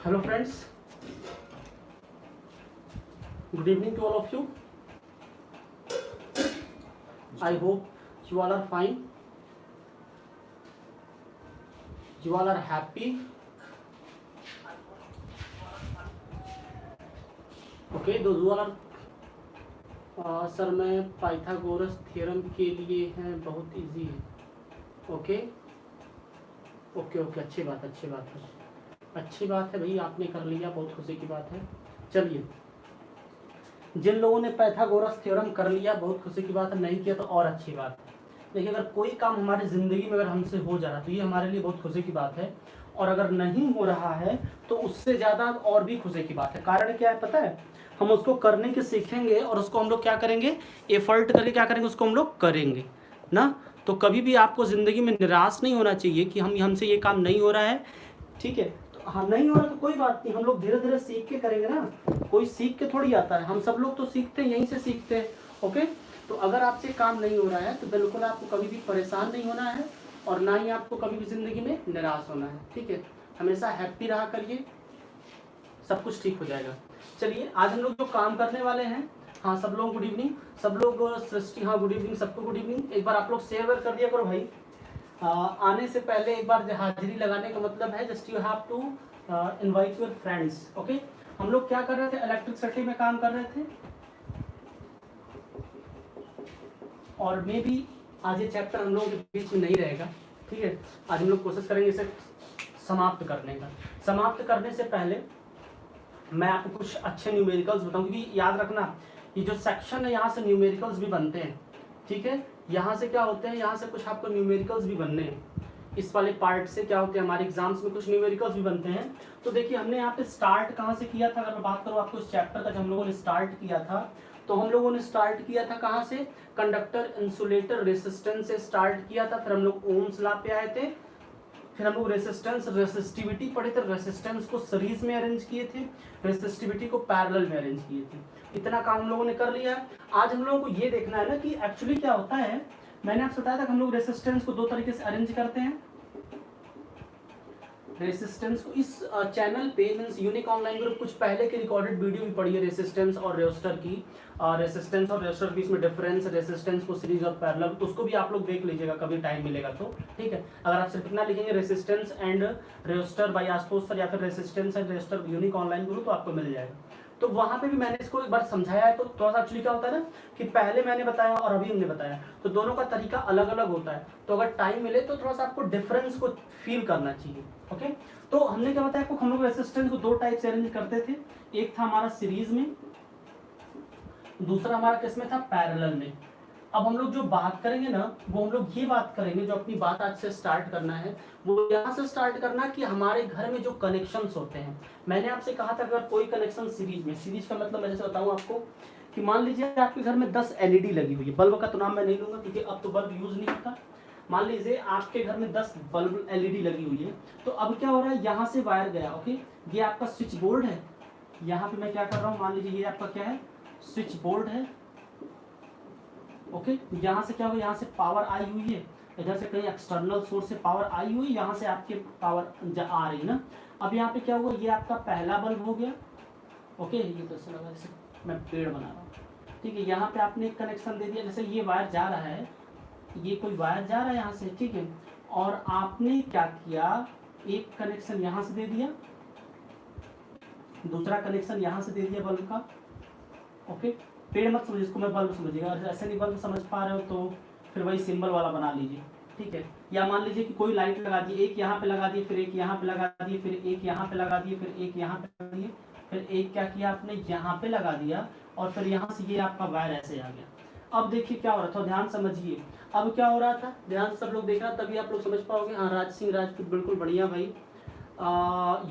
Hello friends, good evening to all of you. I hope you all are fine. You all are happy. Okay, those who are sir मैं Pythagoras theorem के लिए हैं, बहुत easy है. Okay okay okay, अच्छी बात है भाई, आपने कर लिया, बहुत खुशी की बात है. चलिए, जिन लोगों ने पाइथागोरस थ्योरम कर लिया बहुत खुशी की बात है, नहीं किया तो और अच्छी बात है. देखिए, अगर कोई काम हमारी ज़िंदगी में अगर हमसे हो जा रहा है तो ये हमारे लिए बहुत खुशी की बात है, और अगर नहीं हो रहा है तो उससे ज़्यादा और भी खुशी की बात है. कारण क्या है पता है? हम उसको करने के सीखेंगे और उसको हम लोग क्या करेंगे, एफर्ट करके क्या करेंगे, उसको हम लोग करेंगे ना. तो कभी भी आपको ज़िंदगी में निराश नहीं होना चाहिए कि हमसे ये काम नहीं हो रहा है. ठीक है, तो हाँ नहीं हो रहा तो कोई बात नहीं, हम लोग धीरे धीरे सीख के करेंगे ना. कोई सीख के थोड़ी आता है, हम सब लोग तो सीखते हैं, यहीं से सीखते हैं. ओके, तो अगर आपसे काम नहीं हो रहा है तो बिल्कुल आपको कभी भी परेशान नहीं होना है और ना ही आपको कभी भी ज़िंदगी में निराश होना है. ठीक है, हमेशा हैप्पी रहा करिए, सब कुछ ठीक हो जाएगा. चलिए, आज हम लोग जो काम करने वाले हैं, हाँ सब लोग गुड इवनिंग, सब लोग सृष्टि, हाँ गुड इवनिंग, सबको गुड इवनिंग. एक बार आप लोग शेयर कर दिया करो भाई. आने से पहले एक बार हाजिरी लगाने का मतलब है just you have to invite your friends. Okay, हम लोग क्या कर रहे थे, इलेक्ट्रिसिटी में काम कर रहे थे, और मे भी आज ये चैप्टर हम लोगों के बीच में नहीं रहेगा. ठीक है, आज हम लोग कोशिश करेंगे इसे समाप्त करने का. समाप्त करने से पहले मैं आपको कुछ अच्छे न्यूमेरिकल्स बताऊं, क्योंकि याद रखना ये जो सेक्शन है यहाँ से न्यूमेरिकल्स भी बनते हैं. ठीक है, यहाँ से क्या होते हैं, यहाँ से कुछ आपको न्यूमेरिकल्स भी बनने हैं. इस वाले पार्ट से क्या होते हैं, हमारे एग्जाम्स में कुछ न्यूमेरिकल्स भी बनते हैं. तो देखिए, हमने यहाँ पे स्टार्ट कहाँ से किया था. अगर मैं बात करूँ आपको इस चैप्टर का, जब हम लोगों ने स्टार्ट किया था तो हम लोगों ने स्टार्ट किया था कहाँ से, कंडक्टर, इंसुलेटर, रेसिस्टेंस से स्टार्ट किया था. फिर हम लोग ओम्स लॉ पे आए थे, फिर हम लोग रेसिस्टेंस, रेसिस्टिविटी पढ़े थे. रेसिस्टेंस को सीरीज में अरेंज किए थे, रेसिस्टिविटी को पैरेलल में अरेंज किए थे. इतना काम हम लोगों ने कर लिया है. आज हम लोगों को ये देखना है ना कि एक्चुअली क्या होता है. मैंने आपसे बताया था कि हम लोग रेसिस्टेंस को दो तरीके से अरेंज करते हैं. रेसिस्टेंस को इस चैनल पे मींस यूनिक ऑनलाइन ग्रुप कुछ पहले की रिकॉर्डेड वीडियो भी पड़ी है रेसिस्टेंस और रेजिस्टर की. रेसिस्टेंस और रेजिस्टर के बीच में डिफरेंस, रेसिस्टेंस को सीरीज और पैरेलल, उसको भी आप लोग देख लीजिएगा कभी टाइम मिलेगा तो. ठीक है, अगर आप सिर्फ इतना लिखेंगे resistance and register by Ashutosh sir या फिर resistance and register unique online group तो आपको मिल जाएगा. तो वहां पे भी मैंने इसको एक बार समझाया है. तो थोड़ा सा एक्चुअली क्या होता है ना कि पहले मैंने बताया और अभी हमने बताया, तो दोनों का तरीका अलग अलग होता है. तो अगर टाइम मिले तो थोड़ा सा आपको डिफरेंस को फील करना चाहिए. ओके, तो हमने क्या बताया आपको, हम लोग रेसिस्टेंस को दो टाइप से अरेंज करते थे. एक था हमारा सीरीज में, दूसरा हमारा किस में था, पैरेलल में. अब हम लोग जो बात करेंगे ना, वो हम लोग ये बात करेंगे, जो अपनी बात आज से स्टार्ट करना है वो यहाँ से स्टार्ट करना कि हमारे घर में जो कनेक्शंस होते हैं. मैंने आपसे कहा था अगर कोई कनेक्शन सीरीज में, सीरीज का मतलब मैं जैसे बताऊँ आपको कि मान लीजिए आपके घर में 10 LED लगी हुई है. बल्ब का तो नाम मैं नहीं लूंगा क्योंकि अब तो बल्ब यूज नहीं होता. मान लीजिए आपके घर में 10 बल्ब LED लगी हुई है. तो अब क्या हो रहा है, यहाँ से वायर गया. ओके, ये आपका स्विच बोर्ड है. यहाँ पे मैं क्या कर रहा हूँ, मान लीजिए ये आपका क्या है, स्विच बोर्ड है. ओके, यहाँ से क्या होगा, यहाँ से पावर आई हुई है, इधर से कहीं एक्सटर्नल सोर्स से पावर आई हुई, यहाँ से आपके पावर आ रही ना. अब यहाँ पे क्या हुआ, ये आपका पहला बल्ब हो गया. ओके, ये तो ऐसा लगा जैसे मैं पेड़ बना रहा हूँ. ठीक है, यहाँ पे आपने एक कनेक्शन दे दिया, जैसे ये वायर जा रहा है, ये कोई वायर जा रहा है यहाँ से. ठीक है, और आपने क्या किया, एक कनेक्शन यहाँ से दे दिया, दूसरा कनेक्शन यहाँ से दे दिया बल्ब का. ओके, पेड़ मत समझिए इसको, मैं बल्ब समझिएगा. ऐसे नहीं बल्ब समझ पा रहे हो तो फिर वही सिंबल वाला बना लीजिए. ठीक है, या मान लीजिए कि कोई लाइट लगा दी, एक यहाँ पे लगा दिए, फिर एक यहाँ पे लगा दिए, फिर एक यहाँ पे लगा दिए, फिर एक यहाँ पे लगा दिए, फिर एक क्या किया आपने, यहाँ पे लगा दिया, और फिर यहाँ से ये आपका वायर ऐसे आ गया. अब देखिए क्या हो रहा था, ध्यान समझिए. अब क्या हो रहा था, ध्यान से सब लोग देख रहा, तभी आप लोग समझ पाओगे. हाँ, राज सिंह राजपूत, बिल्कुल बढ़िया भाई.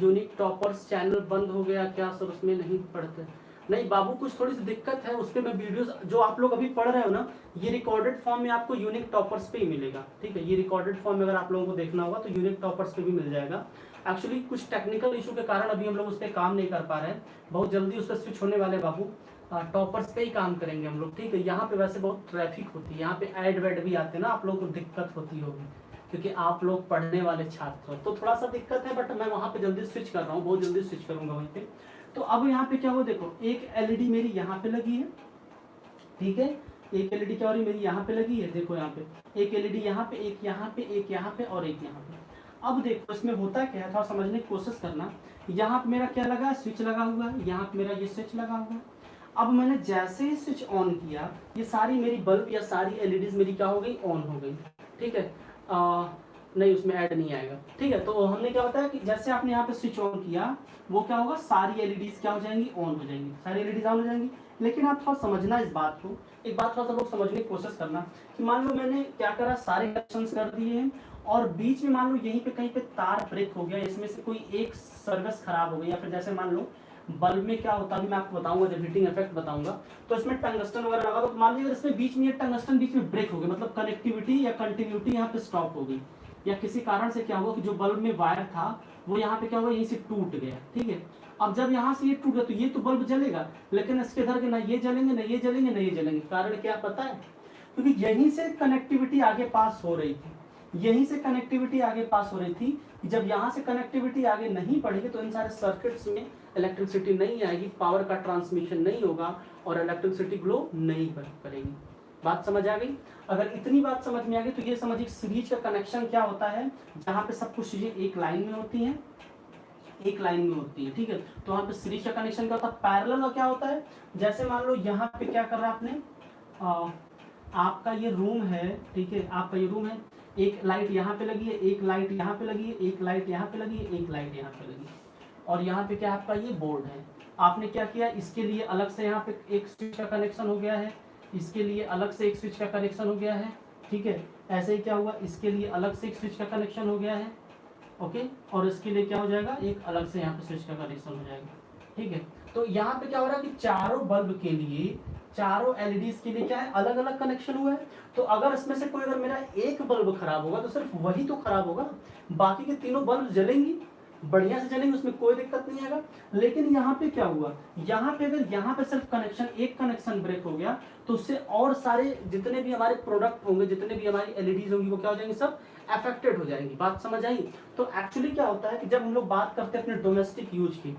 यूनिक टॉपर्स चैनल बंद हो गया क्या सर, उसमें नहीं पढ़ते. नहीं बाबू, कुछ थोड़ी सी दिक्कत है उस पर. मैं वीडियोस जो आप लोग अभी पढ़ रहे हो ना, ये रिकॉर्डेड फॉर्म में आपको यूनिक टॉपर्स पे ही मिलेगा. ठीक है, ये रिकॉर्डेड फॉर्म में अगर आप लोगों को देखना होगा तो यूनिक टॉपर्स पे भी मिल जाएगा. एक्चुअली कुछ टेक्निकल इशू के कारण अभी हम लोग उस पर काम नहीं कर पा रहे हैं. बहुत जल्दी उस पर स्विच होने वाले बाबू. टॉपर्स पे ही काम करेंगे हम लोग. ठीक है, यहाँ पे वैसे बहुत ट्रैफिक होती है, यहाँ पे ऐड वैड भी आते हैं ना, आप लोगों को दिक्कत होती होगी. क्योंकि आप लोग पढ़ने वाले छात्र हो, तो थोड़ा सा दिक्कत है, बट मैं वहाँ पे जल्दी स्विच कर रहा हूँ, बहुत जल्दी स्विच करूँगा वहीं पे। तो अब यहाँ पे क्या हुआ, देखो एक एलईडी मेरी यहाँ पे लगी है, ठीक है, एक एलईडी क्या हो रही है मेरी यहाँ पे लगी है, देखो यहाँ पे एक एलईडी यहाँ पे, एक यहाँ पे, एक यहाँ पे और एक यहाँ पे। अब देखो इसमें होता क्या है, थोड़ा समझने की कोशिश करना। यहाँ पे मेरा क्या लगा है, स्विच लगा हुआ है, यहाँ पे मेरा ये स्विच लगा हुआ है। अब मैंने जैसे ही स्विच ऑन किया, ये सारी मेरी बल्ब या सारी एलईडीज मेरी क्या हो गई, ऑन हो गई, ठीक है। नहीं, उसमें ऐड नहीं आएगा, ठीक है। तो हमने क्या बताया कि जैसे आपने यहाँ पे स्विच ऑन किया, वो क्या होगा, सारी एलईडीज क्या हो जाएंगी, ऑन हो जाएंगी, सारी एलईडीज ऑन हो जाएंगी। लेकिन आप थोड़ा समझना इस बात को, एक बात थोड़ा सा लोग समझने की कोशिश करना कि मान लो मैंने क्या करा, सारे कनेक्शंस कर दिए हैं और बीच में मान लो यहीं पे कहीं पे तार ब्रेक हो गया, इसमें से कोई एक सर्विस खराब हो गई, या फिर जैसे मान लो बल्ब में क्या होता है, मैं आपको बताऊंगा जब हीटिंग इफेक्ट बताऊंगा, तो इसमें टंगस्टन वगैरह लगा, तो मान लीजिए इसमें बीच में ये टंगस्टन बीच में ब्रेक हो गया, मतलब कनेक्टिविटी या कंटिन्यूटी यहाँ पे स्टॉप हो गई, या किसी कारण से क्या हुआ कि जो बल्ब में वायर था वो यहाँ पे क्या हुआ, यहीं से टूट गया, ठीक है। अब जब यहाँ से ये टूट गया तो ये तो बल्ब जलेगा, लेकिन इसके इधर के ना ये जलेंगे ना ये जलेंगे ना ये जलेंगे। कारण क्या पता है, क्योंकि यहीं से कनेक्टिविटी आगे पास हो रही थी, यहीं से कनेक्टिविटी आगे पास हो रही थी। जब यहाँ से कनेक्टिविटी आगे नहीं बढ़ेगी तो इन सारे सर्किट्स में इलेक्ट्रिसिटी नहीं आएगी, पावर का ट्रांसमिशन नहीं होगा और इलेक्ट्रिसिटी ग्लो नहीं करेगी। बात समझ आ गई? अगर इतनी बात समझ में आ गई तो ये समझिए सीरीज का कनेक्शन क्या होता है, जहाँ पे सब कुछ चीजें एक लाइन में होती हैं, एक लाइन में होती है, ठीक है। तो वहाँ पे सीरीज का कनेक्शन क्या होता है, पैरेलल का क्या होता है, जैसे मान लो यहाँ पे क्या कर रहा है आपने, आपका ये रूम है, ठीक है, आपका ये रूम है, एक लाइट यहाँ पे लगी है, एक लाइट यहाँ पे लगी है, एक लाइट यहाँ पे लगी है, एक लाइट यहाँ पे लगी है, और यहाँ पे क्या आपका ये बोर्ड है। आपने क्या किया, इसके लिए अलग से यहाँ पे एक स्विच का कनेक्शन हो गया है, इसके लिए अलग से एक स्विच का कनेक्शन हो गया है, ठीक है। ऐसे ही क्या हुआ, इसके लिए अलग से एक स्विच का कनेक्शन हो गया है, ओके, और इसके लिए क्या हो जाएगा, एक अलग से यहाँ पे स्विच का कनेक्शन हो जाएगा, ठीक है। तो यहाँ पे क्या हो रहा है कि चारों बल्ब के लिए, चारों एलईडीज के लिए क्या है, अलग अलग कनेक्शन हुआ है। तो अगर इसमें से कोई अगर मेरा एक बल्ब खराब होगा तो सिर्फ वही तो खराब होगा, बाकी के तीनों बल्ब जलेंगी, बढ़िया से चलेंगे, उसमें कोई दिक्कत नहीं आएगा। लेकिन यहाँ पे क्या हुआ, यहाँ पे अगर यहाँ पे सिर्फ कनेक्शन, एक कनेक्शन ब्रेक हो गया तो उससे और सारे जितने भी हमारे प्रोडक्ट होंगे, जितने भी हमारी एलईडीज होंगी, वो क्या हो जाएंगे, सब अफेक्टेड हो जाएंगी। बात समझ आई? तो एक्चुअली क्या होता है कि जब हम लोग बात करते हैं अपने डोमेस्टिक यूज की,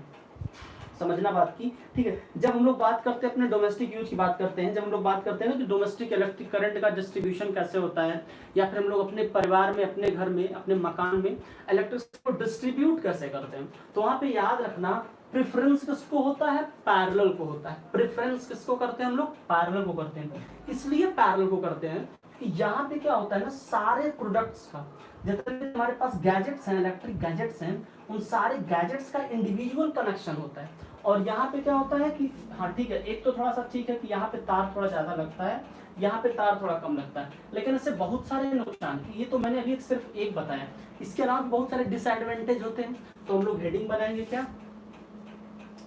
समझना बात की, ठीक है, जब हम लोग बात करते हैं अपने डोमेस्टिक यूज की बात करते हैं, जब हम लोग बात करते हैं ना कि डोमेस्टिक इलेक्ट्रिक करंट का डिस्ट्रीब्यूशन कैसे होता है, या फिर हम लोग अपने परिवार में, अपने घर में, अपने मकान में इलेक्ट्रिसिटी को डिस्ट्रीब्यूट कैसे करते हैं, तो वहां पे याद रखना प्रेफरेंस किसको होता है, पैरेलल को होता है। प्रेफरेंस किसको करते हैं हम लोग, पैरेलल को करते हैं। इसलिए पैरेलल को करते हैं कि यहाँ पे क्या होता है ना, सारे प्रोडक्ट्स का, जितने हमारे पास गैजेट्स हैं, इलेक्ट्रिक गैजेट्स हैं, उन सारे गैजेट्स का इंडिविजुअल कनेक्शन होता है। और यहाँ पे क्या होता है कि हाँ ठीक है, एक तो थोड़ा सा ठीक है कि यहाँ पे तार थोड़ा ज्यादा लगता है, यहाँ पे तार थोड़ा कम लगता है, लेकिन इससे बहुत सारे नुकसान, ये तो मैंने अभी सिर्फ एक बताया, इसके अलावा बहुत सारे डिसएडवांटेज होते हैं। तो हम लोग हेडिंग बनाएंगे क्या,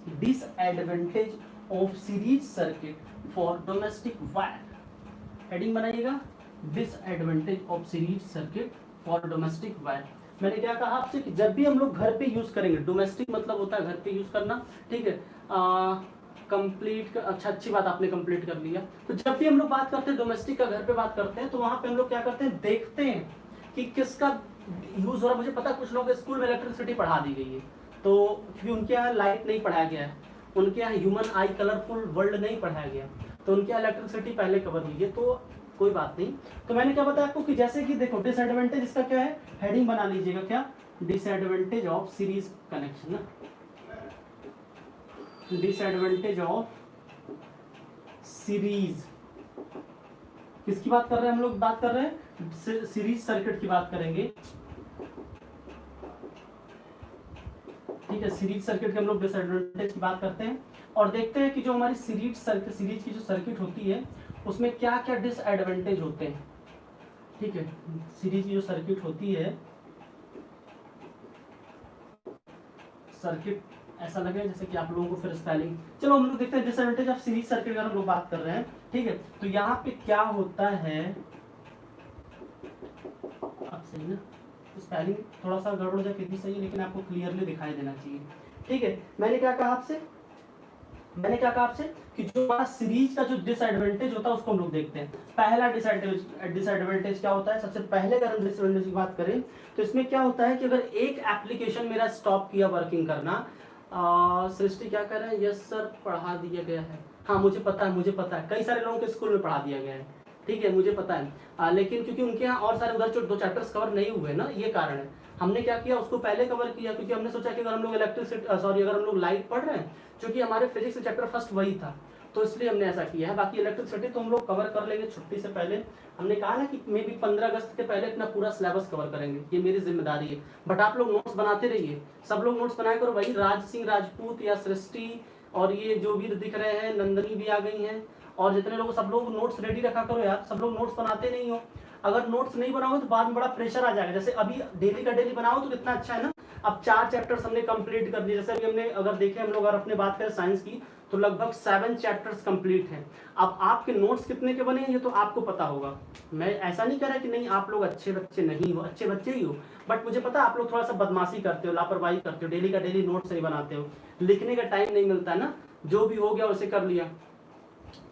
disadvantage of series circuit for domestic wire. Heading बनाइएगा, disadvantage of series circuit for domestic wire. मैंने क्या कहा आपसे कि जब भी हम लोग घर पे यूज करेंगे, डोमेस्टिक मतलब होता है घर पे यूज करना, ठीक है। कंप्लीट, अच्छा, अच्छी बात आपने कंप्लीट कर लिया। तो जब भी हम लोग बात करते हैं डोमेस्टिक का, घर पे बात करते हैं, तो वहां पे हम लोग क्या करते हैं, देखते हैं कि किसका यूज हो रहा है। मुझे पता है कुछ लोगों के स्कूल में इलेक्ट्रिसिटी पढ़ा दी गई है, तो क्योंकि उनके यहाँ लाइट नहीं पढ़ाया गया है, उनके यहाँ ह्यूमन आई कलरफुल वर्ल्ड नहीं पढ़ाया गया, तो उनके यहाँ इलेक्ट्रिसिटी पहले कवर हुई है, तो कोई बात नहीं। तो मैंने क्या बताया आपको कि जैसे कि देखो डिसएडवांटेज इसका क्या है, हेडिंग बना लीजिएगा क्या, डिसएडवांटेज ऑफ सीरीज कनेक्शन ना, डिसएडवांटेज ऑफ सीरीज, किसकी बात कर रहे हैं हम लोग, बात कर रहे हैं सीरीज सर्किट की बात करेंगे, ठीक है। सीरीज सर्किट के हम लोग डिसएडवांटेज की बात करते हैं और देखते हैं कि जो हमारी सीरीज की जो सर्किट होती है उसमें क्या क्या डिसएडवांटेज होते हैं, ठीक है। सीरीज की जो सर्किट होती है, सर्किट ऐसा लगे जैसे कि आप लोगों को फिर स्पेलिंग, चलो हम लोग देखते हैं डिसएडवांटेज ऑफ सीरीज सर्किट का हम लोग बात कर रहे हैं, ठीक है। तो यहाँ पे क्या होता है, आप सही ना, स्पेलिंग थोड़ा सा गड़बड़ जाए फिर भी सही है, लेकिन आपको क्लियरली दिखाई देना चाहिए, ठीक है। मैंने क्या कहा आपसे, मैंने क्या कहा आपसे कि जो हमारा सीरीज का जो डिसएडवांटेज होता है उसको हम लोग देखते हैं। पहला डिसएडवांटेज क्या होता है, सबसे पहले अगर हम डिसएडवांटेज की बात करें तो इसमें क्या होता है कि अगर एक एप्लीकेशन मेरा स्टॉप किया वर्किंग करना, सृष्टि क्या कर रहे हैं, यस सर पढ़ा दिया गया है, हाँ मुझे पता है, मुझे पता है, कई सारे लोगों के स्कूल में पढ़ा दिया गया है, ठीक है मुझे पता है, लेकिन क्योंकि उनके यहाँ और सारे उधर जो 2 चैप्टर्स कवर नहीं हुए ना, ये कारण है। हमने क्या किया, उसको पहले कवर किया, क्योंकि हमने सोचा कि अगर हम लोग अगर हम लोग लाइट पढ़ रहे हैं, क्योंकि हमारे फिजिक्स चैप्टर फर्स्ट वही था, तो इसलिए हमने ऐसा किया है। बाकी इलेक्ट्रिसिटी तो हम लोग कवर कर लेंगे छुट्टी से पहले। हमने कहा ना कि मे बी 15 अगस्त के पहले अपना पूरा सिलेबस कवर करेंगे, ये मेरी जिम्मेदारी है। बट आप लोग नोट्स बनाते रहिए, सब लोग नोट्स बनाए करो। वही राज सिंह राजपूत या सृष्टि और ये जो भी दिख रहे हैं, नंदनी भी आ गई हैं, और जितने लोग, सब लोग नोट्स रेडी रखा करो यार। सब लोग नोट्स बनाते नहीं हो, अगर नोट्स नहीं बनाओगे तो बाद में बड़ा प्रेशर आ जाएगा। जैसे अभी डेली का डेली बनाओ तो कितना अच्छा है ना। अब 4 चैप्टर्स हमने कंप्लीट कर दिए, जैसे अभी हमने अगर देखें, हम लोग अगर अपने बात करें साइंस की, तो लगभग 7 चैप्टर्स कंप्लीट हैं। अब आपके नोट्स कितने के बने हैं ये तो आपको पता होगा। मैं ऐसा नहीं कह रहा कि नहीं आप लोग अच्छे बच्चे नहीं हो, अच्छे बच्चे ही हो, बट मुझे पता है आप लोग थोड़ा सा बदमाशी करते हो, लापरवाही करते हो, डेली का डेली नोट्स नहीं बनाते हो, लिखने का टाइम नहीं मिलता है ना। जो भी हो गया उसे कर लिया,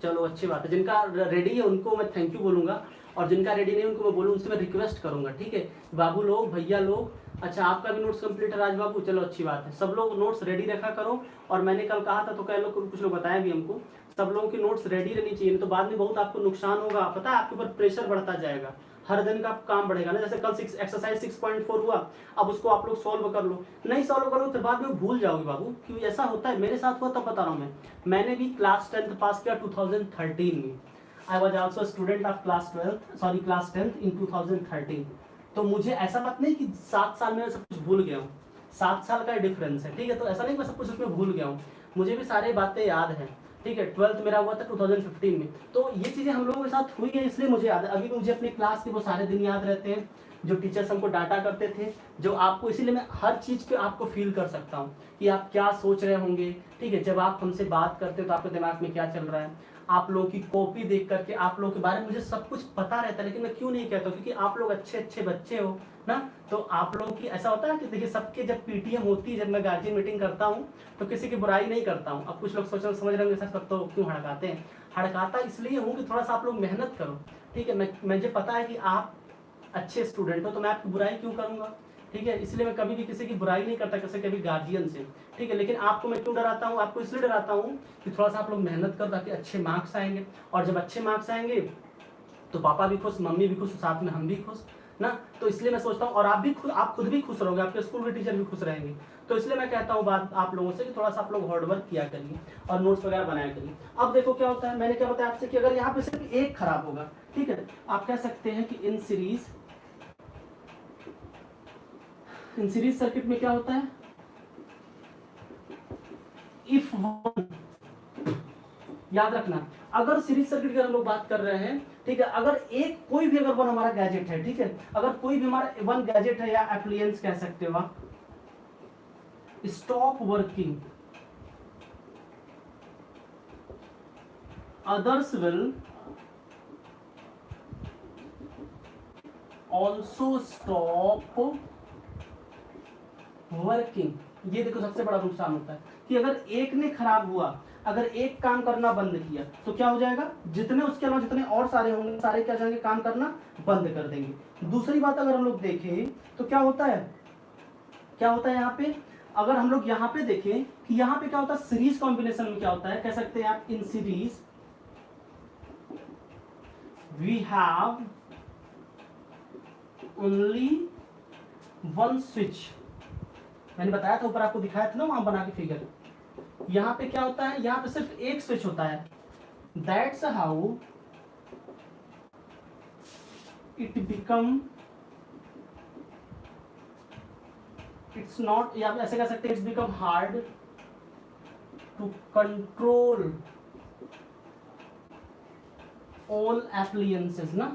चलो अच्छी बात है। जिनका रेडी है उनको मैं थैंक यू बोलूंगा, और जिनका रेडी नहीं उनको मैं बोलूँ, उनसे मैं रिक्वेस्ट करूंगा, ठीक है बाबू लोग, भैया लोग। अच्छा आपका भी नोट्स कंप्लीट है राज बाबू, चलो अच्छी बात है। सब लोग नोट्स रेडी रखा करो। और मैंने कल कहा था तो कई लोग, कुछ लोग बताया भी हमको, सब लोगों की नोट्स रेडी रहनी चाहिए, नहीं तो बाद में बहुत आपको नुकसान होगा। पता है आपके ऊपर प्रेशर बढ़ता जाएगा, हर दिन का काम बढ़ेगा ना। जैसे कल एक्सरसाइज 6.4 हुआ, अब उसको आप लोग सॉल्व कर लो, नहीं सॉल्व करो तो बाद में भूल जाओगे बाबू, क्यों ऐसा होता है, मेरे साथ हुआ तब बता रहा हूँ। मैंने भी क्लास 10th पास किया 2013 में। I was also student of class 10th इन 2013। तो मुझे ऐसा बात नहीं कि 7 साल में मैं सब कुछ भूल गया हूँ, 7 साल का डिफरेंस है, ठीक है। तो ऐसा नहीं मैं सब कुछ उसमें भूल गया हूँ, मुझे भी सारी बातें याद हैं, ठीक है। 12th मेरा हुआ था 2015 में, तो ये चीज़ें हम लोगों के साथ हुई है, इसलिए मुझे याद है। अभी भी मुझे अपनी क्लास के वो सारे दिन याद रहते हैं, जो टीचर्स हमको डांटा करते थे, जो आपको, इसीलिए मैं हर चीज़ पे आपको फील कर सकता हूँ कि आप क्या सोच रहे होंगे, ठीक है। जब आप हमसे बात करते हो तो आपके दिमाग में क्या चल रहा है, आप लोगों की कॉपी देख करके आप लोगों के बारे में मुझे सब कुछ पता रहता है। लेकिन मैं क्यों नहीं कहता, क्योंकि आप लोग अच्छे अच्छे बच्चे हो ना। तो आप लोगों की ऐसा होता है कि देखिए, सबके जब पीटीएम होती है, जब मैं गार्जियन मीटिंग करता हूँ तो किसी की बुराई नहीं करता हूँ। अब कुछ लोग समझ रहे होंगे सर तब तो क्यों हड़काते हैं, हड़काता इसलिए हूँ कि थोड़ा सा आप लोग मेहनत करो, ठीक है। मुझे पता है कि आप अच्छे स्टूडेंट हो, तो मैं आपकी बुराई क्यों करूंगा, ठीक है। इसलिए मैं कभी भी किसी की बुराई नहीं करता, किसी कभी गार्जियन से, ठीक है। लेकिन आपको मैं क्यों डराता हूँ, आपको इसलिए डराता हूँ कि थोड़ा सा आप लोग मेहनत करो, ताकि अच्छे मार्क्स आएंगे। और जब अच्छे मार्क्स आएंगे तो पापा भी खुश, मम्मी भी खुश, साथ में हम भी खुश ना। तो इसलिए मैं सोचता हूँ, और आप खुद भी खुश रहोगे, आपके स्कूल के टीचर भी खुश रहेंगे। तो इसलिए मैं कहता हूँ बात आप लोगों से कि थोड़ा सा आप लोग हार्ड वर्क किया करिए और नोट्स वगैरह बनाया करिए। अब देखो क्या होता है, मैंने क्या बताया आपसे कि अगर यहाँ पे सिर्फ एक खराब होगा, ठीक है, आप कह सकते हैं कि इन सीरीज सर्किट में क्या होता है, इफ वन, याद रखना, अगर सीरीज सर्किट की हम लोग बात कर रहे हैं, ठीक है, अगर एक कोई भी अगर वन हमारा गैजेट है, ठीक है, अगर कोई भी हमारा वन गैजेट है या एप्लियंस कह सकते हो आप, stop working, others will also stop working। ये देखो सबसे बड़ा नुकसान होता है कि अगर एक ने खराब हुआ, अगर एक काम करना बंद किया तो क्या हो जाएगा, जितने उसके अलावा जितने और सारे होंगे, सारे क्या जाएंगे, काम करना बंद कर देंगे। दूसरी बात अगर हम लोग देखें तो क्या होता है, यहाँ पे अगर हम लोग यहाँ पे देखें कि यहाँ पे क्या होता है, सीरीज कॉम्बिनेशन में क्या होता है, कह सकते हैं आप, in series we have only one switch। मैंने बताया था ऊपर, आपको दिखाया था ना वहां बना के फिगर, यहां पे क्या होता है, यहां पे सिर्फ एक स्विच होता है। That's how it become, it's not, या ऐसे कह सकते हैं, it's become hard to control all appliances ना।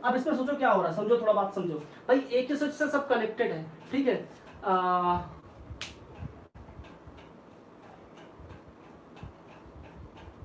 अब इसमें सोचो क्या हो रहा है, समझो, थोड़ा बात समझो भाई। एक ही स्विच से सब कनेक्टेड है, ठीक है।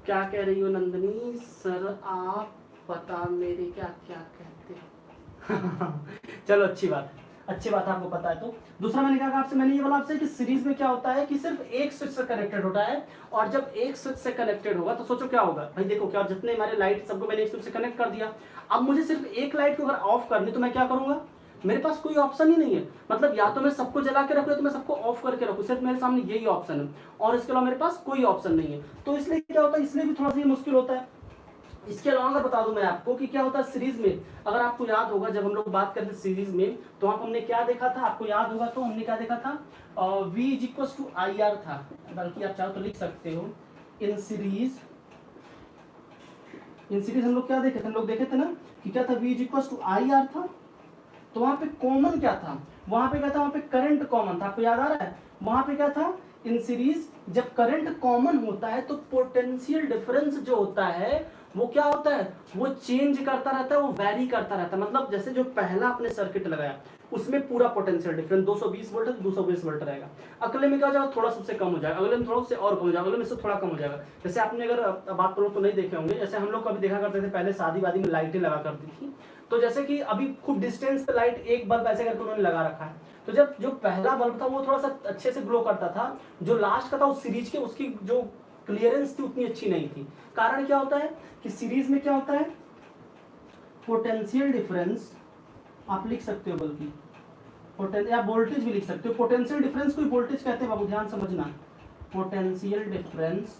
क्या कह रही हो नंदनी सर, आप पता मेरे क्या क्या कहते हैं चलो अच्छी बात है। अच्छी बात है, आपको पता है। तो दूसरा मैंने क्या कहा आपसे, मैंने ये बोला आपसे कि सीरीज में क्या होता है कि सिर्फ एक स्विच से कनेक्टेड होता है, और जब एक स्विच से कनेक्टेड होगा तो सोचो क्या होगा भाई, देखो क्या जितने हमारे लाइट सबको मैंने एक स्विच से कनेक्ट कर दिया, अब मुझे सिर्फ एक लाइट को अगर ऑफ करनी तो मैं क्या करूंगा, मेरे पास कोई ऑप्शन ही नहीं है, मतलब या तो मैं सबको जला के रखूं या तो मैं सबको ऑफ करके रखूं, सिर्फ मेरे सामने यही ऑप्शन है, और इसके अलावा मेरे पास कोई ऑप्शन नहीं है। तो इसलिए क्या होता है, इसलिए भी थोड़ा सा ये मुश्किल होता है। इसके अलावा अगर बता दूं मैं आपको कि क्या होता है सीरीज में, अगर आपको याद होगा जब हम लोग बात करते थे सीरीज में, तो आप हमने क्या देखा था, आपको याद होगा तो हमने क्या देखा था, V is equal to I R था, बल्कि आप चाहो तो लिख सकते हो इन सीरीज हम लोग क्या देखे थे, हम लोग देखे थे ना कि क्या था, V is equal to I R था। तो वहां पे कॉमन क्या था, वहां पे क्या था, वहां पे करंट कॉमन था, आपको याद आ रहा है, वहां पे क्या था इन सीरीज, जब करंट कॉमन होता है तो पोटेंशियल डिफरेंस जो होता है वो क्या होता है, वो चेंज करता रहता है, वो वैरी करता रहता है। मतलब जैसे जो पहला आपने सर्किट लगाया उसमें पूरा पोटेंशियल डिफरेंस 220 वोल्ट है तो 220 वोल्ट रहेगा, अगले में क्या हो जाएगा, थोड़ा सा कम हो जाएगा, अगले में थोड़ा से और कम हो जाएगा, अगले में से थोड़ा कम हो जाएगा। जैसे आपने अगर बात करो तो नहीं देखे होंगे, जैसे हम लोग कभी देखा करते थे पहले शादी वादी में लाइटें लगा करती थी, तो जैसे कि अभी खूब डिस्टेंस पे लाइट एक बल्ब ऐसे करके उन्होंने लगा रखा है, तो जब जो पहला बल्ब था वो थोड़ा सा अच्छे से ग्लो करता था, जो लास्ट का था उस सीरीज के उसकी जो क्लियरेंस थी उतनी अच्छी नहीं थी। कारण क्या होता है कि सीरीज में क्या होता है, पोटेंशियल डिफरेंस आप लिख सकते हो, बल्कि या वोल्टेज भी लिख सकते हो, पोटेंशियल डिफरेंस को वोल्टेज कहते हैं बाबू, ध्यान समझना, पोटेंशियल डिफरेंस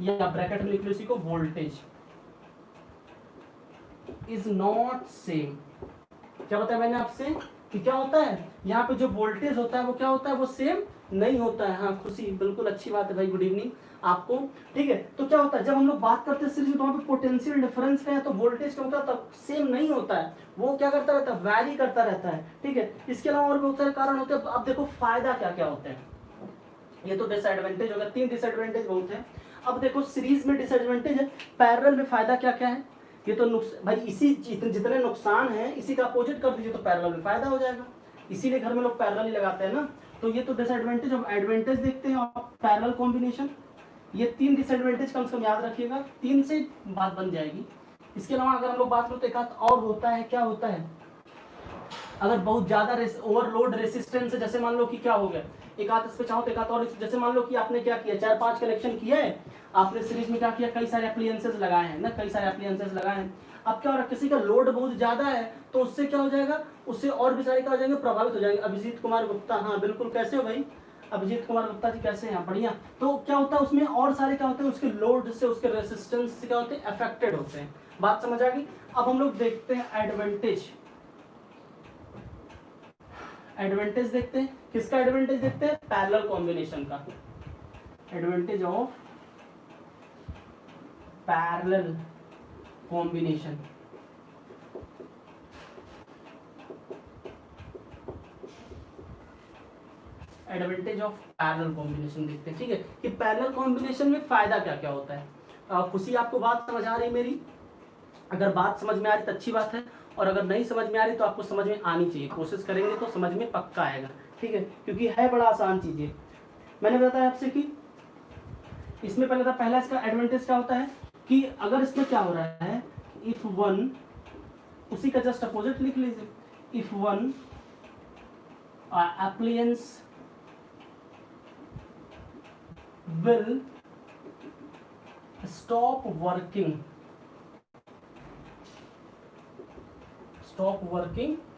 या ब्रैकेट में लिख लो इसी को, वोल्टेज इज नॉट सेम। क्या बताया मैंने आपसे कि क्या होता है, यहाँ पे जो वोल्टेज होता है वो क्या होता है, वो सेम नहीं होता है। हाँ खुशी, बिल्कुल अच्छी बात है भाई, गुड इवनिंग आपको। ठीक है, तो क्या होता है जब हम लोग बात करते हैं सीरीज में, तो वहाँ पे पोटेंशियल डिफरेंस का है तो वोल्टेज क्या होता है, सेम नहीं होता है, वो क्या करता रहता है, वैरी करता रहता है। ठीक है, इसके अलावा और भी बहुत सारे कारण होते हैं। अब देखो फायदा क्या क्या होते हैं, ये तो डिसएडवांटेज होगा, 3 डिसएडवांटेज बहुत है। अब देखो सीरीज में डिसएडवांटेज है, पैरेलल में फायदा क्या क्या है, ये तो भाई इसी जितने नुकसान है इसी का अपोजिट कर दीजिए तो पैरेलल में फायदा हो जाएगा, इसीलिए घर में लोग पैरेलल ही लगाते हैं ना। तो ये तो डिसएडवांटेज, अब एडवांटेज देखते हैं और पैरेलल कॉम्बिनेशन, ये 3 डिसएडवांटेज कम से कम याद रखिएगा, 3 से बात बन जाएगी। इसके अलावा अगर हम लोग बात करें तो एक आध और होता है, क्या होता है, अगर बहुत ज्यादा ओवरलोड रेसिस्टेंस है, जैसे मान लो कि क्या हो गया, एक हाथ इस पे चाहो तो एक हाथ और, जैसे मान लो कि आपने क्या किया, 4-5 कनेक्शन किया है आपने सीरीज में, क्या किया, कई सारे एप्लायंसेस लगाए हैं ना, कई सारे एप्लायंसेस लगाए हैं। अब क्या हो रहा है, किसी का लोड बहुत ज्यादा है तो उससे क्या हो जाएगा, उससे और भी सारे क्या हो जाएंगे, प्रभावित हो जाएंगे। अभिजीत कुमार गुप्ता, हाँ बिल्कुल, कैसे हो भाई अभिजीत कुमार गुप्ता जी, कैसे हैं, बढ़िया। तो क्या होता है उसमें और सारे क्या होते हैं, उसके लोड से, उसके रेसिस्टेंस से क्या होते हैं, अफेक्टेड होते हैं। बात समझ आ गई। अब हम लोग देखते हैं एडवांटेज, एडवांटेज देखते हैं, किसका एडवांटेज देखते हैं, पैरेलल कॉम्बिनेशन का, advantage of parallel combination. Advantage of parallel combination देखते हैं, ठीक है, कि पैरेलल कॉम्बिनेशन में फायदा क्या क्या होता है। खुशी आपको बात समझ आ रही मेरी, अगर बात समझ में आ रही तो अच्छी बात है, और अगर नहीं समझ में आ रही तो आपको समझ में आनी चाहिए, कोशिश करेंगे तो समझ में पक्का आएगा। ठीक है, क्योंकि है बड़ा आसान चीज है। मैंने बताया आपसे कि इसमें पहला इसका एडवांटेज क्या होता है कि अगर इसमें क्या हो रहा है, इफ वन, उसी का जस्ट अपोजिट लिख लीजिए, if one appliance will stop working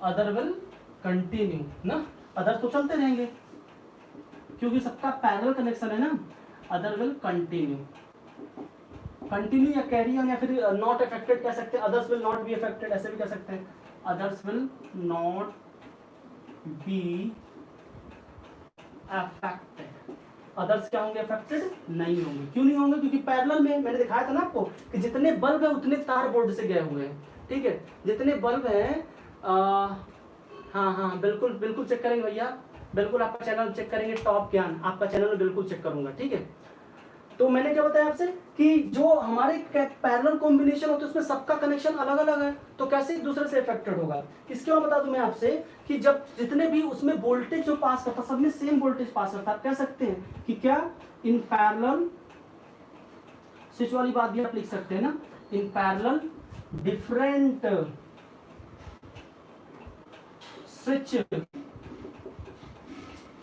other will continue ना, अदर तो चलते रहेंगे क्योंकि सबका पैरेलल कनेक्शन है ना, अदर विल कंटिन्यू या कैरी ऑन, या फिर नॉट अफेक्टेड कह सकते हैं, others will not be affected ऐसे भी कह सकते हैं, others will not be affected, others क्या होंगे, अफेक्टेड नहीं होंगे। क्यों नहीं होंगे, क्योंकि पैरेलल में मैंने दिखाया था ना आपको कि जितने बल्ब है उतने तार बोर्ड से गए हुए हैं। ठीक है, जितने बल्ब हैं, हाँ बिल्कुल बिल्कुल चेक करेंगे भैया, बिल्कुल आपका चैनल चेक करेंगे, टॉप ज्ञान आपका चैनल बिल्कुल चेक करूंगा। ठीक है, तो मैंने क्या बताया आपसे कि जो हमारे पैरेलल कॉम्बिनेशन होते हैं उसमें सबका कनेक्शन अलग अलग है, तो कैसे एक दूसरे से अफेक्टेड होगा। इसके बाद बता दूं मैं आपसे कि जब जितने भी उसमें वोल्टेज जो पास करता सब में सेम वोल्टेज पास करता, आप कह सकते हैं कि क्या, इन पैरेलल, स्विच वाली बात भी आप लिख सकते हैं ना, in parallel different switch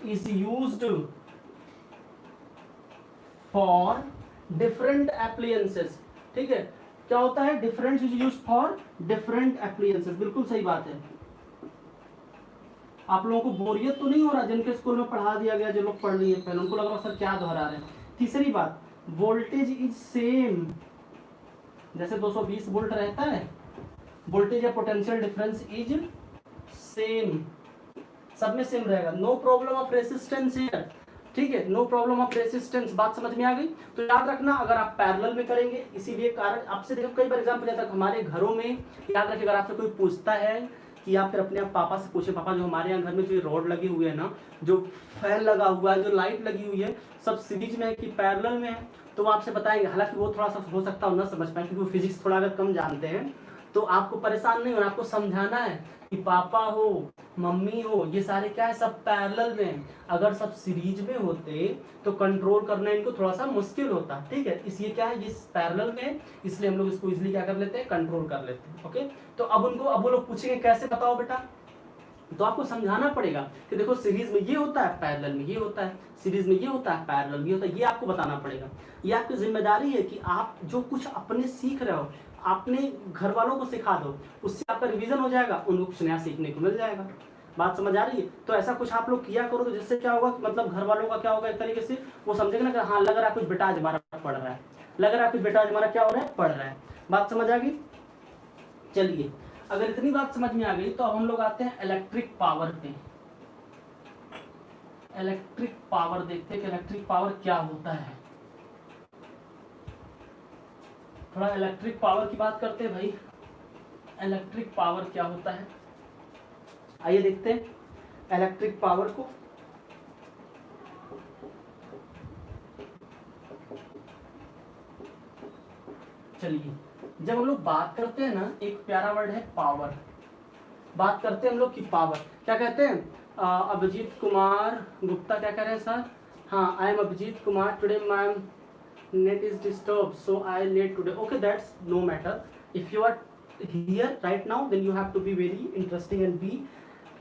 is used for different appliances. ठीक है, क्या होता है? Different is used for different appliances. बिल्कुल सही बात है। आप लोगों को बोरियत तो नहीं हो रहा? जिनके स्कूल में पढ़ा दिया गया, जो लोग पढ़ लिए पहले, उनको लग रहा सर क्या दोहरा रहे हैं। तीसरी बात, वोल्टेज इज सेम। जैसे 220 वोल्ट रहता है, वोल्टेज या पोटेंशियल डिफरेंस इज सेम, सब में सेम रहेगा। No problem of resistance here. ठीक है, नो प्रॉब्लम ऑफ रेसिस्टेंस। बात समझ में आ गई? तो याद रखना, अगर आप पैरेलल में करेंगे, इसीलिए कारण आपसे देखो कई बार एग्जाम्पल आता है हमारे घरों में। याद रखिए, अगर आपसे कोई पूछता है कि आप फिर अपने पापा से पूछे, पापा जो हमारे यहाँ घर में जो रोड लगी हुई है ना, जो फैन लगा हुआ है, जो लाइट लगी हुई है, सब सीरीज में है कि पैरेलल में है, तो वो आपसे बताएंगे। हालांकि वो थोड़ा सा हो सकता है ना समझ पाए, क्योंकि वो फिजिक्स थोड़ा अगर कम जानते हैं, तो आपको परेशान नहीं होना, आपको समझाना है कि पापा हो, मम्मी हो, ये सारे क्या है, सब पैरेलल में। अगर सब सीरीज में होते तो कंट्रोल करना इनको थोड़ा सा मुश्किल होता। ठीक है, इसलिए क्या है, ये पैरेलल में, इसलिए हम लोग इसको इजीली क्या कर लेते हैं, कंट्रोल कर लेते हैं। ओके, तो अब वो लोग पूछेंगे कैसे बताओ बेटा, तो आपको समझाना पड़ेगा कि देखो सीरीज में ये होता है, पैरेलल में ये होता है, सीरीज में ये होता है, पैरेलल में ये होता है। ये आपको बताना पड़ेगा। ये आपकी जिम्मेदारी है कि आप जो कुछ अपने सीख रहे हो, अपने घर वालों को सिखा दो, उससे आपका रिवीजन हो जाएगा, उनको कुछ नया सीखने को मिल जाएगा। बात समझ आ रही है? तो ऐसा कुछ आप लोग किया करो, तो जिससे क्या होगा, मतलब घर वालों का क्या होगा, एक तरीके से वो समझेगा ना कि हाँ लग रहा है कुछ बेटा आज हमारा पढ़ रहा है, लग रहा है कुछ बेटा आज हमारा क्या हो रहा है, पढ़ रहा है। बात समझ आ गई? चलिए, अगर इतनी बात समझ में आ गई तो अब हम लोग आते हैं इलेक्ट्रिक पावर पे। इलेक्ट्रिक पावर देखते हैं कि इलेक्ट्रिक पावर क्या होता है। थोड़ा इलेक्ट्रिक पावर की बात करते हैं भाई। इलेक्ट्रिक पावर क्या होता है, आइए देखते हैं इलेक्ट्रिक पावर को। चलिए, जब हम लोग बात करते हैं ना, एक प्यारा वर्ड है पावर। बात करते हैं हम लोग की पावर, क्या कहते हैं? अभिजीत कुमार गुप्ता क्या कह रहे हैं सर? हाँ, I am Abhijit Kumar, today my net is disturb, so I late today. Okay, that's no matter. If you are here right now, then you have to be very interesting and be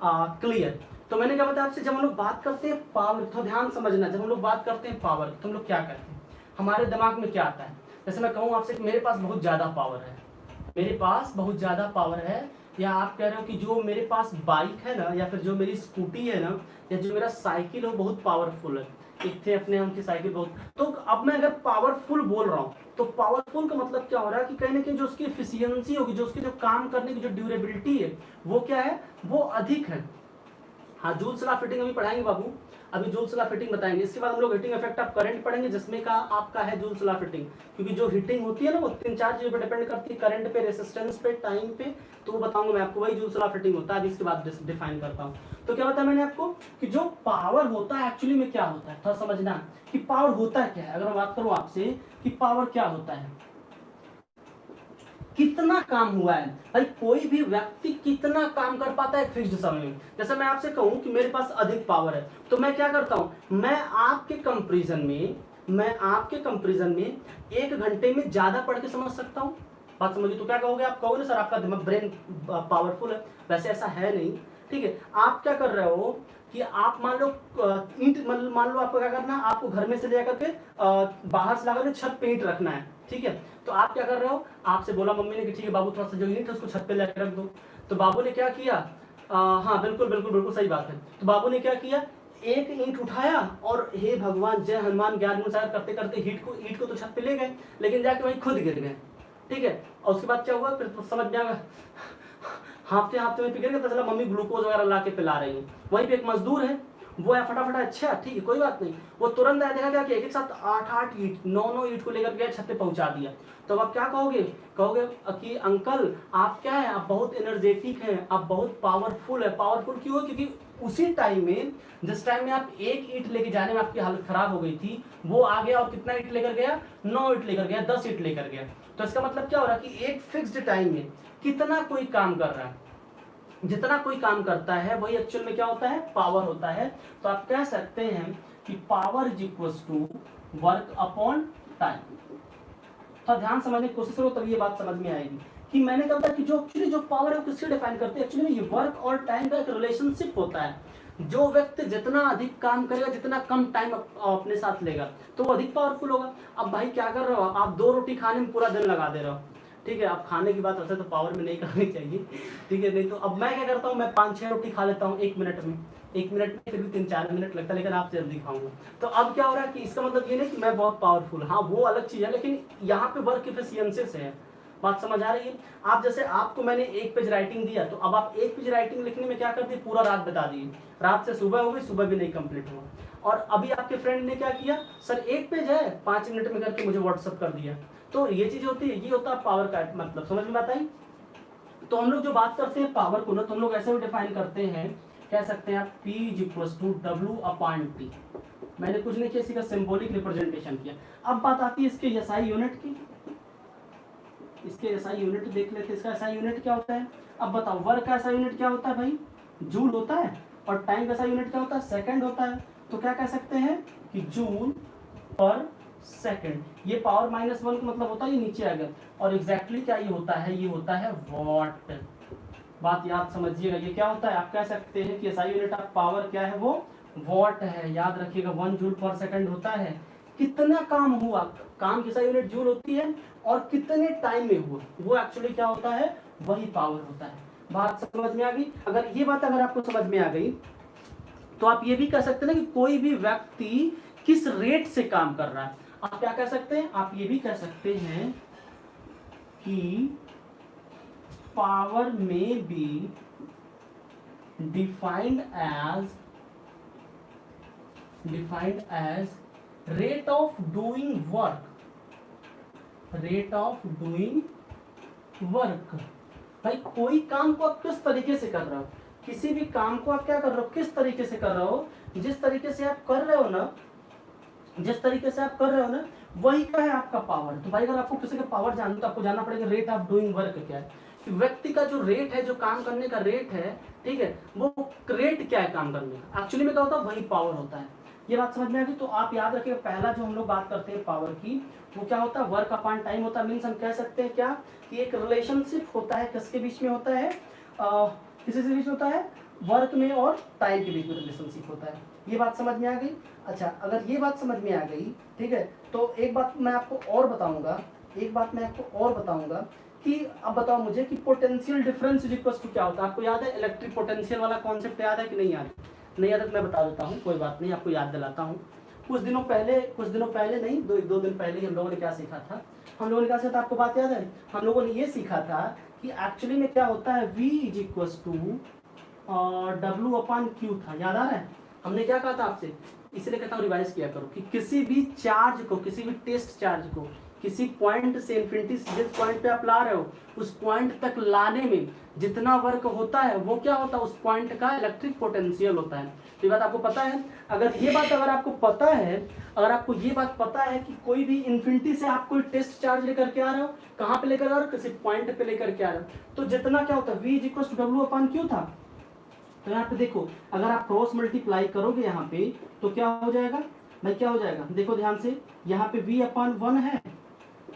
clear. तो मैंने क्या बताया आपसे, जब हम लोग बात करते हैं पावर, तो ध्यान समझना, जब हम लोग बात करते हैं पावर, तो हम लोग क्या करते हैं, हमारे दिमाग में क्या आता है? जैसे मैं कहूँ आपसे कि मेरे पास बहुत ज़्यादा पावर है, मेरे पास बहुत ज़्यादा पावर है, या आप कह रहे हो कि जो मेरे पास बाइक है ना, या फिर जो मेरी स्कूटी है ना, या जो मेरा साइकिल हो बहुत पावरफुल है। एक थे अपने हम की साइकिल बहुत, तो अब मैं अगर पावरफुल बोल रहा हूँ, तो पावरफुल का मतलब क्या हो रहा है कि कहीं ना कहीं जो उसकी एफिशिएंसी होगी, जो उसकी जो काम करने की जो ड्यूरेबिलिटी है, वो क्या है, वो अधिक है। हाँ, जूल्स लॉ फिटिंग अभी पढ़ाएंगे बाबू, अभी जूल्स लॉ फिटिंग बताएंगे। इसके बाद हम लोग हीटिंग इफेक्ट ऑफ करंट पढ़ेंगे, जिसमें का आपका है जूल्स लॉ फिटिंग। क्योंकि जो हीटिंग होती है ना, वो 3-4 चीजों पर डिपेंड करती है, करंट पे, रेसिस्टेंस पे, टाइम पे। तो वो बताऊंगा मैं आपको, वही जूल्स लॉ फिटिंग होता है। अभी इसके बाद डिफाइन करता हूँ। तो क्या बताया मैंने आपको कि जो पावर होता है एक्चुअली में क्या होता है, थोड़ा समझना कि पावर होता क्या है। अगर मैं बात करूँ आपसे कि पावर क्या होता है, कितना काम हुआ है भाई, कोई भी व्यक्ति कितना काम कर पाता है फिक्स्ड समय में। जैसे मैं आपसे कहूं कि मेरे पास अधिक पावर है, तो मैं क्या करता हूं, मैं आपके कंपैरिजन में 1 घंटे में ज्यादा पढ़ के समझ सकता हूं। बात समझिए, तो क्या कहोगे आप? कहोगे ना सर आपका दिमाग, ब्रेन पावरफुल है। वैसे ऐसा है नहीं। ठीक है, आप क्या कर रहे हो कि आप मान लो ईंट, मान लो आपको क्या करना है, आपको घर में से ले करके बाहर से लाकर छत पे ईंट रखना है। ठीक है, तो आप क्या कर रहे हो, आपसे बोला मम्मी ने कि ठीक है बाबू, थोड़ा सा जो ईंट है उसको छत पे लेकर रख दो। तो बाबू ने क्या किया, हाँ बिल्कुल बिल्कुल बिल्कुल सही बात है। तो बाबू ने क्या किया, एक ईंट उठाया और हे भगवान जय हनुमान ज्ञान अनुसार करते करते ईंट को तो छत पे ले गए, लेकिन जाके वहीं खुद गिर गए। ठीक है, और उसके बाद क्या हुआ, फिर समझ में आएगा, हाफते हाफते में गिर गया, पता चला मम्मी ग्लूकोज वगैरह ला के पिला रही है। वहीं पे एक मजदूर है, वो है फटाफट, अच्छा ठीक है कोई बात नहीं, वो तुरंत आया, देखा गया कि एक साथ 8-8 ईंट 9-9 ईंट को लेकर गया, छत पे पहुंचा दिया। तो अब क्या कहोगे, कहोगे कि अंकल आप क्या है, आप बहुत एनर्जेटिक हैं, आप बहुत पावरफुल है। पावरफुल क्यों है, क्योंकि उसी टाइम में, जिस टाइम में आप 1 ईंट लेके जाने में आपकी हालत खराब हो गई थी, वो आ गया और कितना ईंट लेकर गया, 9 ईंट लेकर गया, 10 ईंट लेकर गया। तो इसका मतलब क्या हो रहा है कि एक फिक्स्ड टाइम में कितना कोई काम कर रहा है, जितना कोई काम करता है वही एक्चुअल में क्या होता है, पावर होता है। तो आप कह सकते हैं कि power is equal to work upon time. तो ध्यान समझने की कोशिश करो, तब ये बात समझ में आएगी कि मैंने कहा था कि जो एक्चुअली जो पावर है वो किससे डिफाइन करते हैं, एक्चुअली ये वर्क और टाइम का एक रिलेशनशिप होता है। जो व्यक्ति जितना अधिक काम करेगा, जितना कम टाइम अपने साथ लेगा, तो वो अधिक पावरफुल होगा। अब भाई क्या कर रहे हो आप, 2 रोटी खाने में पूरा दिन लगा दे रहे हो, ठीक है। अब खाने की बात वैसे तो पावर में नहीं करनी चाहिए, ठीक है। नहीं तो अब मैं क्या करता हूँ, मैं 5-6 रोटी खा लेता हूँ 1 मिनट में, 1 मिनट में फिर भी 3-4 मिनट लगता है, लेकिन आपसे जल्दी खाऊंगा। तो अब क्या हो रहा है कि इसका मतलब ये नहीं कि मैं बहुत पावरफुल, हाँ वो अलग चीज है, लेकिन यहाँ पे वर्क इफिशियंसी से है। बात समझ आ रही है? आप जैसे आपको मैंने 1 पेज राइटिंग दिया, तो अब आप 1 पेज राइटिंग लिखने में क्या कर दिए, पूरा रात बता दिए, रात से सुबह हो गई, सुबह भी नहीं कंप्लीट हुआ। और अभी आपके फ्रेंड ने क्या किया, सर 1 पेज है, 5 मिनट में करके मुझे व्हाट्सअप कर दिया। तो ये चीज होती है, ये होता है पावर का मतलब, समझ में आता है? तो हम लोग जो बात करते हैं पावर को ना, तो हम लोग ऐसे भी डिफाइन करते हैं, कह सकते हैं आप P = W/T। मैंने कुछ नहीं किया, इसी का सिंबॉलिक रिप्रेजेंटेशन किया। अब बात आती है इसके SI यूनिट की, इसके SI यूनिट देख लेते हैं। इसका SI यूनिट क्या होता है, अब बताओ। वर्क का SI यूनिट क्या होता है भाई, जूल होता है, और टाइम का SI यूनिट क्या होता है, सेकंड होता है। तो क्या कह सकते हैं कि जूल पर सेकंड। ये पावर -1 का मतलब होता है ये नीचे आ गया, और एग्जैक्टली क्या ये होता है, ये होता है वॉट। बात याद समझिएगा, ये क्या होता है, आप कह सकते हैं कि SI यूनिट ऑफ पावर क्या है, वो वॉट है। याद रखिएगा 1 जूल पर सेकंड होता है, कितना काम हुआ, काम की SI यूनिट जूल होती है, और कितने टाइम में हुआ, वो एक्चुअली क्या होता है, वही पावर होता है। बात समझ में आ गई? अगर ये बात अगर आपको समझ में आ गई, तो आप ये भी कह सकते हैं ना कि कोई भी व्यक्ति किस रेट से काम कर रहा है। आप क्या कह सकते हैं, आप ये भी कह सकते हैं कि power may be defined as rate of doing work, rate of doing work. भाई कोई काम को आप किस तरीके से कर रहे हो, किसी भी काम को आप क्या कर रहे हो, किस तरीके से कर रहे हो, जिस तरीके से आप कर रहे हो ना, जिस तरीके से आप कर रहे हो ना, वही का है आपका पावर। तो भाई अगर आपको किसी का पावर जानना, तो आपको जानना पड़ेगा रेट ऑफ डूइंग वर्क क्या है, कि व्यक्ति का जो रेट है, जो काम करने का रेट है, ठीक है, वो रेट क्या है काम करने का, एक्चुअली में क्या होता है, वही पावर होता है। ये बात समझ में आ गई? तो आप याद रखिए, पहला जो हम लोग बात करते हैं पावर की, वो क्या होता है, वर्क अपॉन टाइम होता है। मीन्स हम कह सकते हैं क्या, कि एक रिलेशनशिप होता है, किसके बीच में होता है, किसी से बीच में होता है, वर्क में और टाइम के बीच में रिलेशनशिप होता है। ये बात समझ में आ गई? अच्छा, अगर ये बात समझ में आ गई, ठीक है, तो एक बात मैं आपको और बताऊंगा, कि अब बताओ मुझे कि पोटेंशियल डिफरेंस इक्वल्स टू क्या होता है। आपको याद है इलेक्ट्रिक पोटेंशियल वाला कॉन्सेप्ट, याद है कि नहीं याद? नहीं याद है तो मैं बता देता हूँ, कोई बात नहीं, आपको याद दिलाता हूँ। कुछ दिनों पहले नहीं, 2 दिन पहले ही हम लोगों ने क्या सीखा था, आपको बात याद है? हम लोगों ने ये सीखा था कि एक्चुअली में क्या होता है, V = W/Q था। याद आ रहा है? हमने क्या कहा था आपसे, इसलिए कहता हूँ रिवाइज किया करो, कि किसी भी चार्ज को, किसी भी टेस्ट चार्ज को किसी पॉइंट से इन्फिनिटी, जिस पॉइंट पे आप ला रहे हो, उस पॉइंट तक लाने में जितना वर्क होता है, वो क्या होता है, उस पॉइंट का इलेक्ट्रिक पोटेंशियल होता है। तो ये बात आपको पता है? अगर ये बात अगर आपको पता है, अगर आपको ये बात पता है कि कोई भी इन्फिनिटी से आप कोई टेस्ट चार्ज लेकर के आ रहे हो, कहाँ पे लेकर आ रहे हो, किसी पॉइंट पे लेकर के आ रहे हो, तो जितना क्या होता है, V = W/Q था। तो यहाँ पे देखो, अगर आप क्रॉस मल्टीप्लाई करोगे यहाँ पे, तो क्या हो जाएगा भाई, क्या हो जाएगा, देखो ध्यान से, यहाँ पे V/1 है,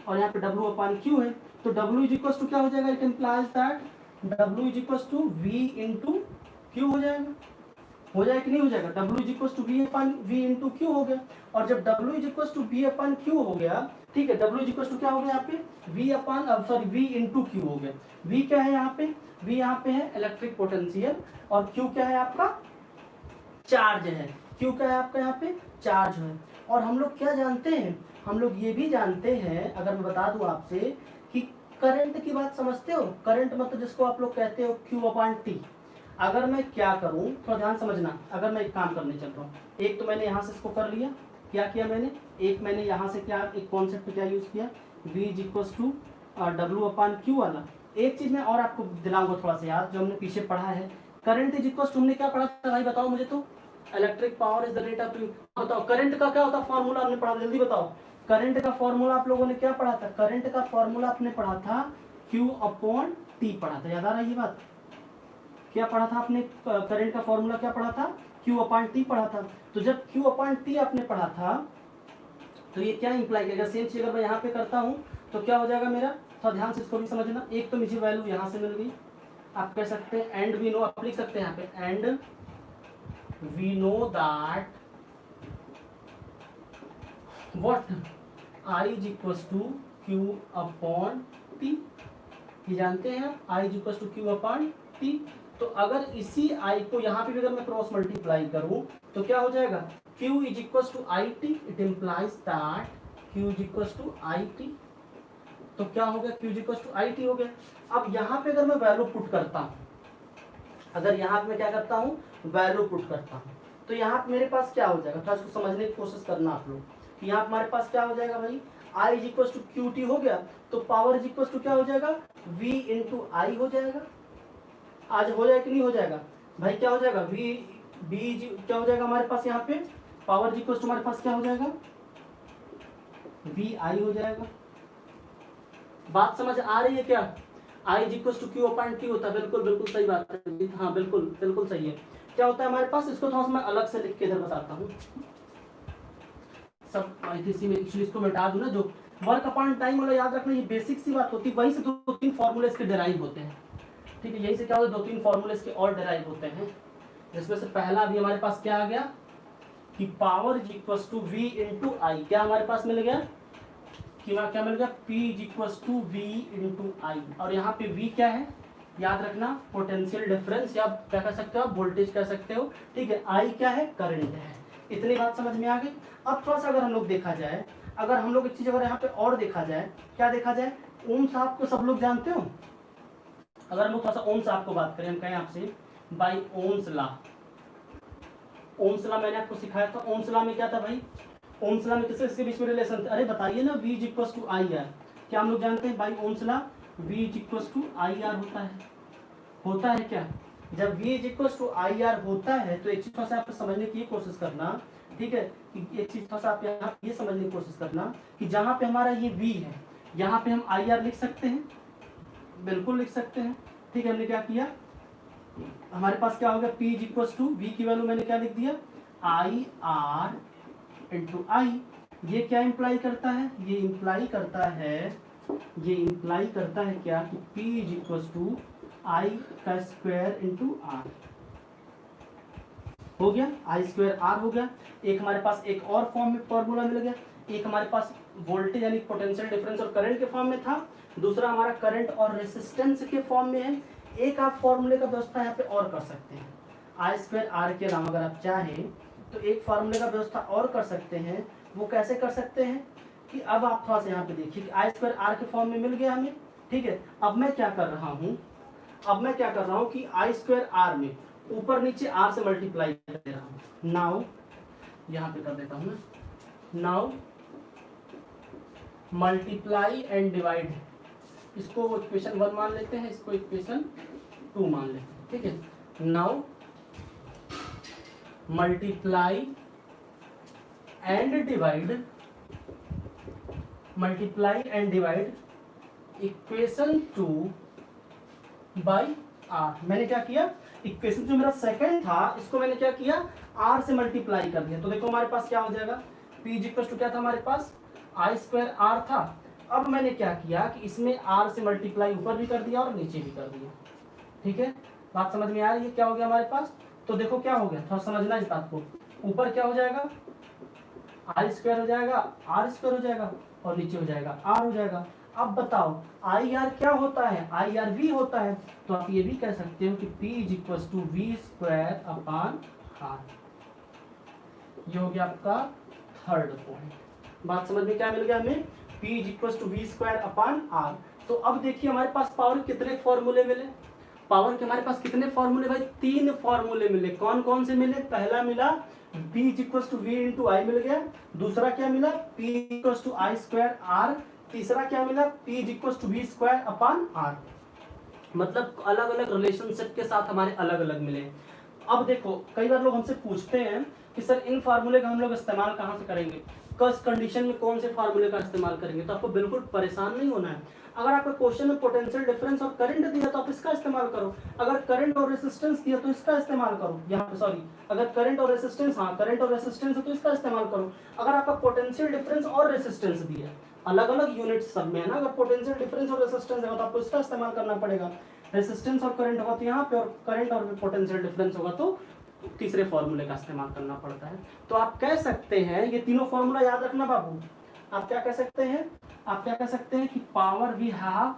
और यहाँ पे W/Q है। तो W = क्या हो जाएगा, it implies that W = V × Q हो जाएगा। हो जाएगा कि नहीं हो जाएगा? W = V × Q हो गया। और जब W = V/Q हो गया, ठीक है, W = क्या हो गया यहाँ पे, V × Q हो गया। V क्या है यहाँ पे, V यहाँ पे है इलेक्ट्रिक पोटेंशियल, और Q क्या है आपका, चार्ज है। Q क्या है आपका यहाँ पे, चार्ज है। और हम लोग क्या जानते हैं, हम लोग ये भी जानते हैं, अगर मैं बता दूं आपसे, कि करंट की बात समझते हो, करंट मतलब जिसको आप लोग कहते हो Q/T। अगर मैं क्या करूं, थोड़ा ध्यान समझना, अगर मैं एक काम करने चल रहा हूँ, एक तो मैंने यहाँ से इसको कर लिया, क्या किया मैंने, एक मैंने यहाँ से क्या, एक कॉन्सेप्ट क्या यूज किया, V = W/Q वाला। एक चीज मैं और आपको दिलाऊंगा थोड़ा सा याद, जो हमने पीछे पढ़ा है, करंट = हमने क्या पढ़ा था भाई, बताओ मुझे तो, electric power is the rate of, बताओ करंट का क्या होता है फॉर्मूला, आपने पढ़ा, जल्दी बताओ। करंट का फॉर्मूला आप लोगों ने क्या पढ़ा था, करंट का फॉर्मूला आपने पढ़ा था Q/T पढ़ा था। याद आ रहा है ये बात, क्या पढ़ा था आपने, करंट का फॉर्मूला क्या पढ़ा था, Q/T पढ़ा था। तो जब Q/T आपने पढ़ा था, तो ये क्या इंप्लाई करेगा, सेम चीज अगर मैं यहाँ पे करता हूँ, तो क्या हो जाएगा मेरा, थोड़ा ध्यान से इसको भी समझना। एक तो मुझे वैल्यू यहाँ से मिल गई, आप कह सकते हैं एंड वी नो, आप लिख सकते हैं यहाँ पे and we know that what I is equal to Q upon T, ये जानते हैं I is equal to Q upon T. तो अगर इसी आई को यहाँ पे भी अगर मैं क्रॉस मल्टीप्लाई करूं तो क्या हो जाएगा, Q is equal to I T, it implies that Q is equal to I T. तो क्या हो गया, Q is equal to I T हो गया। अब यहाँ पे अगर मैं वैल्यू पुट करता हूँ, अगर यहाँ पे मैं क्या करता हूँ, वैल्यू पुट करता हूँ, तो यहाँ पे मेरे पास क्या हो जाएगा, थोड़ा इसको समझने की कोशिश करना आप लोग। यहाँ पे हमारे पास क्या हो जाएगा भाई, I is equal to Q T हो गया, तो पावर इज इक्वल टू क्या हो जाएगा, V इंटू आई हो जाएगा। आज हो जाएगा कि नहीं हो जाएगा भाई, क्या हो जाएगा V क्या हो जाएगा हमारे पास, यहाँ पे पावर इज इक्वल टू हमारे पास क्या हो जाएगा, V आई हो जाएगा। बात समझ आ रही है क्या, I is equal to Q upon T होता है, बिल्कुल बिल्कुल सही बात है, हाँ बिल्कुल बिल्कुल सही है। क्या होता है हमारे पास, इसको थोड़ा सा मैं अलग से लिख के इधर बताता हूँ, सब इसी में एक्चुअली इसको मिटा दूं ना, जो वर्क अपॉन टाइम वाला याद रखना, ये बेसिक सी बात होती है, वहीं से दो तीन फॉर्मूले इसके डेराइव होते हैं, ठीक है। यही से क्या होता है, दो तीन फॉर्मूले इसके और डेराइव होते हैं, जिसमें से पहला भी हमारे पास क्या आ गया कि power is equal to V into I, क्या हमारे पास मिल गया कि वहाँ क्या मिल गया, P is equal to V into I, और यहाँ पे V क्या है याद रखना, पोटेंशियल डिफरेंस, या क्या कह सकते हो, वोल्टेज कह सकते हो, ठीक है। I क्या है, करंट है। इतनी बात समझ में आ गई। अब थोड़ा सा अगर हम लोग देखा जाए, अगर हम लोग एक चीज अगर यहाँ पे और देखा जाए, क्या देखा जाए, ओम साहब को सब लोग जानते हो, अगर हम लोग थोड़ा सा ओम साहब को बात करें, हम कहें आपसे by Ohm's law, Ohm's law मैंने आपको सिखाया था, ओम्स लॉ में क्या था भाई, ओम्स लॉ में किसके बीच में रिलेशन था, अरे बताइए ना, V is equal to I R, क्या हम लोग जानते हैं by Ohm's law, V is equal to I R होता है क्या, जब V is equal to I R होता है, तो एक चीज थोड़ा सा आप समझने की कोशिश करना, ठीक है, कि एक चीज थोड़ा सा आप यहाँ ये समझने की कोशिश करना कि जहाँ पे हमारा ये V है, यहाँ पे हम आई आर लिख सकते हैं, बिल्कुल लिख सकते हैं, ठीक है। हमने क्या किया, हमारे पास क्या हो गया, P is equal to V की वैल्यू मैंने क्या लिख दिया, आई आर इंटू आई। ये क्या इंप्लाई करता है, ये इंप्लाई करता है क्या कि P इज इक्वल टू आई का स्क्वायर इंटू आर हो गया, आई स्क्वायर आर हो गया। एक हमारे पास एक और फॉर्म में फॉर्मूला मिल गया, एक हमारे पास वोल्टेज यानी पोटेंशियल डिफरेंस और करंट के फॉर्म में था, दूसरा हमारा करंट और रेसिस्टेंस के फॉर्म में है। एक आप फॉर्मूले का व्यवस्था यहाँ पे और कर सकते हैं, आई स्क्वायर आर के अलावा अगर आप चाहें तो एक फॉर्मूले का व्यवस्था और कर सकते हैं। वो कैसे कर सकते हैं कि अब आप थोड़ा सा यहाँ पे देखिए कि आई स्क्वायर आर के फॉर्म में मिल गया हमें, ठीक है। अब मैं क्या कर रहा हूँ, कि आई स्क्वायर आर में ऊपर नीचे आर से मल्टीप्लाई कर दे रहा हूँ। नाउ यहाँ पे कर देता हूँ ना, नाउ मल्टीप्लाई एंड डिवाइड, इसको इक्वेशन 1 मान लेते हैं, इसको इक्वेशन 2 मान लेते हैं, ठीक है। Now multiply and divide equation 2 by R. मैंने क्या किया, इक्वेशन जो मेरा सेकंड था इसको मैंने क्या किया, आर से मल्टीप्लाई कर दिया। तो देखो हमारे पास क्या हो जाएगा, P इज इक्वल टू क्या था हमारे पास, आई स्क्वायर आर था। अब मैंने क्या किया कि इसमें आर से मल्टीप्लाई ऊपर भी कर दिया और नीचे भी कर दिया, ठीक है। बात समझ में आ रही है, क्या हो गया हमारे पास, तो देखो क्या हो गया, थोड़ा समझना इस बात को। ऊपर क्या हो जाएगा, आई स्क्वायर हो जाएगा, आर स्क्वायर हो जाएगा, और नीचे हो जाएगा आर हो जाएगा। अब बताओ आई आर क्या होता है, आई आर वी होता है, तो आप ये भी कह सकते हो कि P is equal to V square upon R. ये हो गया आपका थर्ड पॉइंट। बात समझ में क्या मिल गया हमें, P is equal to V square upon R. तो अब देखिए हमारे पास पावर के कितने फॉर्मूले मिले, पावर के हमारे पास कितने फॉर्मूले भाई, 3 फॉर्मूले मिले। कौन कौन से मिले, पहला मिला P is equal to V into I मिल गया, दूसरा क्या मिला P equal to I square R, तीसरा क्या मिला P is equal to V square upon R. मतलब अलग अलग रिलेशनशिप के साथ हमारे अलग अलग मिले। अब देखो कई बार लोग हमसे पूछते हैं कि सर इन फार्मूले का हम लोग इस्तेमाल कहाँ से करेंगे, किस कंडीशन में कौन से फार्मूले का इस्तेमाल करेंगे। तो आपको बिल्कुल परेशान नहीं होना है। अगर आपका क्वेश्चन में पोटेंशियल डिफरेंस और करंट दिया तो आप इसका इस्तेमाल करो, अगर करंट और रेसिस्टेंस दिया तो इसका इस्तेमाल करो। यहाँ पे सॉरी, अगर करंट और रेसिस्टेंस, हाँ करंट और रेसिस्टेंस है तो इसका इस्तेमाल करो। अगर आपका पोटेंशियल डिफरेंस और रेसिस्टेंस दिया अलग अलग यूनिट सब में है ना, अगर पोटेंशियल डिफरेंस और रेजिस्टेंस है तो आपको इसका इस्तेमाल करना पड़ेगा। रेजिस्टेंस और करंट होगा तो यहाँ पे, और करंट और पोटेंशियल डिफरेंस होगा तो तीसरे फॉर्मूले का इस्तेमाल करना पड़ता है। तो आप कह सकते हैं, ये तीनों फॉर्मूला याद रखना बाबू, आप क्या कह सकते हैं, आप क्या कह सकते हैं कि पावर वी हैव,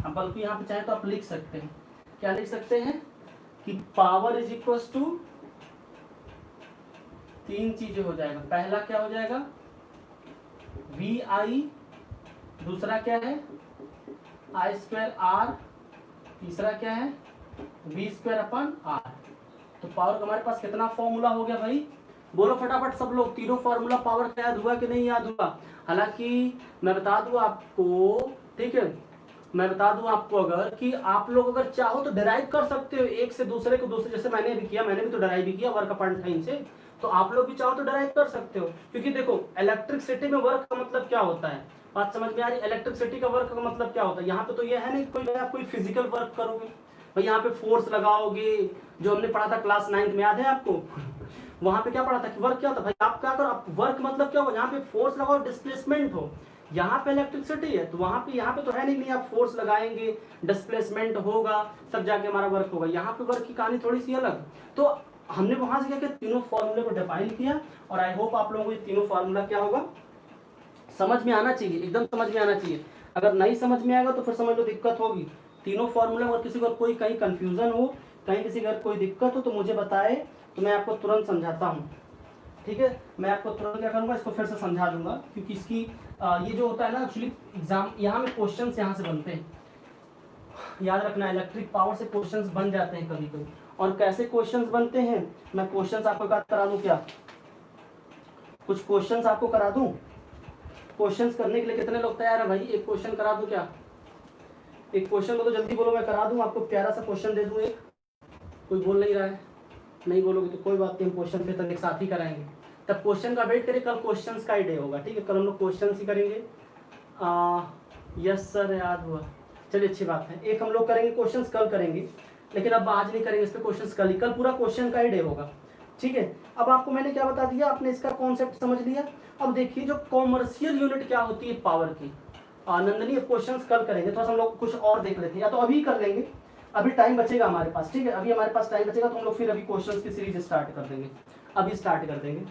बल्कि यहाँ पे चाहे तो आप लिख सकते हैं, क्या लिख सकते हैं कि पावर इज इक्वल टू, तीन चीजें हो जाएगा, पहला क्या हो जाएगा वी आई, दूसरा क्या है आई स्क्वायर आर, तीसरा क्या है वी स्क्वायर अपन आर। तो पावर का हमारे पास कितना फॉर्मूला हो गया भाई, बोलो फटाफट सब लोग, तीनों फॉर्मूला पावर का याद हुआ कि नहीं याद हुआ। हालांकि मैं बता दूं आपको, ठीक है, मैं बता दूं आपको अगर कि आप लोग अगर चाहो तो डिराइव कर सकते हो एक से दूसरे को, दूसरे जैसे मैंने भी किया, मैंने भी तो डिराइव भी किया वर्क अपॉन टाइम से, तो आप लोग भी चाहो तो डिराइव कर सकते हो। क्योंकि देखो इलेक्ट्रिसिटी में वर्क का मतलब क्या होता है, बात समझ में आ रही, इलेक्ट्रिसिटी का वर्क का मतलब क्या होता है। यहाँ पे तो ये है नहीं कोई आप कोई फिजिकल वर्क करोगे भाई, यहाँ पे फोर्स लगाओगे, जो हमने पढ़ा था क्लास 9 में, याद है आपको वहां पे क्या पढ़ा था कि वर्क क्या होता है भाई, आप क्या करो, आप वर्क मतलब क्या हो, यहाँ पे फोर्स लगाओ डिस्प्लेसमेंट हो, यहाँ पे इलेक्ट्रिसिटी है तो वहां पे, यहाँ पे तो है नहीं आप फोर्स लगाएंगे डिस्प्लेसमेंट होगा तब जाके हमारा वर्क होगा, यहाँ पे वर्क की कहानी थोड़ी सी अलग। तो हमने वहां से क्या किया, तीनों फॉर्मूले को डिफाइन किया, और आई होप आप लोगों को ये तीनों फॉर्मूला क्या होगा समझ में आना चाहिए, एकदम समझ में आना चाहिए। अगर नहीं समझ में आएगा तो फिर समझ लो दिक्कत होगी। तीनों फॉर्मूला, और किसी को कोई कहीं कंफ्यूजन हो, कहीं किसी का कोई दिक्कत हो तो मुझे बताए, तो मैं आपको तुरंत समझाता हूँ, ठीक है। मैं आपको तुरंत क्या करूँगा, इसको फिर से समझा दूंगा, क्योंकि इसकी ये जो होता है ना एक्चुअली एग्जाम, यहाँ में क्वेश्चन यहाँ से बनते हैं, याद रखना इलेक्ट्रिक पावर से क्वेश्चंस बन जाते हैं कभी कभी। और कैसे क्वेश्चंस बनते हैं, मैं क्वेश्चंस आपको करा दूं क्या, कुछ क्वेश्चंस आपको करा दूं, क्वेश्चंस करने के लिए कितने लोग तैयार है भाई, एक क्वेश्चन करा दूं क्या, एक क्वेश्चन को तो जल्दी बोलो, मैं करा दूं आपको, प्यारा सा क्वेश्चन दे दूं एक, कोई बोल नहीं रहा है, नहीं बोलोगे तो कोई बात नहीं, हम क्वेश्चन पे तक एक साथ ही कराएंगे, तब क्वेश्चन का वेट करें, कल क्वेश्चंस का ही डे होगा, ठीक है, कल हम लोग क्वेश्चन ही करेंगे। यस सर याद हुआ, चलिए अच्छी बात है, एक हम लोग करेंगे क्वेश्चंस कल करेंगे, लेकिन अब आज नहीं करेंगे इस पे क्वेश्चंस कल ही, कल पूरा क्वेश्चन का ही डे होगा, ठीक है। अब आपको मैंने क्या बता दिया, आपने इसका कॉन्सेप्ट समझ लिया। अब देखिए जो कॉमर्शियल यूनिट क्या होती है पावर की, नंदनी क्वेश्चंस कल करेंगे, थोड़ा सा हम लोग कुछ और देख लेते हैं, या तो अभी कर लेंगे, अभी टाइम बचेगा हमारे पास, ठीक है, अभी हमारे पास टाइम बचेगा तो हम लोग फिर अभी क्वेश्चंस की सीरीज स्टार्ट कर देंगे, अभी स्टार्ट कर देंगे,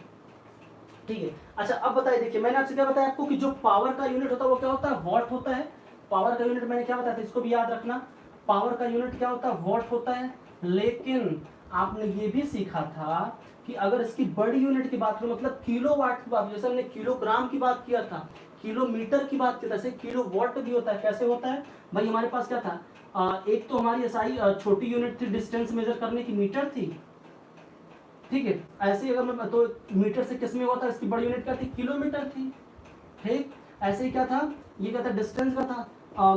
ठीक है। अच्छा अब बताइए, देखिए मैंने आपसे क्या बताया आपको कि जो पावर का यूनिट होता है वो क्या होता है, वॉट होता है। पावर का यूनिट मैंने क्या बताया था, इसको भी याद रखना, पावर का यूनिट क्या होता है, वॉट होता है। लेकिन आपने ये भी सीखा था कि अगर इसकी बड़ी यूनिट की बात करो, मतलब किलो वाट की बात, जैसे हमने किलोग्राम की बात किया था, किलोमीटर की बात की, ऐसे किलो वॉट भी होता है। कैसे होता है भाई, हमारे पास क्या था, एक तो हमारी एसआई छोटी यूनिट थी डिस्टेंस मेजर करने की, मीटर थी, ठीक है। ऐसे ही अगर मैं तो मीटर से किस में हुआ था, इसकी बड़ी यूनिट क्या थी, किलोमीटर थी, ठीक। ऐसे ही क्या था, ये क्या था, डिस्टेंस का था,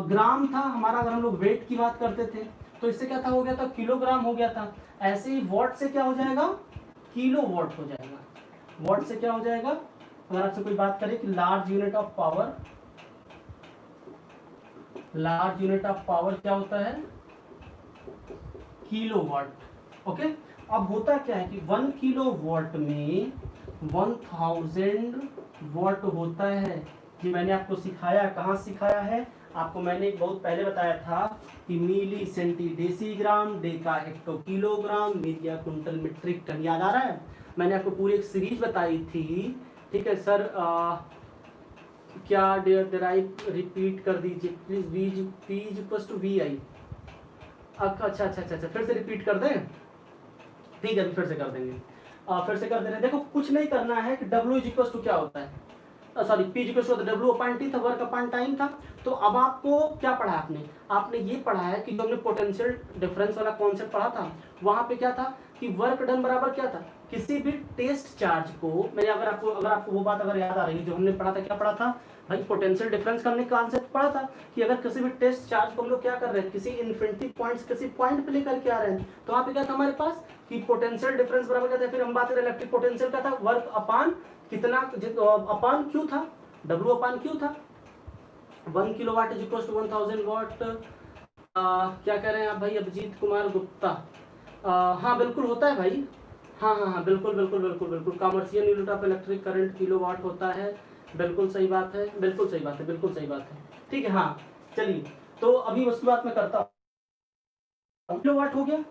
ग्राम था हमारा, अगर हम लोग वेट की बात करते थे तो इससे क्या था, हो गया था किलोग्राम हो गया था। ऐसे ही वॉट से क्या हो जाएगा, किलो वॉट हो जाएगा। वॉट से क्या हो जाएगा, अगर आपसे कोई बात करे कि large unit of power, large unit of power क्या होता है, किलो वॉट, ओके। अब होता क्या है कि 1 किलो वॉट में 1000 वॉट होता है। ये मैंने आपको सिखाया, कहाँ सिखाया है आपको, मैंने बहुत पहले बताया था कि milli centi decigram, deca hecto kilogram, myria quintal metric ton, याद आ रहा है। मैंने आपको पूरी एक सीरीज बताई थी, ठीक है सर, क्या डिराइव रिपीट कर दीजिए please, P equals to V I. अच्छा अच्छा अच्छा अच्छा, फिर से रिपीट कर दें, ठीक है फिर से कर देंगे, फिर से कर दे रहे हैं। देखो कुछ नहीं करना है कि W इज इक्वल टू क्या होता है, sorry P equal to W upon T था, वर्क अपॉन टाइम था। तो अब आपको क्या पढ़ा आपने, आपने ये पढ़ा है कि जो हमने पोटेंशियल डिफरेंस वाला कॉन्सेप्ट पढ़ा था, वहां पे क्या था कि वर्क डन बराबर क्या था, किसी भी टेस्ट चार्ज को, मैंने अगर आपको वो बात अगर याद आ रही है जो हमने पढ़ा था, क्या पढ़ा था भाई, पोटेंशियल डिफरेंस का हमने कॉन्सेप्ट पढ़ा था कि अगर किसी भी टेस्ट चार्ज को हम लोग क्या कर रहे हैं, किसी इन्फिनिटी पॉइंट्स किसी पॉइंट पे लेकर के आ रहे हैं, तो वहां पे क्या था हमारे पास कि पोटेंशियल डिफरेंस बराबर क्या था, फिर हम बात करें इलेक्ट्रिक पोटेंशियल का था, वर्क अपान कितना, अपान क्यू था, W अपान क्यू था। 1 किलोवाट इज इक्वल टू 1000 वाट। क्या कह रहे हैं आप भाई, अभिजीत कुमार गुप्ता, हाँ बिल्कुल होता है भाई, हाँ हाँ हाँ बिल्कुल बिल्कुल बिल्कुल बिल्कुल, commercial unit of electric current kilowatt होता है। बिल्कुल सही बात है, बिल्कुल सही बात है, बिल्कुल सही बात है। ठीक है, हाँ चलिए, तो अभी उसकी बात मैं करता हूँ। किलोवाट हो गया,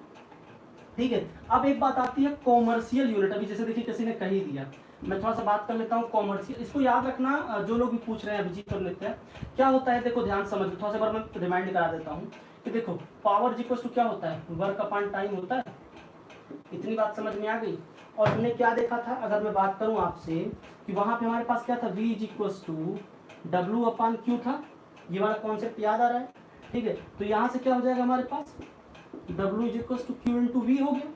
ठीक है। अब एक बात आती है कॉमर्शियल यूनिट। अभी जैसे देखिए किसी ने कह ही दिया, मैं थोड़ा सा बात कर लेता हूँ कॉमर्शियल। इसको याद रखना, जो लोग भी पूछ रहे हैं अभिजीत और नित्य, क्या होता है देखो ध्यान समझ, थोड़ा सा बार मैं रिमाइंड करा देता हूँ कि देखो पावर जी इक्वल्स टू क्या होता है, वर्क अपॉन टाइम होता है। इतनी बात समझ में आ गई। और हमने क्या देखा था, अगर मैं बात करूं आपसे कि वहां पे हमारे पास क्या था, V is equals to W upon Q था। ये वाला कॉन्सेप्ट याद आ रहा है, ठीक है। तो यहाँ से क्या हो जाएगा हमारे पास, W is equals to Q into V हो गया,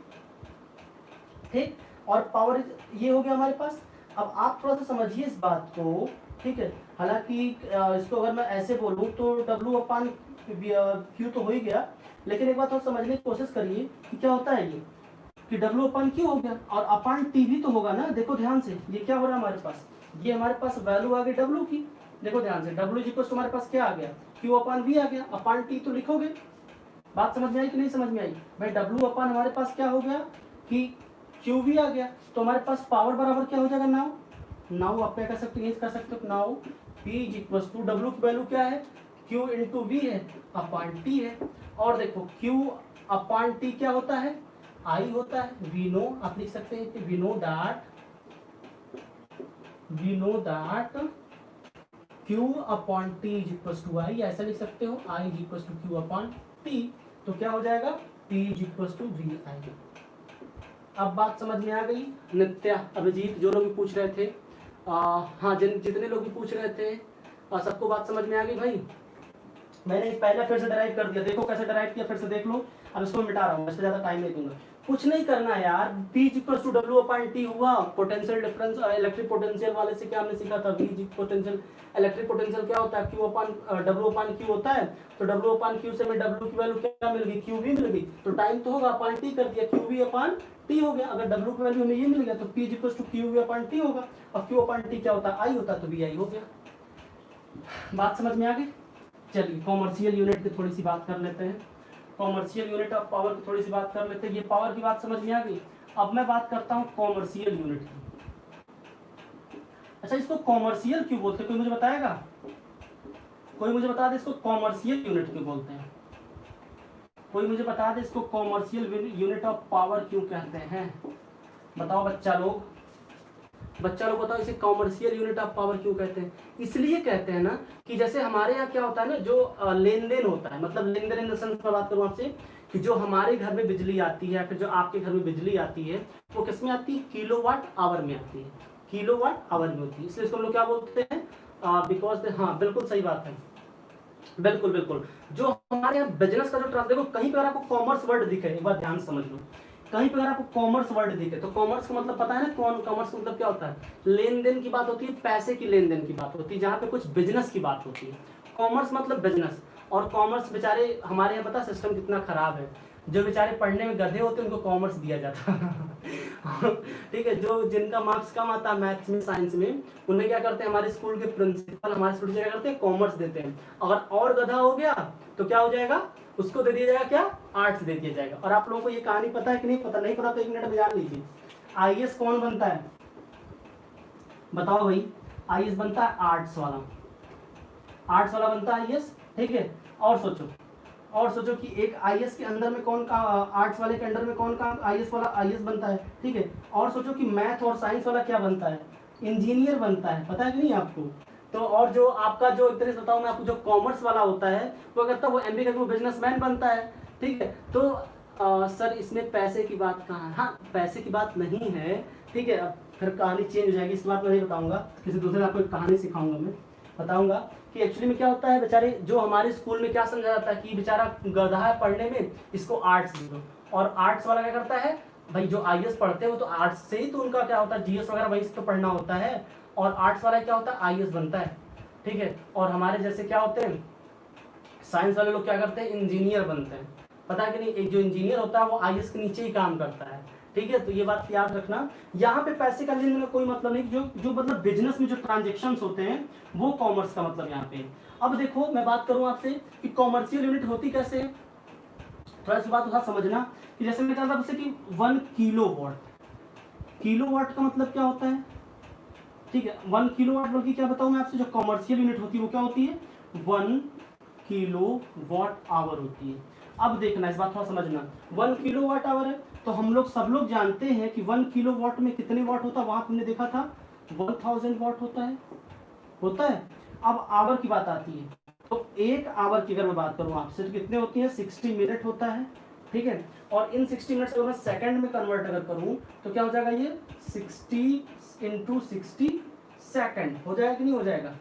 ठीक। और पावर ये हो गया हमारे पास। अब आप थोड़ा सा समझिए इस बात को, ठीक है। हालांकि इसको अगर मैं ऐसे बोलूँ तो W अपॉन क्यू तो हो ही गया, लेकिन एक बात और समझने की कोशिश करिए कि क्या होता है ये कि W अपन क्यू हो गया और अपन टी भी तो होगा ना। देखो ध्यान से, ये क्या हो रहा है हमारे पास, ये हमारे पास वैल्यू आ गई W की। देखो ध्यान से, W इक्वल टू हमारे पास क्या आ गया, Q अपन V आ गया, अपन टी तो लिखोगे। बात समझ में आई कि नहीं समझ में आई भाई। W अपन हमारे पास क्या हो गया कि Q V आ गया, तो हमारे पास पावर बराबर क्या हो जाएगा, नाउ। नाउ आप क्या कर सकते हो, कर सकते हो now P is equal to W की वैल्यू क्या है, Q इंटू वी है, अपन टी है। और देखो Q अपन टी क्या होता है, आई होता है। वी नो, आप लिख सकते हैं कि we know that Q upon T is equal to I, ऐसा लिख सकते हो I is equal to Q upon T. तो क्या हो जाएगा, T is equal to V I. अब बात समझ में आ गई। नित्या, अभिजीत, जो लोग भी पूछ रहे थे, हाँ जितने लोग भी पूछ रहे थे, सबको बात समझ में आ गई भाई। मैंने पहले फिर से डराइव कर दिया, देखो कैसे डराइव किया, फिर से देख लो। अब इसको मिटा रहा हूँ, इससे ज्यादा टाइम नहीं दूंगा। कुछ नहीं करना यार, P equal to W upon T हुआ। पोटेंशियल डिफरेंस इलेक्ट्रिक पोटेंशियल वाले से क्या हमने सीखा था, V पोटेंशियल इलेक्ट्रिक पोटेंशियल क्या होता है, Q upon W upon Q होता है। तो डब्ल्यू अपॉन क्यू से मैं डब्ल्यू की वैल्यू क्या मिल गई, क्यू वी मिल गई। तो टाइम तो होगा, अपॉन टी कर दिया, क्यू वी अपॉन टी हो गया। अगर डब्ल्यू की वैल्यू हमें ये मिल गया तो P equal to Q V upon T होगा, और क्यू अपॉन टी क्या होता है, आई होता है, तो वी आई हो गया। बात समझ में आ गई। चलिए कॉमर्शियल यूनिट की थोड़ी सी बात कर लेते हैं। कॉमर्शियल यूनिट ऑफ पावर की थोड़ी सी बात कर लेते हैं। ये पावर की बात समझ में आ गई। अब मैं बात करता हूँ कॉमर्शियल यूनिट की। अच्छा, इसको कॉमर्शियल क्यों बोलते हैं, कोई मुझे बताएगा, कोई मुझे बता दे इसको कॉमर्शियल यूनिट क्यों बोलते हैं, कोई मुझे बता दे इसको कॉमर्शियल यूनिट ऑफ पावर क्यों कहते हैं। बताओ बच्चा लोग, बच्चा लोग बताओ, इसे कॉमर्शियल यूनिट ऑफ पावर क्यों कहते हैं। इसलिए कहते हैं ना कि जैसे हमारे यहाँ क्या होता है ना, जो लेन देन होता है, मतलब लेन देन इन द सेंस में बात करूँ आपसे कि जो हमारे घर में बिजली आती है, फिर जो आपके घर में बिजली आती है, वो किस में आती है, किलोवाट आवर में आती है, किलोवाट आवर में होती है। इसलिए इसको हम लोग क्या बोलते हैं, बिकॉज, हाँ बिल्कुल सही बात है, बिल्कुल बिल्कुल। जो हमारे यहाँ बिजनेस का जो ट्रांस, देखो कहीं पर आपको कॉमर्स वर्ड दिखे, एक बार ध्यान समझ लो, कहीं पर आपको कॉमर्स वर्ड दिखे तो कॉमर्स का मतलब पता है ना, कौन कॉमर्स का मतलब क्या होता है, लेन देन की बात होती है, पैसे की लेन देन की बात होती है, जहाँ पे कुछ बिजनेस की बात होती है। कॉमर्स मतलब बिजनेस। और कॉमर्स बेचारे हमारे यहाँ पता सिस्टम कितना खराब है, जो बेचारे पढ़ने में गधे होते हैं उनको कॉमर्स दिया जाता है ठीक है, जो जिनका मार्क्स कम आता है मैथ्स में, साइंस में, उन्हें क्या करते हैं, हमारे स्कूल के प्रिंसिपल, हमारे स्टूडेंट क्या करते हैं, कॉमर्स देते हैं। अगर और गधा हो गया तो क्या हो जाएगा, उसको दे दिया जाएगा क्या, आर्ट्स दे दिया जाएगा। और आप लोगों को ये कहानी पता है कि नहीं पता, नहीं पता तो एक मिनट में जान लीजिए। आईएएस कौन बनता है, बताओ भाई। आईएएस बनता है आर्ट्स वाला, आर्ट्स वाला बनता है आईएएस, ठीक है। और सोचो, और सोचो कि एक आईएएस के अंदर में कौन का, आर्ट्स वाले के अंडर में कौन का आईएएस वाला आईएएस बनता है, ठीक है। और सोचो कि मैथ और साइंस वाला क्या बनता है, इंजीनियर बनता है, पता है कि नहीं आपको। तो और जो आपका जो एक तरह से बताऊं मैं आपको, जो कॉमर्स वाला होता है वो करता है, वो एमबीए करके वो बिजनेसमैन बनता है, ठीक है। तो सर इसमें पैसे की बात कहाँ है, हाँ पैसे की बात नहीं है, ठीक है। अब फिर कहानी चेंज हो जाएगी, इस बात में नहीं बताऊंगा, किसी दूसरे आपको एक कहानी सिखाऊंगा मैं, बताऊंगा कि एक्चुअली में क्या होता है। बेचारे जो हमारे स्कूल में क्या समझा जाता है कि बेचारा गधा है पढ़ने में, इसको आर्ट्स दे दो। और आर्ट्स वाला क्या करता है, भाई जो आईएएस पढ़ते हैं वो तो आर्ट्स से ही तो उनका क्या होता है, जीएस वगैरह वही से तो पढ़ना होता है, और आर्ट्स वाला क्या होता है, आईएएस बनता है, ठीक है। और हमारे जैसे क्या होते हैं, साइंस वाले लोग क्या करते हैं, इंजीनियर बनते हैं, पता है कि नहीं। एक जो इंजीनियर होता है वो आईएएस के नीचे ही काम करता है, ठीक है। तो ये बात याद रखना, यहाँ पे पैसे का लेन देन का कोई मतलब नहीं, जो जो मतलब बिजनेस में जो ट्रांजेक्शन्स होते हैं वो कॉमर्स का मतलब यहाँ पे। अब देखो मैं बात करूँ आपसे कि कॉमर्शियल यूनिट होती कैसे है, थोड़ा सी बात समझना कि जैसे मैं कहता था कि 1 किलोवाट, किलोवाट का मतलब क्या होता है, ठीक है 1 किलोवाट, बल्कि क्या बताऊं मैं आपसे, जो कॉमर्शियल यूनिट होती है वो क्या होती है 1 किलोवाट आवर होती है। अब देखना, इस बात थोड़ा समझना, 1 किलोवाट आवर है तो हम लोग सब लोग जानते हैं कि 1 किलोवाट में कितने वाट होता है, वहां हमने देखा था 1000 वाट होता है। अब आवर की बात आती है, तो एक आवर की अगर मैं बात करूं आपसे तो कितने होती है 60 मिनट होता है, ठीक है। और इन 60 मिनट अगर मैं सेकंड में कन्वर्ट अगर करूं तो क्या हो जाएगा, ये 60 इंटू 60 सेकंड हो जाएगा कि नहीं हो जाएगा,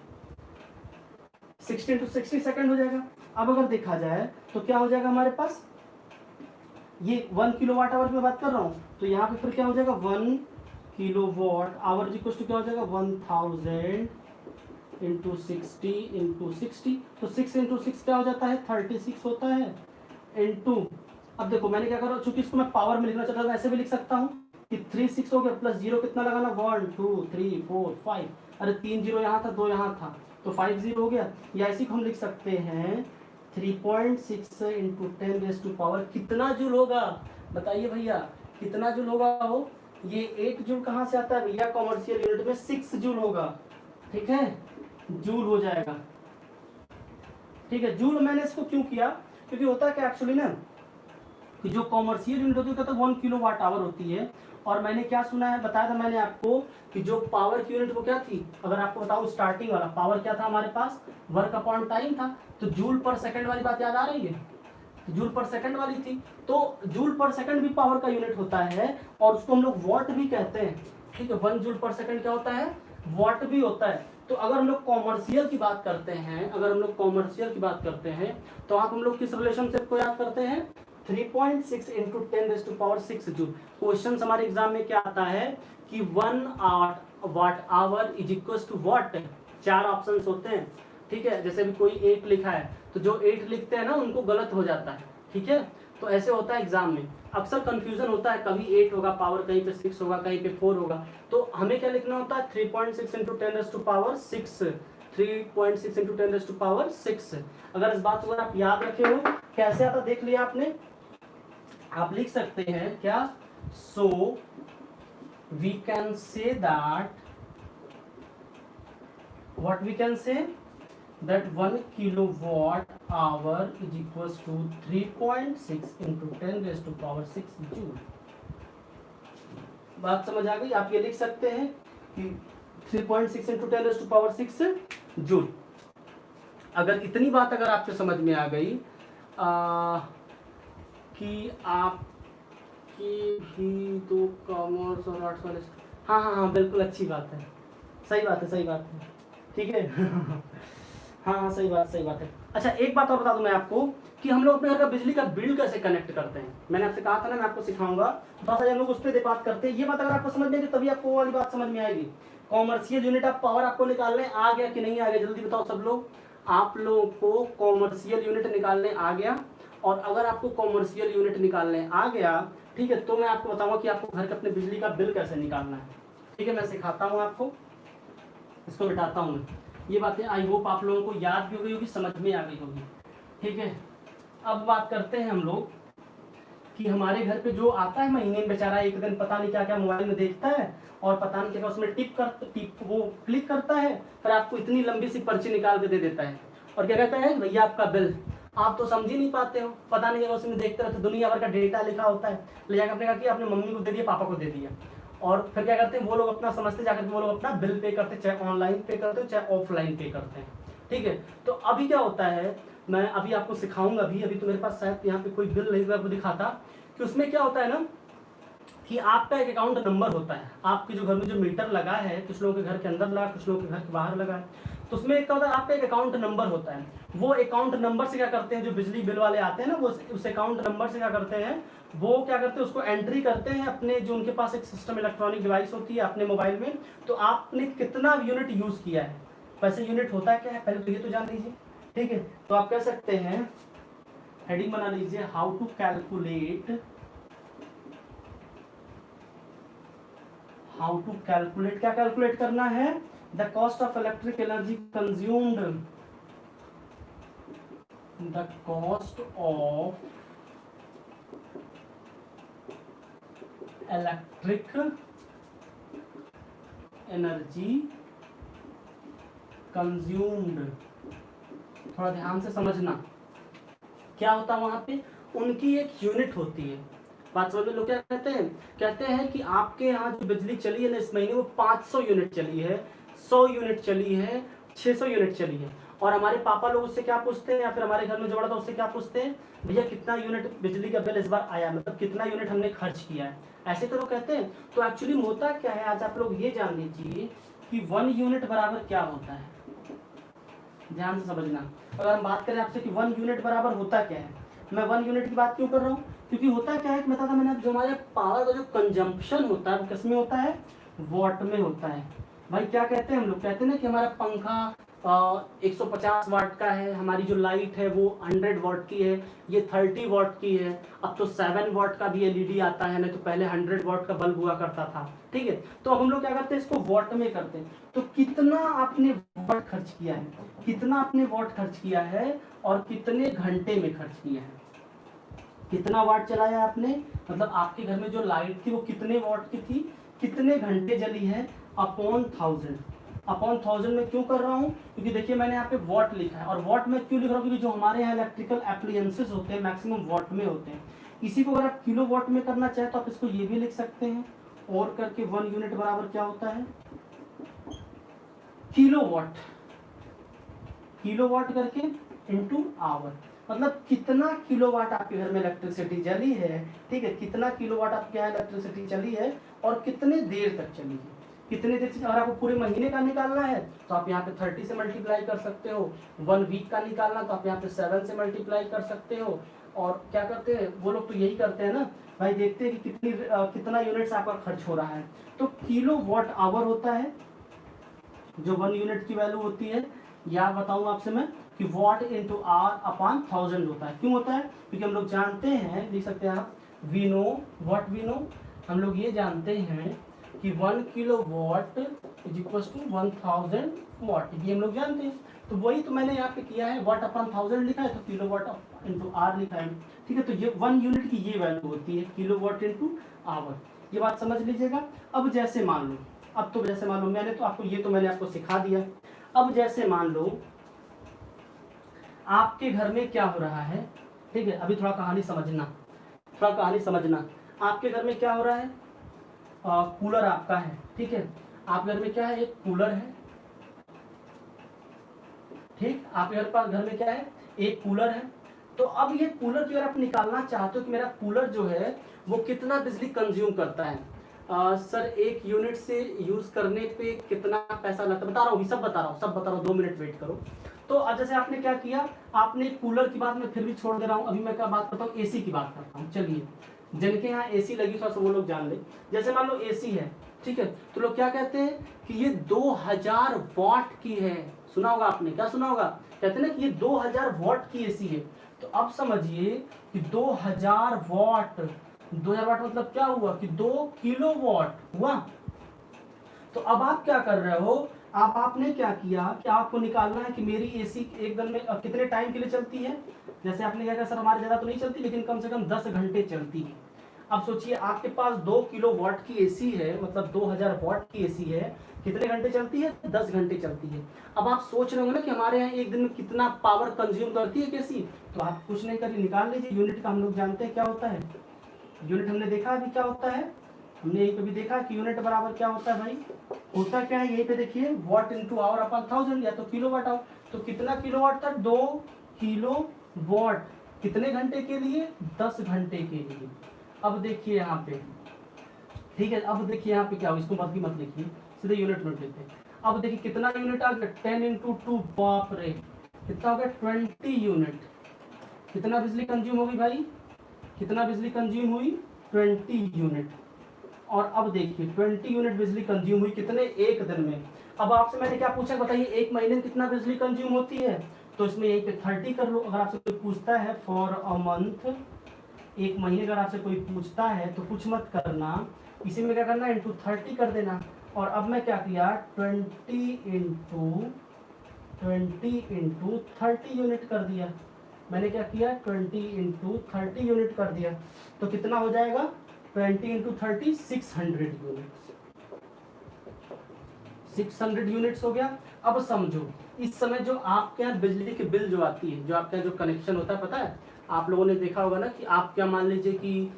60 इंटू 60 सेकंड हो जाएगा। अब अगर देखा जाए तो क्या हो जाएगा हमारे पास, ये 1 किलोवाट आवर की मैं बात कर रहा हूं, तो यहाँ पे फिर क्या हो जाएगा 1 किलोवाट आवर इक्वल टू क्या हो जाएगा 1000 इंटू 60, तो 6 इंटू 6 क्या हो जाता है 36 होता है, इंटू, अब देखो मैंने क्या करा, चूंकि इसको मैं पावर में लिखना चाहता हूं ऐसे भी लिख सकता हूँ कि 3 6 हो गया, प्लस 0 कितना लगाना 1 2 3 4 5, अरे 3 0 यहाँ था 2 यहाँ था तो 5 0 हो गया, या इसी को हम लिख सकते हैं 3.6 इंटू 10⁻⁴ कितना जूल होगा, बताइए भैया कितना जूल होगा वो, ये 1 जूल कहाँ से आता है भैया, कॉमर्शियल यूनिट में 6 जूल होगा, ठीक है, जूल हो जाएगा, ठीक है। जूल मैंने इसको क्यों किया, क्योंकि होता है क्या एक्चुअली ना, कि जो कॉमर्शियल यूनिट होती है तो 1 किलोवाट आवर होती है, और मैंने क्या सुना है, बताया था मैंने आपको कि जो पावर की यूनिट वो क्या थी, अगर आपको बताऊं स्टार्टिंग वाला पावर क्या था हमारे पास, वर्क अपॉन टाइम था, तो जूल पर सेकंड वाली बात याद आ रही है, तो जूल पर सेकंड वाली थी, तो जूल पर सेकंड भी पावर का यूनिट होता है और उसको हम लोग वॉट भी कहते हैं, ठीक है। 1 जूल पर सेकंड क्या होता है, वॉट भी होता है। तो अगर हम लोग कॉमर्शियल की बात करते हैं, तो आप हम लोग किस रिलेशनशिप को याद करते हैं, 3.6 इंटू 10⁻⁶ जूल। क्वेश्चन हमारे एग्जाम में क्या आता है कि 1 watt hour is equal to watt, 4 option होते हैं, ठीक है। जैसे भी कोई 8 लिखा है तो जो 8 लिखते हैं ना उनको गलत हो जाता है, ठीक है, तो ऐसे होता है एग्जाम में, अक्सर कंफ्यूजन होता है, कभी 8 होगा पावर, कहीं पे 6 होगा, कहीं पे 4 होगा, तो हमें क्या लिखना होता है 3.6 इंटू 10⁻⁶, 3.6 इंटू 10⁻⁶। अगर इस बात को अगर आप याद रखे हो, कैसे आता देख लिया आपने, आप लिख सकते हैं क्या, so we can say that, what we can say that 1 kilowatt hour is equals to 3.6 into 10⁻⁶ joule. बात समझ आ गई, आप ये लिख सकते हैं कि 3.6 into 10⁻⁶ जूल। अगर इतनी बात अगर आपको समझ में आ गई कि आपकी भी तो कॉमर्स और आर्ट्स वाले, हाँ बिल्कुल अच्छी बात है, सही बात है, ठीक है हाँ सही बात है। अच्छा एक बात और बता दूं मैं आपको कि हम लोग अपने घर का बिजली का बिल कैसे कनेक्ट करते हैं, मैंने आपसे कहा था ना मैं आपको सिखाऊंगा, बस हम लोग उस पर बात करते हैं। ये बात अगर आपको समझ में आएगी तभी आपको वो वाली बात समझ में आएगी, कॉमर्शियल यूनिट ऑफ पावर आपको निकालने आ गया कि नहीं आ गया, जल्दी बताओ सब लोग, आप लोगों को कॉमर्शियल यूनिट निकालने आ गया, और अगर आपको कॉमर्शियल यूनिट निकालने आ गया, ठीक है, तो मैं आपको बताऊंगा कि आपको घर के अपने बिजली का बिल कैसे निकालना है, ठीक है। मैं सिखाता हूँ आपको, इसको मिटाता हूँ मैं, ये बातें आई होप आप लोगों को याद भी हो गई होगी, समझ में आ गई होगी, ठीक है। अब बात करते हैं हम लोग कि हमारे घर पे जो आता है महीने में बेचारा, एक दिन पता नहीं क्या क्या मोबाइल में देखता है और पता नहीं क्या उसमें टिप वो क्लिक करता है, फिर आपको इतनी लंबी सी पर्ची निकाल के दे देता है और क्या कहता है भैया आपका बिल, आप तो समझ ही नहीं पाते हो, पता नहीं क्या उसमें देखते रहते, दुनिया भर का डेटा लिखा होता है, ले जाकर आपने कहा कि आपने मम्मी को दे दिया, पापा को दे दिया, और फिर क्या करते हैं वो लोग अपना समझते जाकर वो लोग अपना बिल पे करते, चाहे ऑनलाइन पे करते हो चाहे ऑफलाइन पे करते हैं, ठीक है। तो अभी क्या होता है, मैं अभी आपको सिखाऊंगा, अभी तो मेरे पास शायद यहाँ पे कोई बिल नहीं, मैं आपको दिखाता कि उसमें क्या होता है ना कि आपका एक अकाउंट नंबर होता है, आपके जो घर में जो मीटर लगा है, कुछ लोगों के घर के अंदर लगा, कुछ लोगों के घर के बाहर लगा है, तो उसमें क्या होता है आपका एक अकाउंट नंबर होता है, वो अकाउंट नंबर से क्या करते हैं, जो बिजली बिल वाले आते हैं ना, वो उस अकाउंट नंबर से क्या करते हैं, वो क्या करते हैं उसको एंट्री करते हैं अपने, जो उनके पास एक सिस्टम इलेक्ट्रॉनिक डिवाइस होती है अपने मोबाइल में, तो आपने कितना यूनिट यूज किया है, वैसे यूनिट होता क्या है पहले तो ये तो जान लीजिए, ठीक है। तो आप कह सकते हैं, हेडिंग बना लीजिए, हाउ टू कैलकुलेट, क्या कैलकुलेट करना है, the cost of electric energy consumed, the cost of electric energy consumed, थोड़ा ध्यान से समझना क्या होता है वहां पे, उनकी एक यूनिट होती है। बात समझ में लोग क्या कहते हैं, कहते हैं कि आपके यहाँ जो बिजली चली है ना इस महीने वो 500 यूनिट चली है, 100 यूनिट चली है, 600 यूनिट चली है। और हमारे पापा लोग उससे क्या पूछते हैं, या फिर हमारे घर में जो बड़ा था उससे क्या पूछते हैं, भैया कितना यूनिट बिजली का बिल इस बार आया, मतलब कितना यूनिट हमने खर्च किया है, ऐसे तो लोग कहते हैं। तो एक्चुअली होता क्या है, आज आप लोग ये जान लीजिए कि 1 यूनिट बराबर क्या होता है। ध्यान से समझना, अगर हम बात करें आपसे कि 1 यूनिट बराबर होता क्या है, मैं 1 यूनिट की बात क्यों कर रहा हूँ, क्योंकि होता क्या है कि बता था मैंने, जो हमारे पावर का जो कंजम्पशन होता है वो किस में होता है, वॉट में होता है। भाई क्या कहते हैं हम लोग, कहते हैं ना कि हमारा पंखा 150 वाट का है, हमारी जो लाइट है वो 100 वाट की है, ये 30 वाट की है। अब तो 7 वाट का भी एलईडी आता है, नहीं तो पहले 100 वाट का बल्ब हुआ करता था, ठीक है। तो अब हम लोग क्या करते हैं, इसको वॉट में करते हैं। तो कितना आपने वॉट खर्च किया है, कितना आपने वॉट खर्च किया है और कितने घंटे में खर्च किया है, कितना वाट चलाया आपने, मतलब आपके घर में जो लाइट थी वो कितने वाट की थी, कितने घंटे जली है, अपॉन 1000। अपॉन 1000 में क्यों कर रहा हूँ, क्योंकि देखिए मैंने यहाँ पे वॉट लिखा है, और वॉट में क्यों लिख रहा हूँ, क्योंकि जो हमारे यहाँ इलेक्ट्रिकल एप्लायंसेस होते हैं मैक्सिमम वॉट में होते हैं। इसी को अगर आप किलो वॉट में करना चाहे तो आप इसको ये भी लिख सकते हैं, और करके 1 यूनिट बराबर क्या होता है, किलो वॉट, किलो वॉट करके इनटू आवर, मतलब कितना किलोवाट आपके घर में इलेक्ट्रिसिटी जली है, ठीक है, कितना किलोवाट आपके यहाँ इलेक्ट्रिसिटी चली है और कितने देर तक चली है, कितने देर से। अगर आपको पूरे महीने का निकालना है तो आप यहाँ पे 30 से मल्टीप्लाई कर सकते हो, 1 वीक का निकालना तो आप यहाँ पे 7 से मल्टीप्लाई कर सकते हो। और क्या करते हैं वो लोग, तो यही करते हैं ना भाई, देखते हैं कि कितना यूनिट्स आपका खर्च हो रहा है। तो किलो वॉट आवर होता है जो 1 यूनिट की वैल्यू होती है, या बताऊं आपसे मैं कि वॉट इंटू आर अपॉन 1000 होता है। क्यों होता है, क्योंकि हम लोग जानते हैं, लिख सकते हैं आप, we know what we know, हम लोग ये जानते हैं कि 1 kilowatt is equal to 1000 watt, ये हम लोग जानते हैं। तो वही तो मैंने यहाँ पे किया है, वॉट अपॉन 1000 लिखा है तो किलो वॉट इंटू आर लिखा है, ठीक है। तो ये 1 यूनिट की ये वैल्यू होती है, किलो वॉट इंटू आवर, ये बात समझ लीजिएगा। अब जैसे मान लो, अब तो जैसे मान लो मैंने तो आपको, ये तो मैंने आपको सिखा दिया। अब जैसे मान लो आपके घर में क्या हो रहा है, ठीक है, अभी थोड़ा कहानी समझना, थोड़ा कहानी समझना। आपके घर में क्या हो रहा है, कूलर आपका है, ठीक है, आपके घर में क्या है, एक कूलर है, ठीक, आपके घर में क्या है, एक कूलर है। तो अब ये कूलर की अगर आप निकालना चाहते हो कि मेरा कूलर जो है वो कितना बिजली कंज्यूम करता है, सर 1 यूनिट से यूज करने पे कितना पैसा लगता है, बता रहा हूँ, सब बता रहा हूँ, 2 मिनट वेट करो। तो अब जैसे आपने क्या किया, आपने कूलर की बात मैं फिर भी छोड़ दे रहा हूँ, अभी मैं क्या बात करता हूँ, एसी की बात करता हूँ। चलिए, जिनके यहाँ एसी लगी थोड़ा सा वो लोग जान ले। जैसे मान लो एसी है, ठीक है, तो लोग क्या कहते हैं कि ये 2000 वॉट की है, सुना होगा आपने, क्या सुना होगा, कहते हैं ना कि ये 2000 वॉट की एसी है। तो अब समझिए कि 2000 वॉट, 2000 वाट मतलब क्या हुआ कि 2 किलो वॉट हुआ। तो अब आप क्या कर रहे हो, अब आपने क्या किया कि आपको निकालना है कि मेरी एसी एक दिन में कितने टाइम के लिए चलती है। जैसे आपने क्या कहा, सर हमारे ज़्यादा तो नहीं चलती लेकिन कम से कम 10 घंटे चलती है। अब सोचिए आपके पास 2 किलो वॉट की एसी है, मतलब 2000 वॉट की एसी है, कितने घंटे चलती है, 10 घंटे चलती है। अब आप सोच रहे होंगे ना कि हमारे यहाँ एक दिन में कितना पावर कंज्यूम करती है एसी, तो आप कुछ नहीं करिए, निकाल लीजिए। यूनिट का हम लोग जानते हैं क्या होता है, यूनिट हमने देखा अभी क्या होता है, हमने यहीं पे भी देखा कि यूनिट बराबर क्या होता है भाई, होता क्या है, यहीं पे देखिए वॉट इंटू आवर अपॉन 1000, या तो किलो वाट आवर। तो कितना किलो वाट था, 2 किलो वॉट, कितने घंटे के लिए, 10 घंटे के लिए। अब देखिए यहाँ पे, ठीक है, अब देखिए यहाँ पे क्या हो, इसको मत लिखिए, सीधे यूनिट लिखते हैं। अब देखिए कितना यूनिट आ गया, 10 इंटू 2, बाप रे, कितना हो गया, 20 यूनिट। कितना बिजली कंज्यूम होगी भाई, कितना बिजली कंज्यूम हुई, 20 यूनिट। और अब देखिए 20 यूनिट बिजली कंज्यूम हुई, कितने, एक दिन में। अब आपसे मैंने क्या पूछा, बताइए एक महीने में कितना बिजली कंज्यूम होती है, तो इसमें यहीं पे 30 कर लो। अगर आपसे कोई पूछता है फॉर अ मंथ, एक महीने अगर आपसे कोई पूछता है तो कुछ मत करना, इसी में क्या करना, इंटू 30 कर देना। और अब मैं क्या किया, 20 इंटू 30 यूनिट कर दिया। मैंने क्या किया, 20 इंटू 30 यूनिट कर दिया। तो कितना हो जाएगा, 20 इंटू 30, 600 यूनिट, 600 यूनिट्स हो गया। अब समझो इस समय जो आपके यहाँ बिजली की बिल जो आती है, जो आपका जो कनेक्शन होता है, पता है आप लोगों ने देखा होगा ना कि आप क्या मान लीजिए कि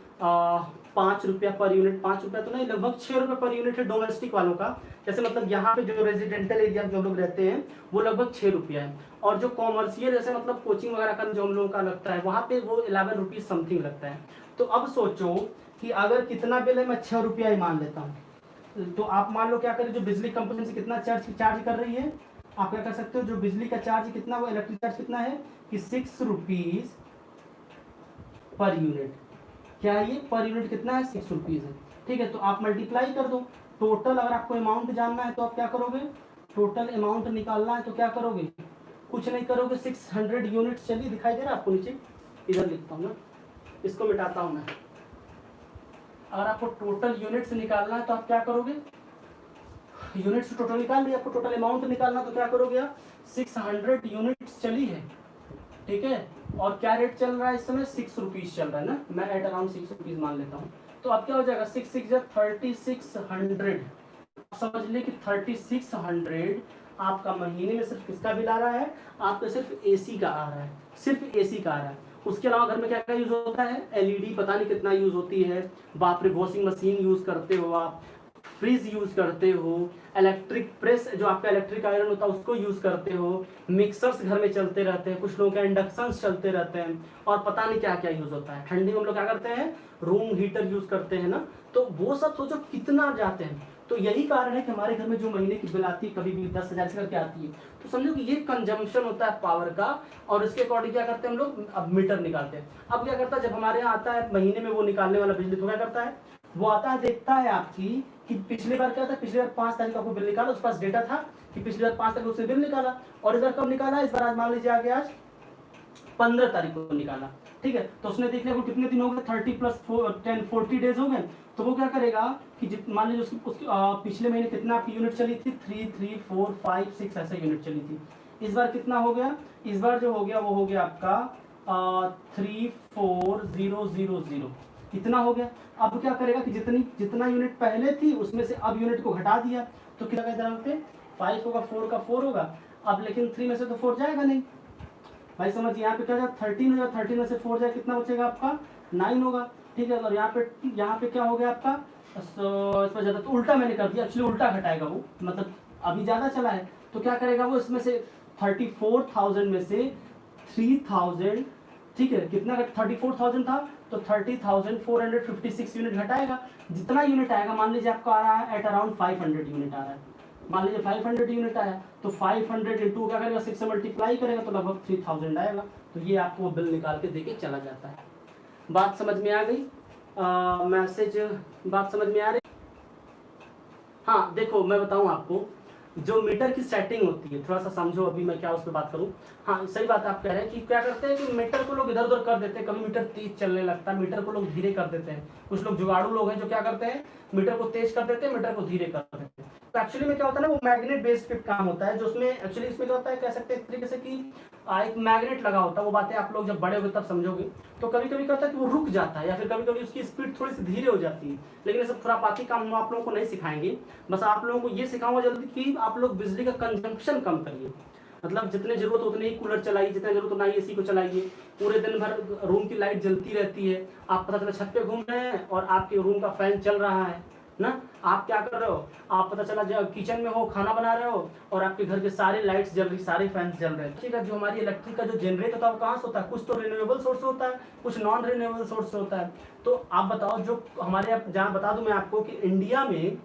5 रुपया पर यूनिट, 5 रुपया तो नहीं, लगभग 6 रुपये पर यूनिट है डोमेस्टिक वालों का। जैसे मतलब यहाँ पे जो रेजिडेंटल एरिया जो लोग रहते हैं वो लगभग 6 रुपया है, और जो कॉमर्शियल जैसे मतलब कोचिंग वगैरह का जो हम लोगों का लगता है वहाँ पे वो 11 रुपीज़ समथिंग लगता है। तो अब सोचो कि अगर कितना बिल है, मैं 6 रुपया ही मान लेता हूँ, तो आप मान लो क्या करें, जो बिजली कंपनी से कितना चार्ज कर रही है, आप क्या कर सकते हो, जो बिजली का चार्ज कितना, वो इलेक्ट्रिक चार्ज कितना है कि 6 रुपीज़ पर यूनिट। क्या है ये, पर यूनिट कितना है, 6 रुपीज़ है। ठीक है, तो आप मल्टीप्लाई कर दो। टोटल अगर आपको अमाउंट जानना है तो आप क्या करोगे, टोटल अमाउंट निकालना है तो क्या करोगे, कुछ नहीं करोगे, 600 यूनिट्स। चलिए दिखाई दे रहा है आपको नीचे, इधर लिखता हूँ ना, इसको मिटाता हूँ मैं। अगर आपको टोटल यूनिट्स निकालना है तो आप क्या करोगे, यूनिट्स टोटल निकाल लिया, आपको टोटल अमाउंट निकालना तो क्या करोगे आप, 600 यूनिट्स चली है, ठीक है, और क्या रेट चल रहा है इस समय, 6 रुपीज़ चल रहा है ना, मैं एट अराउंड 6 रुपीज़ मान लेता हूँ। तो अब क्या हो जाएगा, 6 6 3600, समझ ले कि 3600 आपका महीने में सिर्फ किसका बिल आ रहा है, आपका सिर्फ एसी का आ रहा है, सिर्फ एसी का आ रहा है। उसके अलावा घर में क्या क्या यूज़ होता है, एलईडी पता नहीं कितना यूज़ होती है, बाप रे, वॉशिंग मशीन यूज़ करते हो आप, फ्रिज यूज़ करते हो, इलेक्ट्रिक प्रेस जो आपका इलेक्ट्रिक आयरन होता है उसको यूज़ करते हो, मिक्सर्स घर में चलते रहते हैं, कुछ लोगों के इंडक्शंस चलते रहते हैं, और पता नहीं क्या क्या यूज़ होता है। ठंडी में हम लोग क्या करते हैं, रूम हीटर यूज़ करते हैं ना, तो वो सब सोचो कितना जाते हैं। तो यही कारण है कि हमारे घर में जो महीने की बिल आती है कभी भी 10,000 से करके आती है। तो समझो कि ये कंजम्पशन होता है पावर का, और इसके अकॉर्डिंग क्या करते हैं हम लोग, अब मीटर निकालते हैं। अब क्या करता है, जब हमारे यहाँ आता है महीने में वो निकालने वाला बिजली, तो क्या करता है, वो आता है देखता है आपकी कि पिछली बार क्या था, पिछली बार 5 तारीख का आपको बिल निकाला, उसके पास डेटा था कि पिछली बार 5 तारीख को उसने बिल निकाला, और इस बार कब निकाला, इस बार आज मान लीजिए आगे आज 15 तारीख को निकाला। ठीक है, तो उसने देख लिया कितने दिन हो गए, 30 + 10 40 डेज हो गए। तो वो क्या करेगा कि मान लीजिए उसकी पिछले महीने कितना आपकी यूनिट चली थी, 3 3 4 5 6 ऐसे यूनिट चली थी। इस बार कितना हो गया, इस बार जो हो गया वो हो गया आपका 34000, इतना हो गया। अब क्या करेगा कि जितना यूनिट पहले थी उसमें से अब यूनिट को घटा दिया, तो कितना इधर पे 5 होगा, 4 का 4 होगा। अब लेकिन 3 में से तो 4 जाएगा नहीं भाई, समझ, यहाँ पे क्या जाए 13 हो जाए, 13 में से 4 जाए, कितना बचेगा आपका 9 होगा। ठीक है, और यहाँ पे क्या हो गया आपका, इस पर ज़्यादा तो उल्टा मैंने कर दिया, एक्चुअली उल्टा घटाएगा वो, मतलब अभी ज़्यादा चला है तो क्या करेगा वो, इसमें से 34,000 में से 3,000, ठीक है, कितना 34,000 था तो 30,456 यूनिट घटाएगा। जितना यूनिट आएगा, मान लीजिए आपको आ रहा है एट अराउंड 500 यूनिट आ रहा है, मान लीजिए 500 यूनिट आया, तो 500 इंटू क्या करेगा, 6 से मल्टीप्लाई करेगा तो लगभग 3000 आएगा। तो ये आपको बिल निकाल के देके चला जाता है। बात समझ में आ गई, मैसेज, बात समझ में आ रही। हाँ देखो, मैं बताऊं आपको, जो मीटर की सेटिंग होती है, थोड़ा सा समझो, अभी मैं क्या उस पर बात करूं। हाँ सही बात आप कह रहे हैं कि क्या करते हैं कि मीटर को लोग इधर उधर कर देते हैं, कभी मीटर तेज चलने लगता है, मीटर को लोग धीरे कर देते हैं। कुछ लोग जुगाड़ू लोग हैं जो क्या करते हैं, मीटर को तेज कर देते हैं, मीटर को धीरे कर देते हैं। तो एक्चुअली में क्या होता है ना, वो मैग्नेट बेस्ड काम होता है, जो उसमें एक्चुअली इसमें क्या होता है, कह सकते हैं एक तरीके से कि एक मैग्नेट लगा होता है। वो बातें आप लोग जब बड़े होगे तब समझोगे। तो कभी कभी क्या होता है कि वो रुक जाता है, या फिर कभी कभी उसकी स्पीड थोड़ी सी धीरे हो जाती है। लेकिन ये सब खुरापाती काम हम आप लोगों को नहीं सिखाएंगे, बस आप लोगों को ये सिखाऊंगा जल्दी कि आप लोग बिजली का कंजम्पशन कम करिए। मतलब जितने जरूरत हो उतने ही कूलर चलाइए, जितने जरूरत उतना ही एसी को चलाइए। पूरे दिन भर रूम की लाइट जलती रहती है, आप पता चला छत पे घूम रहे हैं और आपके रूम का फैन चल रहा है ना, आप क्या कर रहे हो, आप पता चला जब किचन में हो, खाना बना रहे हो और आपके घर के सारे लाइट्स जल रही, सारे फैंस जल रहे हैं। ठीक है, जो हमारी इलेक्ट्रिक का जो जनरेट होता है वो कहाँ से होता है, कुछ तो रिन्यूएबल सोर्स होता है, कुछ नॉन रिन्यूएबल सोर्स होता है। तो आप बताओ, जो हमारे यहाँ जहाँ बता दूं मैं आपको कि इंडिया में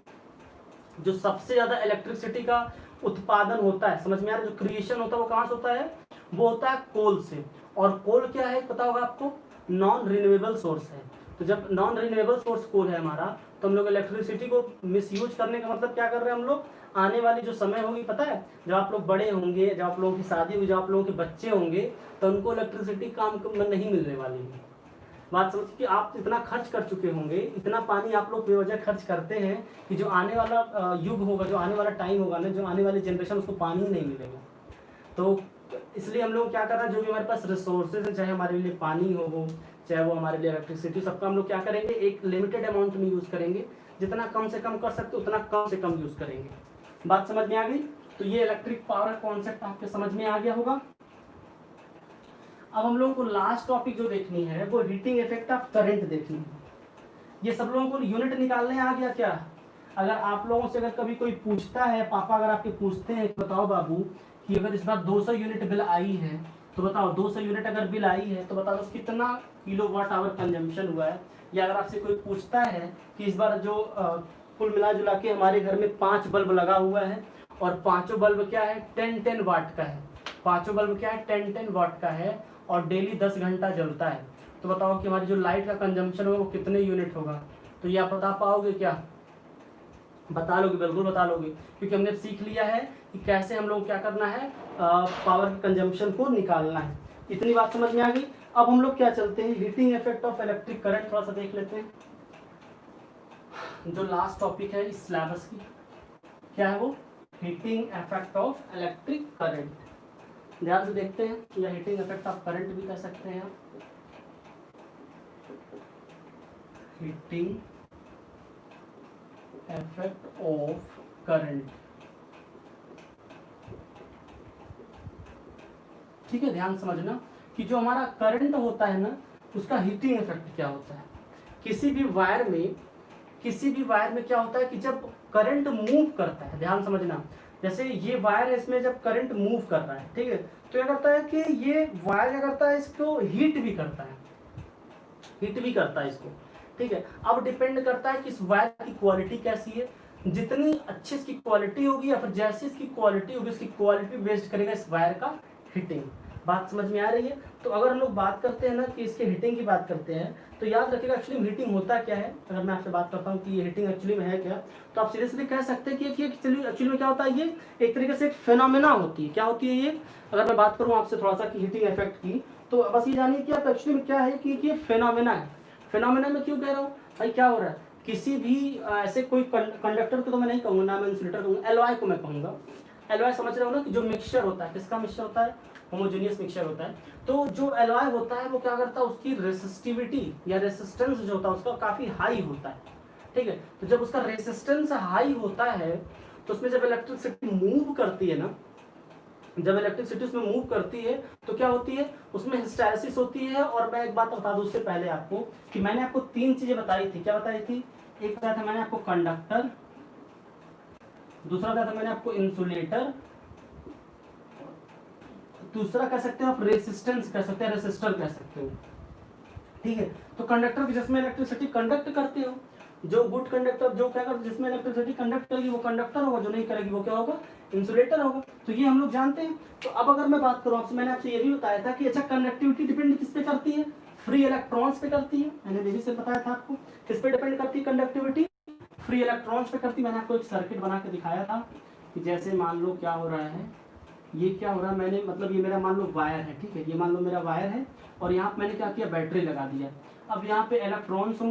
जो सबसे ज्यादा इलेक्ट्रिसिटी का उत्पादन होता है, समझ में आ रहा है, जो क्रिएशन होता है वो कहाँ से होता है, वो होता है कोल से। और कोल क्या है पता होगा आपको, नॉन रिन्यूएबल सोर्स है। तो जब नॉन रिन्यूएबल सोर्स कोल है हमारा, तो हम लोग इलेक्ट्रिसिटी को मिसयूज करने का मतलब क्या कर रहे हैं हम लोग, आने वाली जो समय होगी पता है, जब आप लोग बड़े होंगे, जब आप लोगों की शादी होगी, जब आप लोगों के बच्चे होंगे, तो उनको इलेक्ट्रिसिटी काम में नहीं मिलने वाली है। बात समझिए कि आप इतना खर्च कर चुके होंगे, इतना पानी आप लोग बेवजह खर्च करते हैं कि जो आने वाला युग होगा, जो आने वाला टाइम होगा ना, जो आने वाली जनरेशन, उसको पानी ही नहीं मिलेगा। तो इसलिए हम लोग क्या कर रहे हैं, जो भी हमारे पास रिसोर्सेज है, चाहे हमारे लिए पानी हो, चाहे वो हमारे लिए इलेक्ट्रिसिटी, सबका हम लोग क्या करेंगे, एक लिमिटेड अमाउंट में यूज़ करेंगे। जितना कम से कम कर सकते उतना कम से कम यूज़ करेंगे। बात समझ में आ गई? तो ये इलेक्ट्रिक पावर कॉन्सेप्ट आपके समझ में आ गया होगा। अब हम लोगों को लास्ट टॉपिक जो देखनी है वो हीटिंग इफेक्ट ऑफ करंट देखनी है। ये सब लोगों को यूनिट निकालने आ गया क्या? अगर आप लोगों से अगर कभी कोई पूछता है, पापा अगर आपके पूछते हैं बताओ बाबू कि अगर इस बार 200 यूनिट बिल आई है, तो बताओ 200 यूनिट अगर बिल आई है तो बताओ कितना किलो वाट आवर कंजम्पशन हुआ है। या अगर आपसे कोई पूछता है कि इस बार जो कुल मिला जुला के हमारे घर में 5 बल्ब लगा हुआ है और पांचों बल्ब क्या है 10-10 वाट का है, पांचों बल्ब क्या है 10-10 वाट का है और डेली 10 घंटा जलता है, तो बताओ कि हमारी जो लाइट का कंजम्पशन होगा वो कितने यूनिट होगा? तो ये आप बता पाओगे क्या? बता लोगे, बिल्कुल बता लोगे, क्योंकि हमने सीख लिया है कि कैसे हम लोग क्या करना है, पावर के कंजम्पशन को निकालना है। इतनी बात समझ में आ गई। अब हम लोग क्या चलते हैं, heating effect of electric current थोड़ा सा देख लेते हैं। जो लास्ट टॉपिक है इस सिलेबस की, क्या है वो? Heating effect of electric current. ध्यान से देखते हैं, या हीटिंग इफेक्ट ऑफ करंट भी कह सकते हैं आप। हीटिंग इफेक्ट ऑफ करंट, ठीक है। ध्यान समझना कि जो हमारा करंट होता है ना, उसका हीटिंग इफेक्ट क्या होता है। किसी भी वायर में क्या होता है कि जब करंट मूव करता है, ध्यान समझना, जैसे ये वायर है, इसमें जब करंट मूव कर रहा है, ठीक है, तो क्या करता है कि ये वायर क्या करता है, इसको हीट भी करता है इसको, ठीक है। अब डिपेंड करता है कि इस वायर की क्वालिटी कैसी है, जितनी अच्छी इसकी क्वालिटी होगी या फिर जैसी इसकी क्वालिटी होगी, उसकी क्वालिटी बेस्ड करेगा इस वायर का हीटिंग। बात समझ में आ रही है? तो अगर हम लोग बात करते हैं ना कि इसके हीटिंग की बात करते हैं, तो याद रखिएगा एक्चुअली हीटिंग होता क्या है। अगर मैं आपसे बात करता हूँ कि ये हीटिंग एक्चुअली में है क्या, तो आप सीरियसली कह सकते हैं कि एक्चुअली में क्या होता है, ये एक तरीके से एक फेनोमेना होती है। क्या होती है ये? अगर मैं बात करूँ आपसे थोड़ा सा कि हीटिंग इफेक्ट की, तो बस ये जानिए कि आप एक्चुअली में क्या है कि ये फेनोमेना है। फेनोमेना में क्यों कह रहा हूँ भाई, क्या हो रहा है, किसी भी ऐसे कोई कंडक्टर को तो मैं नहीं कहूँगा, ना मैं इंसुलेटर कहूँगा, एलॉय को मैं कहूँगा। एलॉय समझ रहे हो ना, कि जो मिक्सचर होता है, किसका मिक्सचर होता है, होमोजेनियस मिक्सचर होता है। तो जो एलॉय होता है वो क्या करता है, उसकी रेसिस्टिविटी या रेसिस्टेंस जो होता है उसका काफी हाई होता है, ठीक है। तो जब उसका रेसिस्टेंस हाई होता है तो उसमें जब इलेक्ट्रिसिटी मूव करती है ना, जब इलेक्ट्रिसिटी उसमें मूव करती है तो क्या होती है, उसमें हिस्टैरिसीस होती है। और मैं एक बात बता दूं उससे पहले आपको कि मैंने आपको 3 चीजें बताई थी। क्या बताई थी? एक बताया था मैंने आपको कंडक्टर, दूसरा बताया था मैंने आपको इंसुलेटर, दूसरा कह सकते हो आप रेसिस्टेंस कह सकते हैं, रेसिस्टर कह सकते हो, ठीक है। तो कंडक्टर जिसमें इलेक्ट्रिसिटी कंडक्ट करते हो, जो गुड कंडक्टर जो क्या करता, जिसमें इलेक्ट्रिसिटी कंडक्ट करेगी वो कंडक्टर होगा, जो नहीं करेगी वो क्या होगा, इंसुलेटर होगा। तो ये हम लोग जानते हैं। तो अब अगर मैं बात करूं आपसे, मैंने आपसे ये भी बताया था कि अच्छा कंडक्टिविटी डिपेंड किस पे करती है, फ्री इलेक्ट्रॉन्स पे करती है। मैंने ये भी से बताया था आपको, किस पे डिपेंड करती है कंडक्टिविटी, फ्री इलेक्ट्रॉन्स पे करती है। मैंने आपको एक सर्किट बना के दिखाया था कि जैसे मान लो क्या हो रहा है, ये क्या हो रहा है, मैंने मतलब ये मेरा मान लो वायर है, ठीक है, ये मान लो मेरा वायर है और यहाँ मैंने क्या किया, बैटरी लगा दिया। अब यहाँ पे इलेक्ट्रॉन्स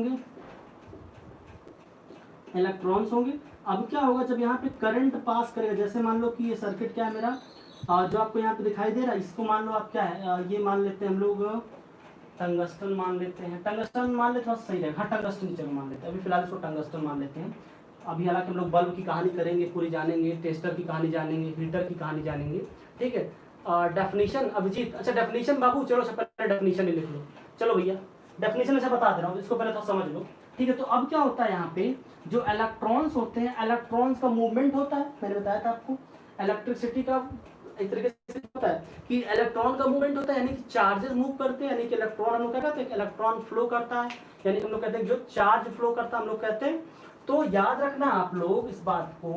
होंगे, अब क्या होगा जब यहाँ पे करंट पास करेगा, जैसे मान लो कि ये सर्किट क्या है मेरा, जो आपको यहाँ पे दिखाई दे रहा है, इसको मान लो आप क्या है, ये मान लेते हैं हम लोग टंगस्टन मान लेते हैं, टंगस्टन मान लेते थोड़ा सही रहेगा, हाँ टंगस्टन चलो मान लेते हैं, अभी फिलहाल इसको टंगस्टन मान लेते हैं। अभी हालांकि हम लोग बल्ब की कहानी करेंगे, पूरी जानेंगे, टेस्टर की कहानी जानेंगे, हीटर की कहानी जानेंगे, ठीक है। डेफिनेशन अभिजीत, अच्छा डेफिनेशन बाबू, चलो पहले डेफिनेशन ही लिख लो, चलो भैया डेफिनेशन ऐसा बता दे रहा हूँ, इसको पहले थोड़ा समझ लो, ठीक है। तो अब क्या होता है, यहाँ पे जो इलेक्ट्रॉन्स होते हैं, इलेक्ट्रॉन्स का मूवमेंट होता है, मैंने बताया था आपको, इलेक्ट्रिसिटी का एक तरीके से होता है कि इलेक्ट्रॉन का मूवमेंट होता है, यानी कि चार्जेस मूव करते हैं, यानी कि इलेक्ट्रॉन हम लोग क्या कहते हैं, इलेक्ट्रॉन फ्लो करता है, यानी हम लोग कहते हैं जो चार्ज फ्लो करता है हम लोग कहते हैं। तो याद रखना आप लोग इस बात को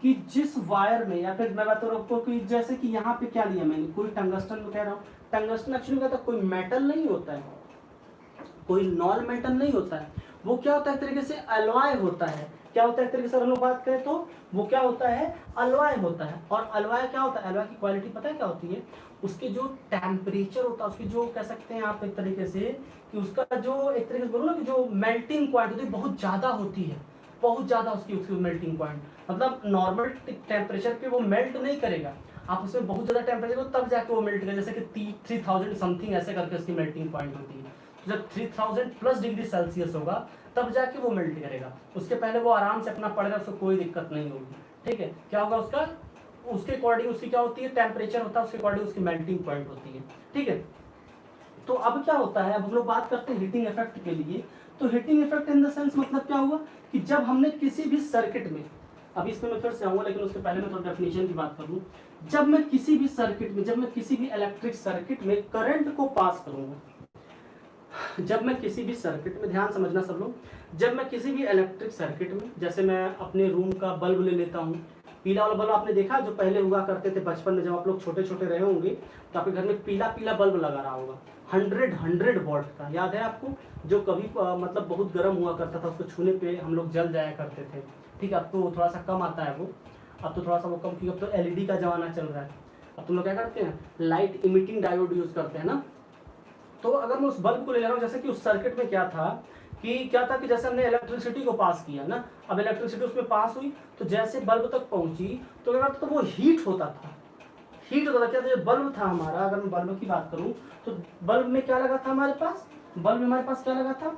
कि जिस वायर में, या फिर मैं बात कर रहा हूँ कि जैसे कि यहाँ पे क्या लिया मैंने, कोई टंगस्टन में कह रहा हूँ, टंगस्टन एक्चुअली कहता है कोई मेटल नहीं होता है, कोई नॉन मेटल नहीं होता है, वो क्या होता है एक तरीके से अलॉय होता है। क्या होता है एक तरीके से हम लोग बात करें तो वो क्या होता है, अलॉय होता है। और अलॉय क्या होता है, अलॉय की क्वालिटी पता है क्या होती है, उसके जो टेम्परेचर होता है, उसकी जो कह सकते हैं आप एक तरीके से कि उसका जो एक तरीके से बोलो ना कि जो मेल्टिंग पॉइंट होती है बहुत ज्यादा होती है, बहुत ज्यादा उसकी मेल्टिंग पॉइंट, मतलब नॉर्मल टेम्परेचर पे वो मेल्ट नहीं करेगा, आप उसमें बहुत ज्यादा टेम्परेचर हो तब जाके वो मेल्ट करेगा, जैसे कि 3000 समथिंग ऐसे करके उसकी मेल्टिंग पॉइंट होती है। तो जब 3000 प्लस डिग्री सेल्सियस होगा तब जाके वो मेल्ट करेगा, उसके पहले वो आराम से अपना पड़ेगा, उसको कोई दिक्कत नहीं होगी, ठीक है, क्या होगा उसका, उसके अकॉर्डिंग उसकी क्या होती है, टेम्परेचर होता है, उसके अकॉर्डिंग उसकी मेल्टिंग पॉइंट होती है। ठीक है, तो अब क्या होता है, अब हम लोग बात करते हैं हीटिंग इफेक्ट के लिए। तो heating effect in the sense मतलब क्या हुआ कि जब हमने किसी भी सर्किट में, अभी इसमें मैं फिर से आऊंगा लेकिन उसके पहले मैं थोड़ा डेफिनेशन की बात करूं। जब मैं किसी भी सर्किट में, जब मैं किसी भी इलेक्ट्रिक सर्किट में करंट को पास करूंगा, जब मैं किसी भी सर्किट में, ध्यान समझना सब लोग, जब मैं किसी भी इलेक्ट्रिक सर्किट में, जैसे मैं अपने रूम का बल्ब ले लेता हूँ, पीला वाला बल्ब आपने देखा जो पहले हुआ करते थे बचपन में, जब आप लोग छोटे छोटे रहे होंगे तो आपके घर में पीला पीला बल्ब लगा रहा होगा, 100 वॉट का, याद है आपको, जो कभी मतलब बहुत गर्म हुआ करता था, उसको छूने पे हम लोग जल जाया करते थे। ठीक है, अब तो थोड़ा सा कम आता है वो, अब तो थोड़ा सा वो कम, क्योंकि अब तो एलईडी का जमाना चल रहा है। अब तुम लोग क्या करते हैं, लाइट इमिटिंग डायोड यूज करते हैं ना। तो अगर मैं उस बल्ब को ले रहा हूँ, जैसे कि उस सर्किट में क्या था कि जैसे हमने इलेक्ट्रिसिटी को पास किया ना, अब इलेक्ट्रिसिटी उसमें पास हुई तो जैसे बल्ब तक पहुंची तो क्या तो वो हीट होता था, हीट होता था। क्या था, बल्ब था हमारा, अगर मैं बल्ब की बात करूं तो बल्ब में क्या लगा था हमारे पास, बल्ब में हमारे पास क्या लगा था,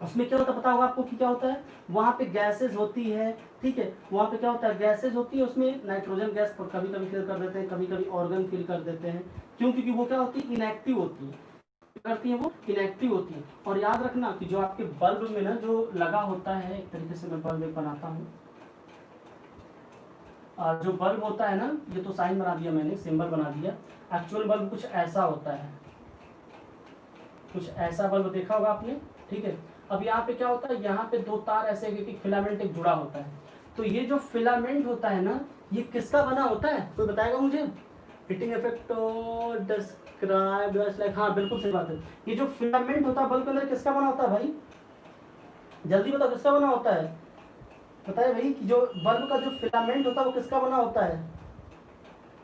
उसमें क्या होता पता होगा आपको कि क्या होता है, वहां पे गैसेज होती है। ठीक है, वहां पे क्या होता है, गैसेज होती है, उसमें नाइट्रोजन गैस कभी कभी फिल कर देते हैं, कभी कभी ऑर्गन फिल कर देते हैं। क्यों, क्योंकि वो क्या होती है, इनएक्टिव होती है, करती है वो इनएक्टिव होती है। और याद रखना कि जो आपके बल्ब में ना जो लगा होता है, एक तरीके से मैं बल्ब बनाता हूँ, जो बल्ब होता है ना, ये तो साइन बना दिया मैंने, सिंबल बना दिया, एक्चुअल बल्ब कुछ ऐसा होता है, कुछ ऐसा बल्ब देखा होगा आपने। ठीक है, अब यहाँ पे क्या होता है, यहाँ पे दो तार ऐसे एक फिलामेंट एक जुड़ा होता है। तो ये जो फिलामेंट होता है ना, ये किसका बना होता है, कोई बताएगा मुझे, हीटिंग इफेक्ट डिस्क्राइब लाइक, हाँ बिल्कुल सही बात है, ये जो फिलामेंट होता है बल्ब के अंदर किसका बना होता है भाई, जल्दी बताओ किसका बना होता है, बताए भाई कि जो बल्ब का जो फिलामेंट होता है वो किसका बना होता है,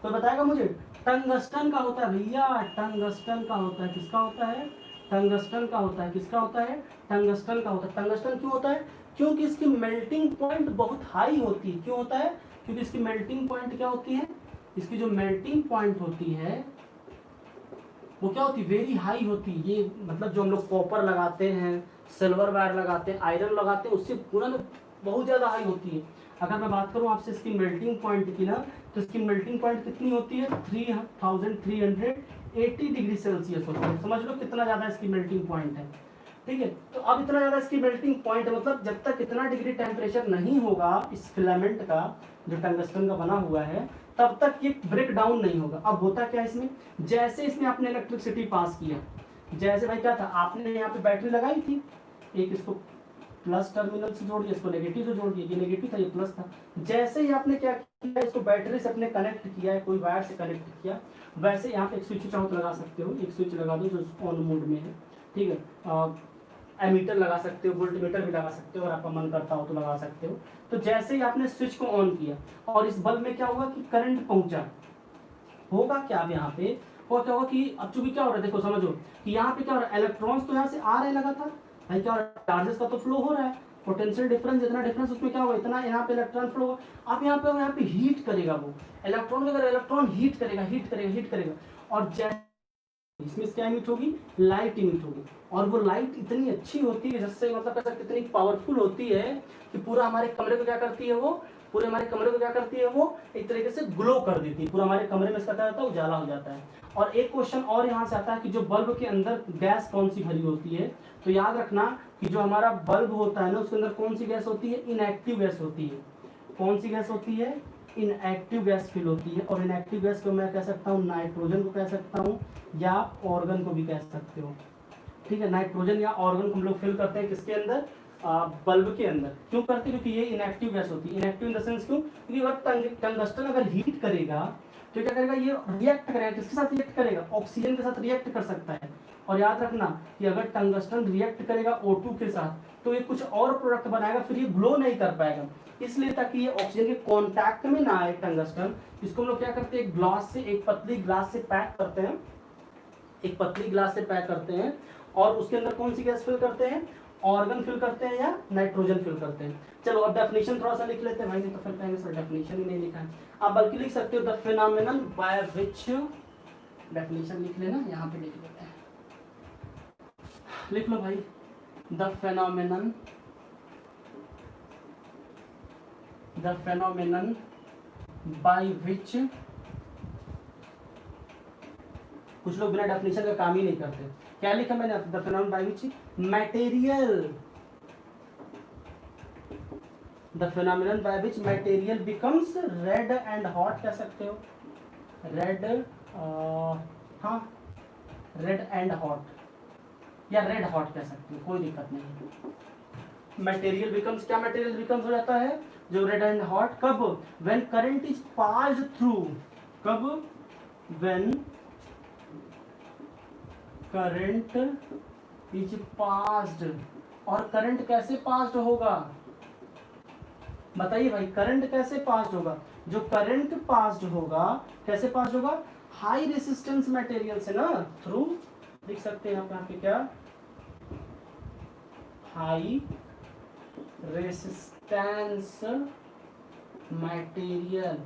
कोई बताएगा मुझे, टंगस्टन का होता है भैया, टंगस्टन का होता है, किसका होता है, टंगस्टन का होता है, किसका होता है, टंगस्टन का होता है। टंगस्टन क्यों होता है, क्योंकि इसकी मेल्टिंग पॉइंट बहुत हाई होती है। क्यों होता है, क्योंकि इसकी मेल्टिंग पॉइंट क्या होती है, इसकी जो मेल्टिंग पॉइंट होती है वो क्या होती है, वेरी हाई होती है। ये मतलब जो हम लोग कॉपर लगाते हैं, सिल्वर वायर लगाते हैं, आयरन लगाते हैं, उससे पूरा में बहुत ज़्यादा हाई होती है। अगर मैं बात करूँ आपसे इसकी मेल्टिंग पॉइंट की ना, तो इसकी मेल्टिंग पॉइंट कितनी होती है, 3380 डिग्री सेल्सियस होती है। समझ लो कितना ज़्यादा इसकी मेल्टिंग पॉइंट है। ठीक है, तो अब इतना ज़्यादा इसकी मेल्टिंग पॉइंट है, मतलब जब तक इतना डिग्री टेम्परेचर नहीं होगा इस फिलामेंट का जो टंगस्टन का बना हुआ है, तब तक ये ब्रेक डाउन नहीं होगा। अब होता क्या है इसमें, जैसे इसमें आपने इलेक्ट्रिसिटी पास किया, जैसे भाई क्या था, आपने यहाँ पे बैटरी लगाई थी, एक इसको प्लस टर्मिनल से जोड़ दिया, इसको नेगेटिव से जोड़ दिया, ये नेगेटिव था ये प्लस था। जैसे ही आपने क्या किया, इसको बैटरी से अपने कनेक्ट किया है, कोई वायर से कनेक्ट किया, वैसे यहाँ पे एक स्विच चाहो तो लगा सकते हो, एक स्विच लगा दो जो ऑन मोड में है। ठीक है, एमीटर लगा सकते हो, वोल्टमीटर भी लगा सकते हो, और आपका मन करता हो तो लगा सकते हो। तो जैसे ही आपने स्विच को ऑन किया और इस बल्ब में क्या हुआ कि करंट पहुंचा, होगा क्या अब यहाँ पे, और क्या होगा कि अब चूंकि क्या हो रहा है, देखो समझो कि यहाँ पे क्या हो रहा है, इलेक्ट्रॉन्स तो यहाँ से आ रहे हैं लगातार, भाई क्या हो रहा है, चार्जेस का तो फ्लो हो रहा है, पोटेंशियल डिफरेंस जितना डिफरेंस उसमें क्या होगा, इतना यहाँ पे इलेक्ट्रॉन फ्लो होगा। अब यहाँ पे हीट करेगा वो इलेक्ट्रॉन, अगर इलेक्ट्रॉन हीट करेगा हीट करेगा हीट करेगा, और जैसे इसमें क्या इमिट होगी, लाइट इमिट होगी। और वो लाइट इतनी अच्छी होती है, जिससे मतलब कैसा कितनी पावरफुल होती है कि पूरा हमारे कमरे को क्या करती है वो, पूरे हमारे कमरे को क्या करती है वो, एक तरीके से ग्लो कर देती है, पूरा हमारे कमरे में इसका क्या होता है, उजाला हो जाता है। और एक क्वेश्चन और यहाँ से आता है कि जो बल्ब के अंदर गैस कौन सी भरी होती है, तो याद रखना कि जो हमारा बल्ब होता है ना, उसके अंदर कौन सी गैस होती है, इनएक्टिव गैस होती है। कौन सी गैस होती है, इनएक्टिव गैस फिल होती है। और इनएक्टिव गैस को मैं कह सकता हूँ नाइट्रोजन को कह सकता हूँ, या ऑर्गन को भी कह सकते हो। ठीक है, नाइट्रोजन या ऑर्गन को हम लोग फिल करते हैं किसके अंदर, बल्ब के अंदर। क्यों करते हैं, क्योंकि ये इनएक्टिव गैस होती है। इनएक्टिव इन द सेंस क्यों, क्योंकि अगर टंगस्टन अगर हीट करेगा तो क्या करेगा, ये रिएक्ट करेगा, किसके साथ रिएक्ट करेगा, ऑक्सीजन के साथ रिएक्ट कर सकता है। और याद रखना कि अगर टंगस्टन रिएक्ट करेगा O2 के साथ तो ये कुछ और प्रोडक्ट बनाएगा, फिर ये ग्लो नहीं कर पाएगा। इसलिए ताकि ये ऑक्सीजन के कांटेक्ट में ना आए टंगस्टन, इसको हम लोग क्या करते हैं, एक ग्लास से, एक पतली ग्लास से पैक करते हैं, एक पतली ग्लास से पैक करते हैं, और उसके अंदर कौन सी गैस फिल करते हैं, ऑर्गन फिल करते हैं या नाइट्रोजन फिल करते हैं। चलो अब डेफिनेशन थोड़ा सा लिख लेते हैं भाई, नहीं तो फिर कहेंगे सर डेफिनेशन ही नहीं लिखा है। आप बल्कि लिख सकते हो the phenomenon by which, definition लिख लेना, यहाँ पे लिख लेते हैं, लिख लो भाई, the phenomenon the phenomenon by विच, कुछ लोग बिना डेफिनेशन का काम ही नहीं करते। क्या लिखा मैंने? The phenomenon by which material, the phenomenon by which material becomes red and hot, कह सकते हो रेड, हाँ रेड एंड हॉट या रेड हॉट कह सकते हो, कोई दिक्कत नहीं। मटेरियल बिकम्स, क्या मटेरियल बिकम्स हो जाता है जो रेड एंड हॉट, कब? When current is passed through, कब? When current is passed. और करंट कैसे पास्ड होगा बताइए भाई, करंट कैसे पास्ड होगा? जो करंट पास्ड होगा कैसे पास्ड होगा? हाई रेसिस्टेंस मटेरियल से ना, थ्रू, लिख सकते हैं यहाँ पे क्या, हाई रेसिस्टेंस मटेरियल,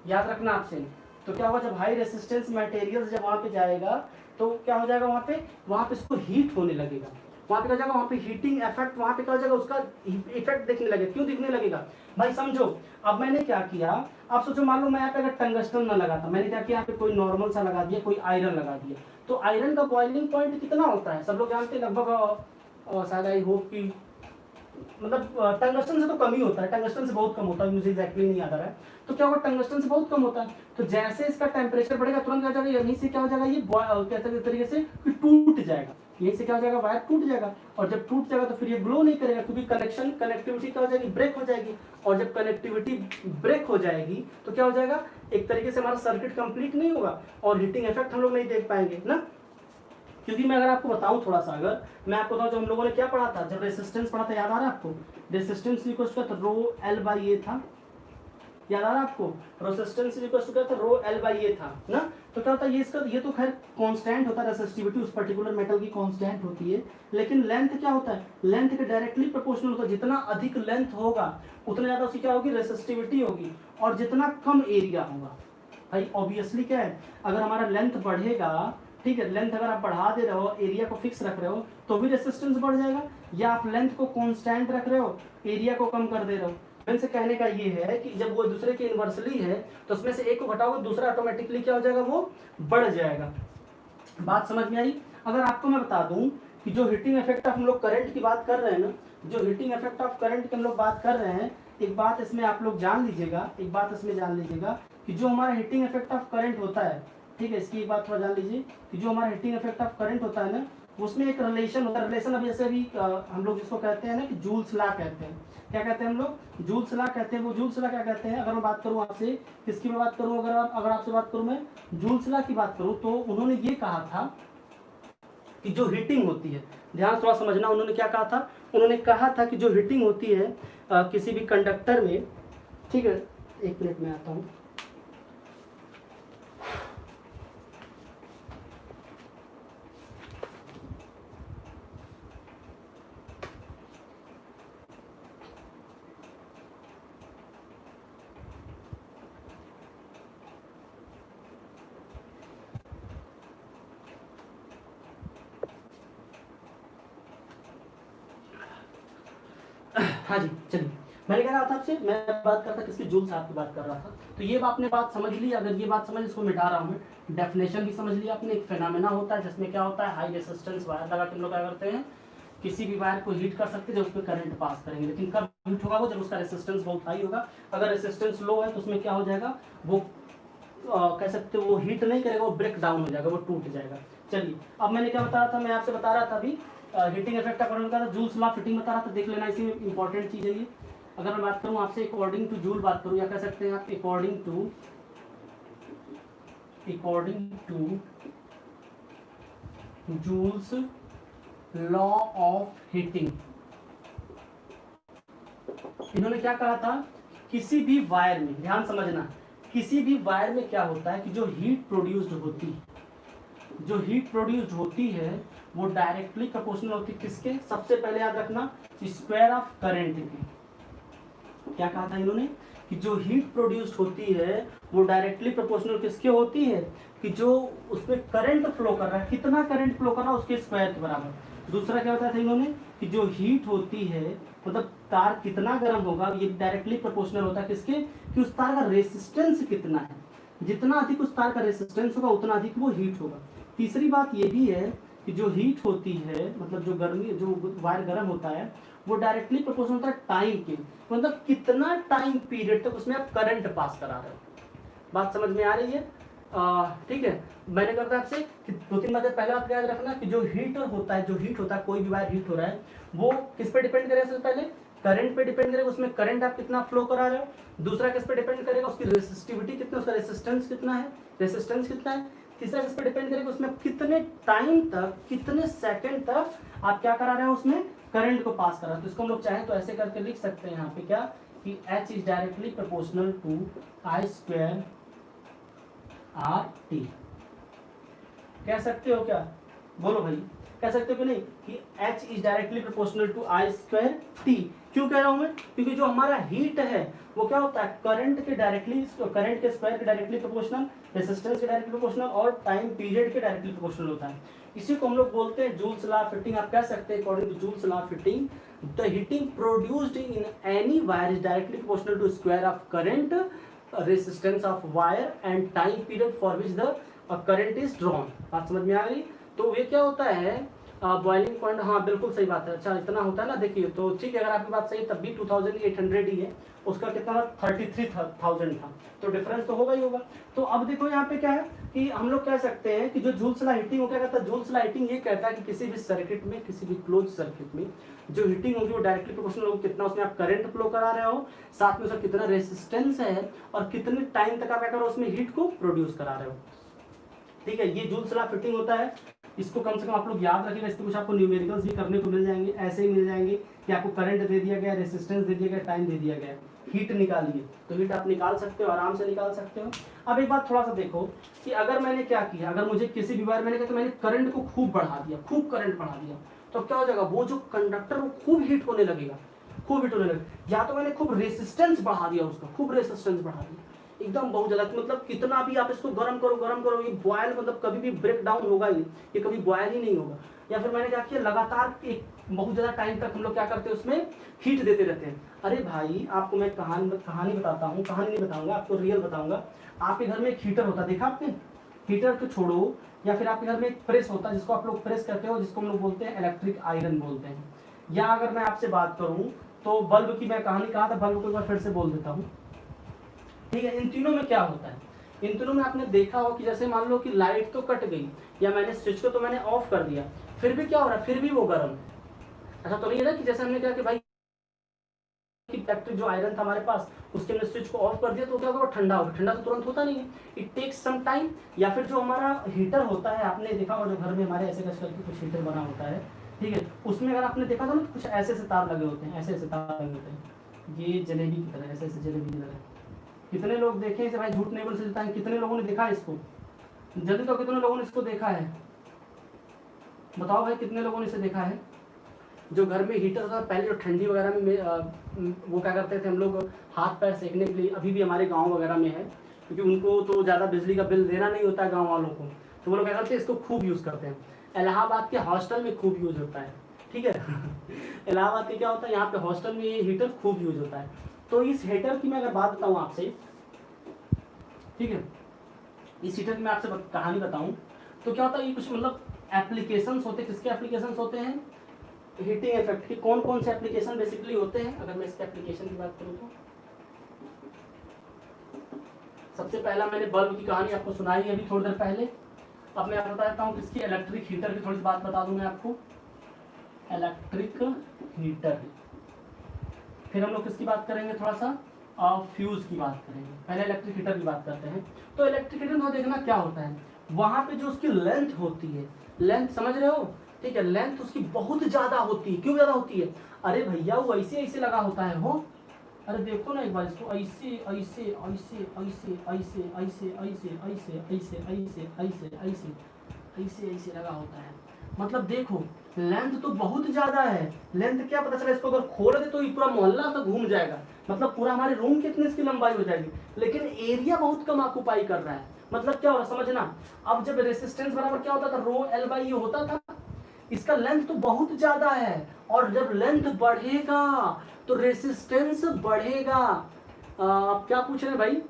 याद रखना आपसे। तो क्या होगा, जब हाई रेसिस्टेंस मटेरियल जब वहां पे जाएगा तो क्या हो जाएगा, वहां पे इसको हीट होने लगेगा, वहां पे क्या हो जाएगा, वहां पे हीटिंग इफेक्ट, वहां पे क्या हो जाएगा, उसका इफेक्ट दिखने लगेगा। क्यों दिखने लगेगा भाई, समझो। अब मैंने क्या किया, आप सोचो, मान लो मैं यहाँ पे अगर टंगस्टन ना लगाता, मैंने क्या किया, यहाँ पे कोई नॉर्मल सा लगा दिया, कोई आयरन लगा दिया, तो आयरन का बॉइलिंग पॉइंट कितना होता है सब लोग जानते हैं, लगभग शायद आई होप कि मतलब टंगस्टन से तो कम ही होता है, टंगस्टन से बहुत कम होता है, मुझे एग्जैक्टली नहीं याद आ रहा है। तो क्या होगा, टंगस्टन से बहुत कम होता है, तो जैसे इसका टेम्परेचर बढ़ेगा तुरंत क्या हो जाएगा, यहीं से क्या हो जाएगा, ये कहते हैं तरीके से टूट जाएगा, यहीं से क्या हो जाएगा, वायर टूट जाएगा। और जब टूट जाएगा तो फिर ये ग्लो नहीं करेगा, क्योंकि कनेक्टिविटी क्या हो जाएगी, ब्रेक हो जाएगी। और जब कनेक्टिविटी ब्रेक हो जाएगी तो क्या हो जाएगा, एक तरीके से हमारा सर्किट कंप्लीट नहीं होगा और हीटिंग इफेक्ट हम लोग नहीं देख पाएंगे ना। क्योंकि मैं अगर आपको बताऊं थोड़ा सा, अगर मैं आपको बताऊं, जो हम लोगों ने क्या पढ़ा था, जब रेसिस्टेंस पढ़ा था, याद आ रहा है आपको? Resistance equal to rho L by A था, याद आ रहा है आपको? रेसिस्टेंस इक्वल टू क्या था, रो एल बाई ए था ना। तो क्या होता है, ये तो खैर कांस्टेंट होता है, रेसिस्टिविटी उस पर्टिकुलर मेटल की कांस्टेंट होती है, लेकिन लेंथ क्या होता है, लेंथ के डायरेक्टली प्रोपोर्शनल होता है। जितना अधिक लेंथ होगा उतना ज्यादा उसकी क्या होगी, रेसिस्टिविटी होगी, और जितना कम एरिया होगा, भाई ऑब्वियसली क्या है, अगर हमारा लेंथ बढ़ेगा, ठीक है, लेंथ अगर आप बढ़ा दे रहे हो, एरिया को फिक्स रख रहे हो, तो भी रेसिस्टेंस बढ़ जाएगा, या आप लेंथ को कांस्टेंट रख रहे हो, एरिया को कम कर दे रहे हो। इनसे कहने का ये है कि जब वो दूसरे के इन्वर्सली है तो उसमें से एक को घटाओगे, दूसरा ऑटोमेटिकली क्या हो जाएगा, वो बढ़ जाएगा। बात समझ में आई? अगर आपको मैं बता दूं कि जो हीटिंग इफेक्ट ऑफ हम लोग करंट की बात कर रहे हैं ना, जो हीटिंग इफेक्ट ऑफ करंट की हम लोग बात कर रहे हैं, एक बात इसमें आप लोग जान लीजिएगा, एक बात इसमें जान लीजिएगा कि जो हमारा हीटिंग इफेक्ट ऑफ करंट होता है, ठीक है, इसकी एक बात थोड़ा जान लीजिए कि जो हमारा हीटिंग इफेक्ट ऑफ करंट होता है ना, उसमें एक रिलेशन होता है। रिलेशन अभी जैसे अभी हम लोग जिसको कहते हैं ना कि जूल्स लॉ कहते हैं, क्या कहते हैं हम लोग, जूल्स लॉ कहते हैं। वो जूल्स लॉ क्या कहते हैं, अगर मैं बात करूं आपसे, किसकी मैं बात करूं, अगर आपसे बात करूं मैं जूल्स लॉ की बात करूं, तो उन्होंने ये कहा था कि जो हीटिंग होती है, ध्यान थोड़ा समझना, उन्होंने क्या कहा था, उन्होंने कहा था कि जो हीटिंग होती है किसी भी कंडक्टर में, ठीक है, एक मिनट में आता हूँ, हाँ जी चलिए, मैंने कह रहा था आपसे, मैं बात करता किसकी, जूल साहब की बात कर रहा था। तो ये आपने बात समझ ली, अगर ये बात समझ, इसको मिटा रहा हूँ मैं, डेफिनेशन भी समझ लिया आपने। एक फेनोमेना होता है जिसमें क्या होता है, हाई रेसिस्टेंस वायर लगा के हम लोग क्या करते हैं, किसी भी वायर को हीट कर सकते हैं, जब उस पर करंट पास करेंगे, लेकिन कब हीट होगा वो, जब उसका रेसिस्टेंस बहुत हाई होगा। अगर रेसिस्टेंस लो है तो उसमें क्या हो जाएगा, वो कह सकते हो वो हीट नहीं करेगा, वो ब्रेक डाउन हो जाएगा, वो टूट जाएगा। चलिए, अब मैंने क्या बता रहा था, मैं आपसे बता रहा था अभी हीटिंग इफेक्ट का जूल्स लॉ फिटिंग बता रहा था, देख लेना, इसी में इंपॉर्टेंट चीज है ये। अगर मैं बात करूं आपसे अकॉर्डिंग टू जूल बात करूं, या कह सकते हैं आप according to Joule's law of heating, इन्होंने क्या कहा था, किसी भी वायर में, ध्यान समझना, किसी भी वायर में क्या होता है कि जो हीट प्रोड्यूस्ड होती है वो डायरेक्टली प्रोपोर्शनल होती है किसके, सबसे पहले याद रखना, स्क्वायर ऑफ करंट के। क्या कहा था इन्होंने कि जो हीट प्रोड्यूस्ड होती है वो डायरेक्टली प्रोपोर्शनल किसके होती है, कि जो उसमें करंट फ्लो कर रहा है, कितना करंट फ्लो कर रहा है उसके स्क्वायर के बराबर। दूसरा क्या बताया था इन्होंने कि जो हीट होती है मतलब तार कितना गर्म होगा, ये डायरेक्टली प्रोपोर्शनल होता है किसके, कि उस तार का रेसिस्टेंस कितना है। जितना अधिक उस तार का रेसिस्टेंस होगा उतना अधिक वो हीट होगा। तीसरी बात ये भी है कि जो हीट होती है मतलब जो गर्मी, जो वायर गर्म होता है वो डायरेक्टली प्रोपोर्शनल होता है टाइम के, मतलब कितना टाइम पीरियड तक उसमें आप करंट पास करा रहे हो। बात समझ में आ रही है? ठीक है। मैंने कहा था आपसे कि 2-3 बातें। पहले आप याद रखना कि जो हीटर होता है, जो हीट होता है, कोई भी वायर हीट हो रहा है वो किस पे डिपेंड करेगा, सबसे पहले करंट पे डिपेंड करेगा, उसमें करंट आप कितना फ्लो करा रहे हो। दूसरा किस पे डिपेंड करेगा, उसकी रेसिस्टिविटी कितना, उसका रेसिस्टेंस कितना है, तीसरा किस पे डिपेंड करेगा, उसमें कितने टाइम तक, कितने सेकंड तक आप क्या करा रहे हो, उसमें करंट को पास करा। तो इसको हम लोग चाहें तो ऐसे करके लिख सकते हैं यहाँ पे क्या, कि H is directly proportional to I square RT। कह सकते हो क्या, बोलो भाई, कह सकते हो कि नहीं कि H is directly proportional to I square T। क्यों कह रहा हूं मैं, क्योंकि जो हमारा हीट है वो क्या होता है, करंट के डायरेक्टली, करंट के स्क्वायर के डायरेक्टली प्रोपोर्शनल, रेजिस्टेंस के डायरेक्टली प्रोपोर्शनल और टाइम पीरियड के डायरेक्टली प्रोपोर्शनल होता है। इसी को हम लोग बोलते हैं जूल्स लॉ ऑफ हीटिंग। आप कह सकते हैं according to Joule's law of heating the heating produced in any wire is directly proportional to square of current, resistance of wire and time period for which the current is drawn. बात समझ में आ गई? तो ये क्या होता है, boiling point, हाँ बिल्कुल सही बात है। अच्छा इतना होता है ना, देखिए तो ठीक है, अगर आपकी बात सही है तब भी 2800 ही है, उसका कितना 33,000 था, तो डिफरेंस तो होगा ही होगा। तो अब देखो यहाँ पे क्या है कि हम लोग कह सकते हैं कि जो जूल्स लॉ हीटिंग वो क्या कहता है, जूल्स लॉ हीटिंग ये कहता है कि किसी भी सर्किट में, किसी भी क्लोज सर्किट में जो हीटिंग होगी वो डायरेक्टली प्रोपोर्शनल होगी, कितना उसमें आप करंट फ्लो करा रहे हो, साथ में उसका कितना रेसिस्टेंस है और कितने टाइम तक आप क्या कर रहे हो उसमें हीट को प्रोड्यूस करा रहे हो। ठीक है, ये जूल्स लॉ ऑफ हीटिंग होता है। इसको कम से कम आप लोग याद रखिएगा, इसमें कुछ आपको न्यूमेरिकल्स भी करने को मिल जाएंगे, ऐसे ही मिल जाएंगे कि आपको करंट दे दिया गया, रेसिस्टेंस दे दिया गया, टाइम दे दिया गया, हीट निकालिए, तो हीट आप निकाल सकते हो, आराम से निकाल सकते हो। अब एक बात थोड़ा सा देखो कि अगर मैंने क्या किया, अगर मुझे किसी भी वायर, मैंने कहा कि मैंने करंट को खूब बढ़ा दिया, खूब करंट बढ़ा दिया, तो क्या हो जाएगा, वो जो कंडक्टर वो खूब हीट होने लगेगा, खूब हीट होने लगेगा। या तो मैंने खूब रेसिस्टेंस बढ़ा दिया उसका, खूब रेसिस्टेंस बढ़ा दिया एकदम बहुत ज्यादा, मतलब कितना भी आप इसको गर्म करो, ये बॉयल मतलब कभी भी ब्रेक डाउन होगा ही, ये कभी बॉयल ही नहीं होगा। या फिर मैंने क्या किया, लगातार एक बहुत ज्यादा टाइम तक हम लोग क्या करते हैं उसमें हीट देते रहते हैं। अरे भाई आपको मैं कहानी बताता हूँ, कहानी नहीं बताऊंगा आपको, रियल बताऊंगा। आपके घर में एक हीटर होता है, देखा आपने, हीटर को छोड़ो, या फिर आपके घर में एक प्रेस होता है जिसको आप लोग प्रेस करते हो, जिसको हम लोग बोलते हैं इलेक्ट्रिक आयरन बोलते हैं। या अगर मैं आपसे बात करूँ तो बल्ब की मैं कहानी कहा था, बल्ब को एक बार फिर से बोल देता हूँ। ठीक है, इन तीनों में क्या होता है, इन तीनों में आपने देखा हो कि जैसे मान लो कि लाइट तो कट गई या मैंने स्विच को तो मैंने ऑफ कर दिया, फिर भी क्या हो रहा है, फिर भी वो गर्म है। ऐसा तो नहीं है ना कि जैसे हमने कहा कि भाई इलेक्ट्रिक जो आयरन था हमारे पास, उसके हमने स्विच को ऑफ कर दिया तो क्या होगा, वो ठंडा होगा। ठंडा तो तुरंत होता नहीं है, इट टेक्स सम टाइम। या फिर जो हमारा हीटर होता है, आपने देखा होगा जो घर में हमारे ऐसे करके कुछ हीटर बना होता है, ठीक है, उसमें अगर आपने देखा था ना कुछ ऐसे ऐसे तार लगे होते हैं, ऐसे ऐसे तार लगे होते हैं, ये जलेबी की तरह, ऐसे ऐसे जलेबी की तरह। कितने लोग देखे इसे, भाई झूठ नहीं बोल सकता है, कितने लोगों ने देखा इसको, जल्दी तो कितने लोगों ने इसको देखा है, बताओ भाई कितने लोगों ने इसे देखा है। जो घर में हीटर था पहले, जो ठंडी वगैरह में वो क्या करते थे हम लोग, हाथ पैर सेकने के लिए, अभी भी हमारे गांव वगैरह में है, क्योंकि उनको तो ज़्यादा बिजली का बिल देना नहीं होता है गाँव वालों को, तो वो लोग क्या करते हैं, इसको खूब यूज़ करते हैं। इलाहाबाद के हॉस्टल में खूब यूज़ होता है, ठीक है। इलाहाबाद के क्या होता है, यहाँ पे हॉस्टल में ये हीटर खूब यूज़ होता है। तो इस हीटर की मैं अगर बात बताऊँ आपसे, ठीक है, इस हीटर की मैं आपसे कहानी बताऊं तो क्या होता है, ये कुछ मतलब एप्लीकेशंस होते हैं। किसके एप्लीकेशंस होते हैं, हीटिंग इफेक्ट के। कौन कौन से एप्लीकेशन बेसिकली होते हैं, अगर मैं इसके एप्लीकेशन की बात करूं तो सबसे पहला मैंने बल्ब की कहानी आपको सुनाई है अभी थोड़ी देर पहले। अब मैं बता देता हूँ किसकी, इलेक्ट्रिक हीटर की थोड़ी सी बात बता दूं मैं आपको, इलेक्ट्रिक हीटर। फिर हम लोग किसकी बात करेंगे, थोड़ा सा फ्यूज की बात करेंगे। पहले इलेक्ट्रिक हीटर की बात करते हैं। तो इलेक्ट्रिक हीटर में देखना क्या होता है, वहां पे जो उसकी लेंथ होती है, लेंथ समझ रहे हो, ठीक है, लेंथ उसकी बहुत ज्यादा होती है। क्यों ज्यादा होती है, अरे भैया वो ऐसे ऐसे लगा होता है हो, अरे देखो ना एक बार इसको, ऐसे ऐसे ऐसे ऐसे ऐसे ऐसे ऐसे ऐसे ऐसे ऐसे ऐसे ऐसे ऐसे ऐसे लगा होता है। मतलब देखो लेंथ तो बहुत ज्यादा है। लेंथ क्या पता चला, इसको अगर खोल दे तो ये पूरा मोहल्ला तो घूम जाएगा, मतलब पूरा हमारे रूम कितनी इसकी लंबाई हो जाएगी, लेकिन एरिया बहुत कम ऑक्युपाई कर रहा है। मतलब क्या हो रहा है समझना। अब जब रेसिस्टेंस बराबर क्या होता था, रो एल बाई ये होता था, इसका लेंथ तो बहुत ज्यादा है, और जब लेंथ बढ़ेगा तो रेसिस्टेंस बढ़ेगा। आप क्या पूछ रहे हैं भाई?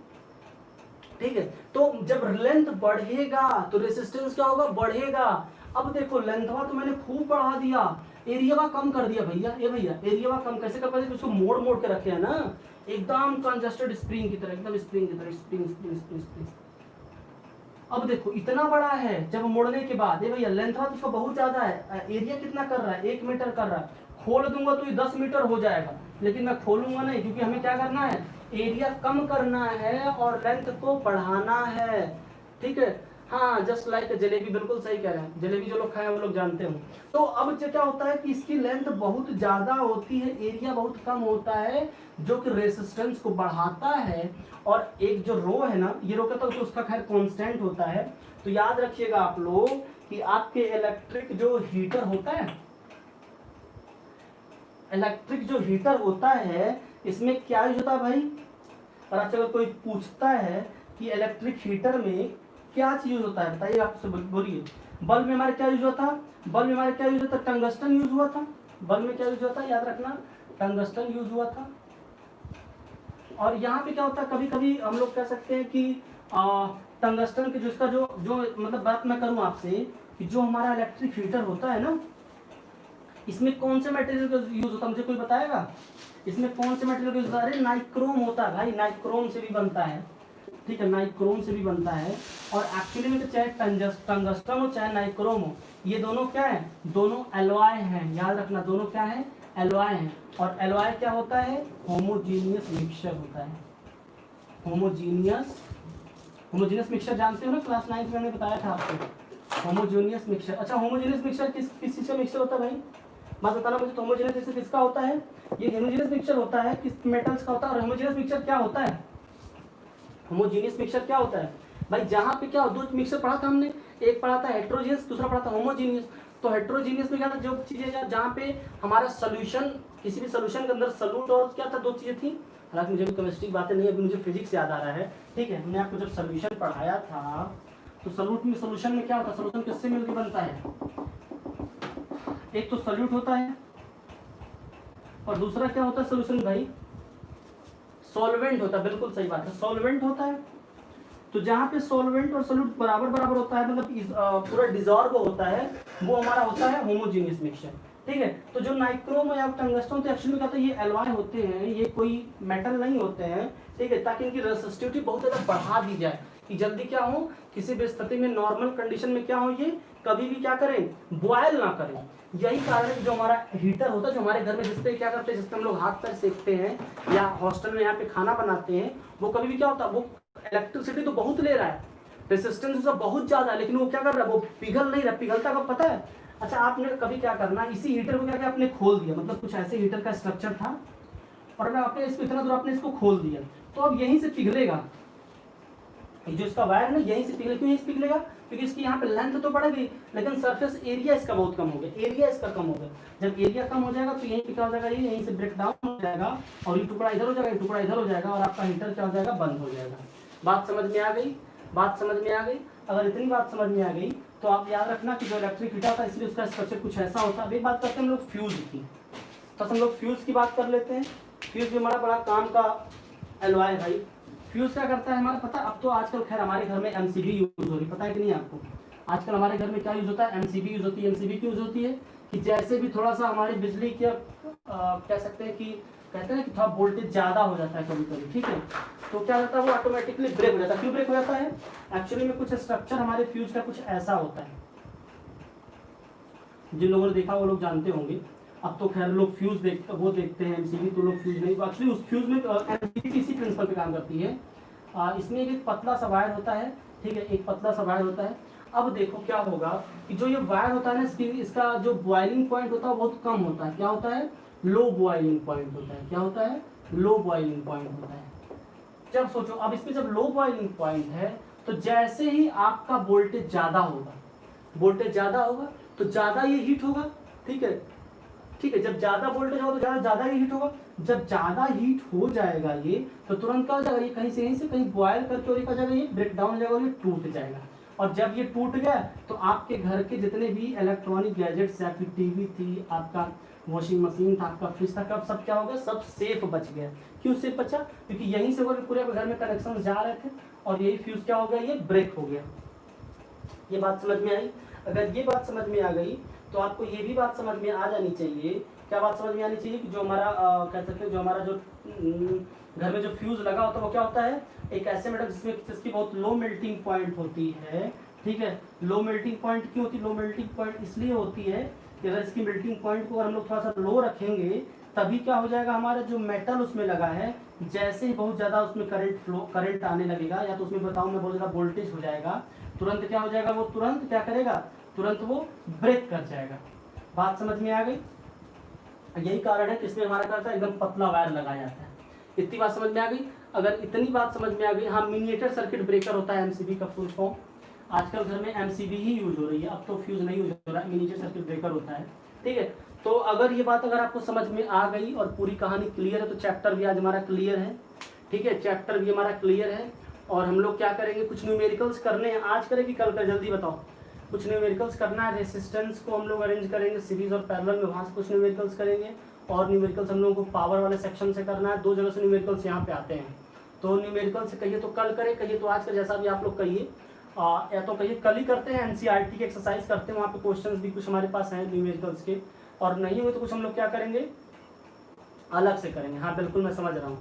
ठीक है, तो जब लेंथ बढ़ेगा तो रेसिस्टेंस क्या होगा? बढ़ेगा। अब देखो लेंथवा तो मैंने खूब बढ़ा दिया, एरियावा कम कर दिया भैया। ये भैया एरियावा कम कैसे कर पाते? उसको मोड़ मोड़ के रखे है ना, एकदम कंजस्टेड स्प्रिंग की तरह, एकदम स्प्रिंग की तरह, स्प्रिंग स्प्रिंग स्प्रिंग स्प्रिंग। अब देखो इतना बड़ा है, जब मोड़ने के बाद ये भैया लेंथ तो उसका बहुत ज्यादा है, एरिया कितना कर रहा है? 1 मीटर कर रहा है। खोल दूंगा तो ये 10 मीटर हो जाएगा, लेकिन मैं खोलूंगा नहीं, क्योंकि हमें क्या करना है? एरिया कम करना है और लेंथ को बढ़ाना है। ठीक है, हाँ जस्ट लाइक जलेबी, बिल्कुल सही कह रहे हैं, जलेबी जो लोग खाए वो लोग जानते हो। तो अब क्या होता है कि इसकी लेंथ बहुत ज्यादा होती है, एरिया बहुत कम होता है, जो कि रेसिस्टेंस को बढ़ाता है। और एक जो रो है ना, ये रो कहता है तो उसका खैर कांस्टेंट होता है। तो याद रखिएगा आप लोग कि आपके इलेक्ट्रिक जो हीटर होता है, इलेक्ट्रिक जो हीटर होता है, इसमें क्या यूज होता है भाई? और आपसे अगर कोई पूछता है कि इलेक्ट्रिक हीटर में क्या चीज यूज होता है, बताइए, आपसे बोलिए। बल्ब में हमारे क्या यूज होता है? बल्ब में हमारे क्या यूज होता है? टंगस्टन यूज हुआ था। बल्ब में क्या यूज होता है? याद रखना, टंगस्टन यूज हुआ था। और यहाँ पे क्या होता है, कभी कभी हम लोग कह सकते हैं कि टंगस्टन के जिसका जो जो मतलब बात मैं करूँ आपसे, कि जो हमारा इलेक्ट्रिक हीटर होता है ना, इसमें कौन से मटेरियल का यूज होता है? मुझे कोई बताएगा इसमें कौन से मटेरियल का यूज होता है? अरे नाइक्रोम होता है भाई, नाइक्रोम से भी बनता है। ठीक है, नाइक्रोम से भी बनता है। और एक्चुअली में तो चाहे टंगस्टन हो चाहे नाइक्रोम हो, ये दोनों क्या है? दोनों एलॉय हैं। याद रखना, दोनों क्या है? एलॉय हैं। और एलॉय क्या होता है? होमोजीनियस मिक्सचर होता है। होमोजीनियस मिक्सचर जानते हो ना, क्लास 9 में मैंने बताया था आपको, होमोजीनियस मिक्सचर। अच्छा, होमोजीनियस मिक्सचर किस चीज का मिक्सचर होता है भाई? बात बताना मुझे। तो होमोजीनियस मिक्सचर किसका होता है? ये होमोजीनियस मिक्सचर होता है किस मेटल्स का होता है? और होमोजीनियस मिक्सचर क्या होता है? होमोजीनियस मिक्सचर क्या होता है भाई? जहाँ पे क्या दो मिक्सचर पढ़ा था हमने, एक पढ़ा था हेट्रोजीनियस, दूसरा पढ़ा था होमोजीनियस। तो हेट्रोजीनियस में क्या था? जो चीजें जहाँ पे हमारा सोल्यूशन, किसी भी सोल्यूशन के अंदर सॉल्यूट और क्या था, दो चीजें थी। हालांकि मुझे भी केमिस्ट्री की बातें नहीं, अभी मुझे फिजिक्स याद आ रहा है। ठीक है, हमने आपको जब सोल्यूशन पढ़ाया था, तो सोल्यूशन में क्या होता है? सोल्यूशन किससे मिलकर बनता है? एक तो सॉल्यूट होता है, और दूसरा क्या होता है सोल्यूशन भाई? सॉल्वेंट होता है। बिल्कुल सही बात है, सॉल्वेंट होता है। तो जहाँ पे सॉल्वेंट और सोल्यूट बराबर बराबर होता है, मतलब पूरा डिजॉल्व होता है, वो हमारा होता है होमोजीनियस मिक्सचर। ठीक है, तो जो नाइक्रोम या टंगस्टन, तो एक्चुअली क्या होता है, ये एलॉय होते हैं, ये कोई मेटल नहीं होते हैं। ठीक है, ताकि इनकी रेसिस्टिविटी बहुत ज़्यादा बढ़ा दी जाए, कि जल्दी क्या हो, किसी भी स्थिति में, नॉर्मल कंडीशन में क्या हो, ये कभी भी क्या करें? बॉयल ना करें। यही कारण है जो हमारा हीटर होता है, जो हमारे घर में जिसपे क्या करते हैं, जिसपे हम लोग हाथ पैर सेकते हैं, या हॉस्टल में यहाँ पे खाना बनाते हैं, वो कभी भी क्या होता है, वो इलेक्ट्रिसिटी तो बहुत ले रहा है, रेसिस्टेंस उसका बहुत ज्यादा है, लेकिन वो क्या कर रहा है? वो पिघल नहीं रहा। पिघलता कब पता है? अच्छा, आपने कभी क्या करना, इसी हीटर को क्या किया, आपने खोल दिया, मतलब कुछ ऐसे हीटर का स्ट्रक्चर था, और आपने इसको इतना दूर आपने इसको खोल दिया, तो अब यहीं से पिघलेगा, जो इसका वायर ना यहीं से पिघले। क्यों यहीं से पिघलेगा? क्योंकि इसकी यहाँ पे लेंथ तो बढ़ गई, लेकिन सरफेस एरिया इसका बहुत कम हो गया, एरिया इसका कम हो गया। जब एरिया कम हो जाएगा तो यहीं पे क्या हो जाएगा, ये यहीं से ब्रेक डाउन हो जाएगा, और ये टुकड़ा इधर हो जाएगा, ये टुकड़ा इधर हो जाएगा, और आपका हीटर क्या हो जाएगा? बंद हो जाएगा। बात समझ में आ गई? बात समझ में आ गई? अगर इतनी बात समझ में आ गई तो आप याद रखना कि जो इलेक्ट्रिक हीटर था, इसलिए उसका स्ट्रक्चर कुछ ऐसा होता है। अभी बात करते हैं हम लोग फ्यूज की, तो हम लोग फ्यूज की बात कर लेते हैं। फ्यूज भी हमारा बड़ा काम का एलॉय है भाई। फ्यूज क्या करता है हमारा पता? अब तो आजकल खैर हमारे घर में एमसीबी यूज हो रही, पता है कि नहीं आपको? आजकल हमारे घर में क्या यूज होता है? एमसीबी यूज होती है। एमसीबी क्यों यूज होती है? कि जैसे भी थोड़ा सा हमारी बिजली के कह सकते हैं कि कहते हैं कि थोड़ा वोल्टेज ज्यादा हो जाता है कभी कभी, ठीक है, तो क्या होता है, वो ऑटोमेटिकली ब्रेक हो जाता है। क्यों ब्रेक हो जाता है? एक्चुअली में कुछ स्ट्रक्चर हमारे फ्यूज का कुछ ऐसा होता है, जिन लोगों ने देखा वो लोग जानते होंगे। अब तो खैर लोग फ्यूज देखते हैं, एमसीबी, तो लोग फ्यूज नहीं, एक्चुअली उस फ्यूज में एमसीबी इसी प्रिंसिपल पे काम करती है। इसमें एक पतला सा वायर होता है, ठीक है, एक पतला सा वायर होता है। अब देखो क्या होगा कि जो ये वायर होता है ना, इसका जो बॉइलिंग पॉइंट होता है वो बहुत कम होता है। क्या होता है? लो बॉइलिंग पॉइंट होता है। क्या होता है? लो बॉइलिंग पॉइंट होता है। जब सोचो, अब इसमें जब लो बॉइलिंग पॉइंट है, तो जैसे ही आपका वोल्टेज ज्यादा होगा, वोल्टेज ज्यादा होगा तो ज्यादा ये हीट होगा, ठीक है, ठीक है, जब ज्यादा वोल्टेज होगा तो ज्यादा ही हीट होगा। जब ज्यादा हीट हो जाएगा ये, तो तुरंत क्या हो जाएगा, ये कहीं से कहीं बॉयल करके और ये क्या जाएगा, ये ब्रेक डाउन हो जाएगा और ये टूट जाएगा। और जब ये टूट गया तो आपके घर के जितने भी इलेक्ट्रॉनिक गैजेट्स, आपकी टीवी थी, आपका वॉशिंग मशीन था, आपका फ्रिज था, कब सब क्या हो गया, सब सेफ बच गया। क्यों सेफ बचा? क्योंकि यहीं से वो पूरे घर में कनेक्शन जा रहे थे और यही फ्यूज क्या हो गया, ये ब्रेक हो गया। ये बात समझ में आई? अगर ये बात समझ में आ गई तो आपको ये भी बात समझ में आ जानी चाहिए। क्या बात समझ में आनी चाहिए कि जो हमारा कह सकते हैं जो हमारा जो घर में जो फ्यूज लगा होता है वो क्या होता है, एक ऐसे मेटल जिसकी बहुत लो मेल्टिंग पॉइंट होती है। ठीक है, लो मेल्टिंग पॉइंट क्यों होती है? लो मेल्टिंग पॉइंट इसलिए होती है कि अगर इसकी मेल्टिंग पॉइंट को हम लोग थोड़ा सा लो रखेंगे तभी क्या हो जाएगा, हमारा जो मेटल उसमें लगा है जैसे ही बहुत ज़्यादा उसमें करंट आने लगेगा या तो उसमें बताऊँ मैं बहुत ज़्यादा वोल्टेज हो जाएगा, तुरंत क्या हो जाएगा, वो तुरंत क्या करेगा, तुरंत वो ब्रेक कर जाएगा। बात समझ में आ गई? यही कारण है कि इसमें हमारा क्या होता है, एकदम पतला वायर लगाया जाता है। इतनी बात समझ में आ गई? अगर इतनी बात समझ में आ गई, हाँ मिनिएचर सर्किट ब्रेकर होता है एमसीबी का फुल फॉर्म। आजकल घर में एमसीबी ही यूज हो रही है, अब तो फ्यूज नहीं यूज हो रहा है, मिनिएचर सर्किट ब्रेकर होता है। ठीक है, तो अगर ये बात अगर आपको समझ में आ गई और पूरी कहानी क्लियर है तो चैप्टर भी आज हमारा क्लियर है। ठीक है, चैप्टर भी हमारा क्लियर है और हम लोग क्या करेंगे, कुछ न्यूमेरिकल्स करने हैं, आज करेंगे कल कर, जल्दी बताओ। कुछ न्यूमेरिकल्स करना है, रेसिस्टेंस को हम लोग अरेंज करेंगे सीरीज और पैरेलल में, वहाँ से कुछ न्यूमेरिकल्स करेंगे और न्यूमेरिकल्स हम लोगों को पावर वाले सेक्शन से करना है। 2 जगह से न्यूमेरिकल्स यहाँ पे आते हैं, तो न्यूमेरिकल से कहिए तो कल करें, कहिए तो आज का, जैसा भी आप लोग कहिए, या तो कहिए कल ही करते हैं, एनसीईआरटी की एक्सरसाइज करते हैं, वहाँ पे क्वेश्चंस भी कुछ हमारे पास हैं न्यूमेरिकल्स के, और नहीं हुए तो कुछ हम लोग क्या करेंगे, अलग से करेंगे। हाँ बिल्कुल मैं समझ रहा हूँ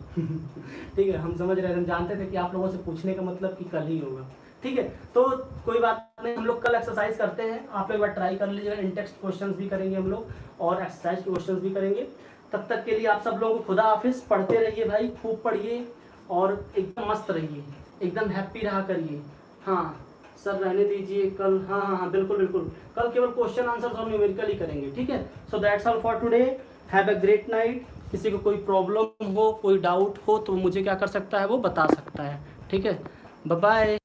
ठीक है, हम समझ रहे थे, हम जानते थे कि आप लोगों से पूछने का मतलब कि कल ही होगा। ठीक है, तो कोई बात नहीं, हम लोग कल एक्सरसाइज करते हैं, आप एक बार ट्राई कर लीजिएगा। इन टेक्स्ट क्वेश्चंस भी करेंगे हम लोग और एक्सरसाइज क्वेश्चंस भी करेंगे। तब तक के लिए आप सब लोगों को खुदा हाफिज, पढ़ते रहिए भाई, खूब पढ़िए और एकदम मस्त रहिए, एकदम हैप्पी रहा करिए। हाँ सर रहने दीजिए कल, हाँ हाँ हाँ बिल्कुल बिल्कुल, कल केवल क्वेश्चन आंसर्स और न्यूमेरिकल ही करेंगे। ठीक है, so that's all for today, have a great night. किसी को कोई प्रॉब्लम हो, कोई डाउट हो तो मुझे क्या कर सकता है, वो बता सकता है। ठीक है, बाय बाय।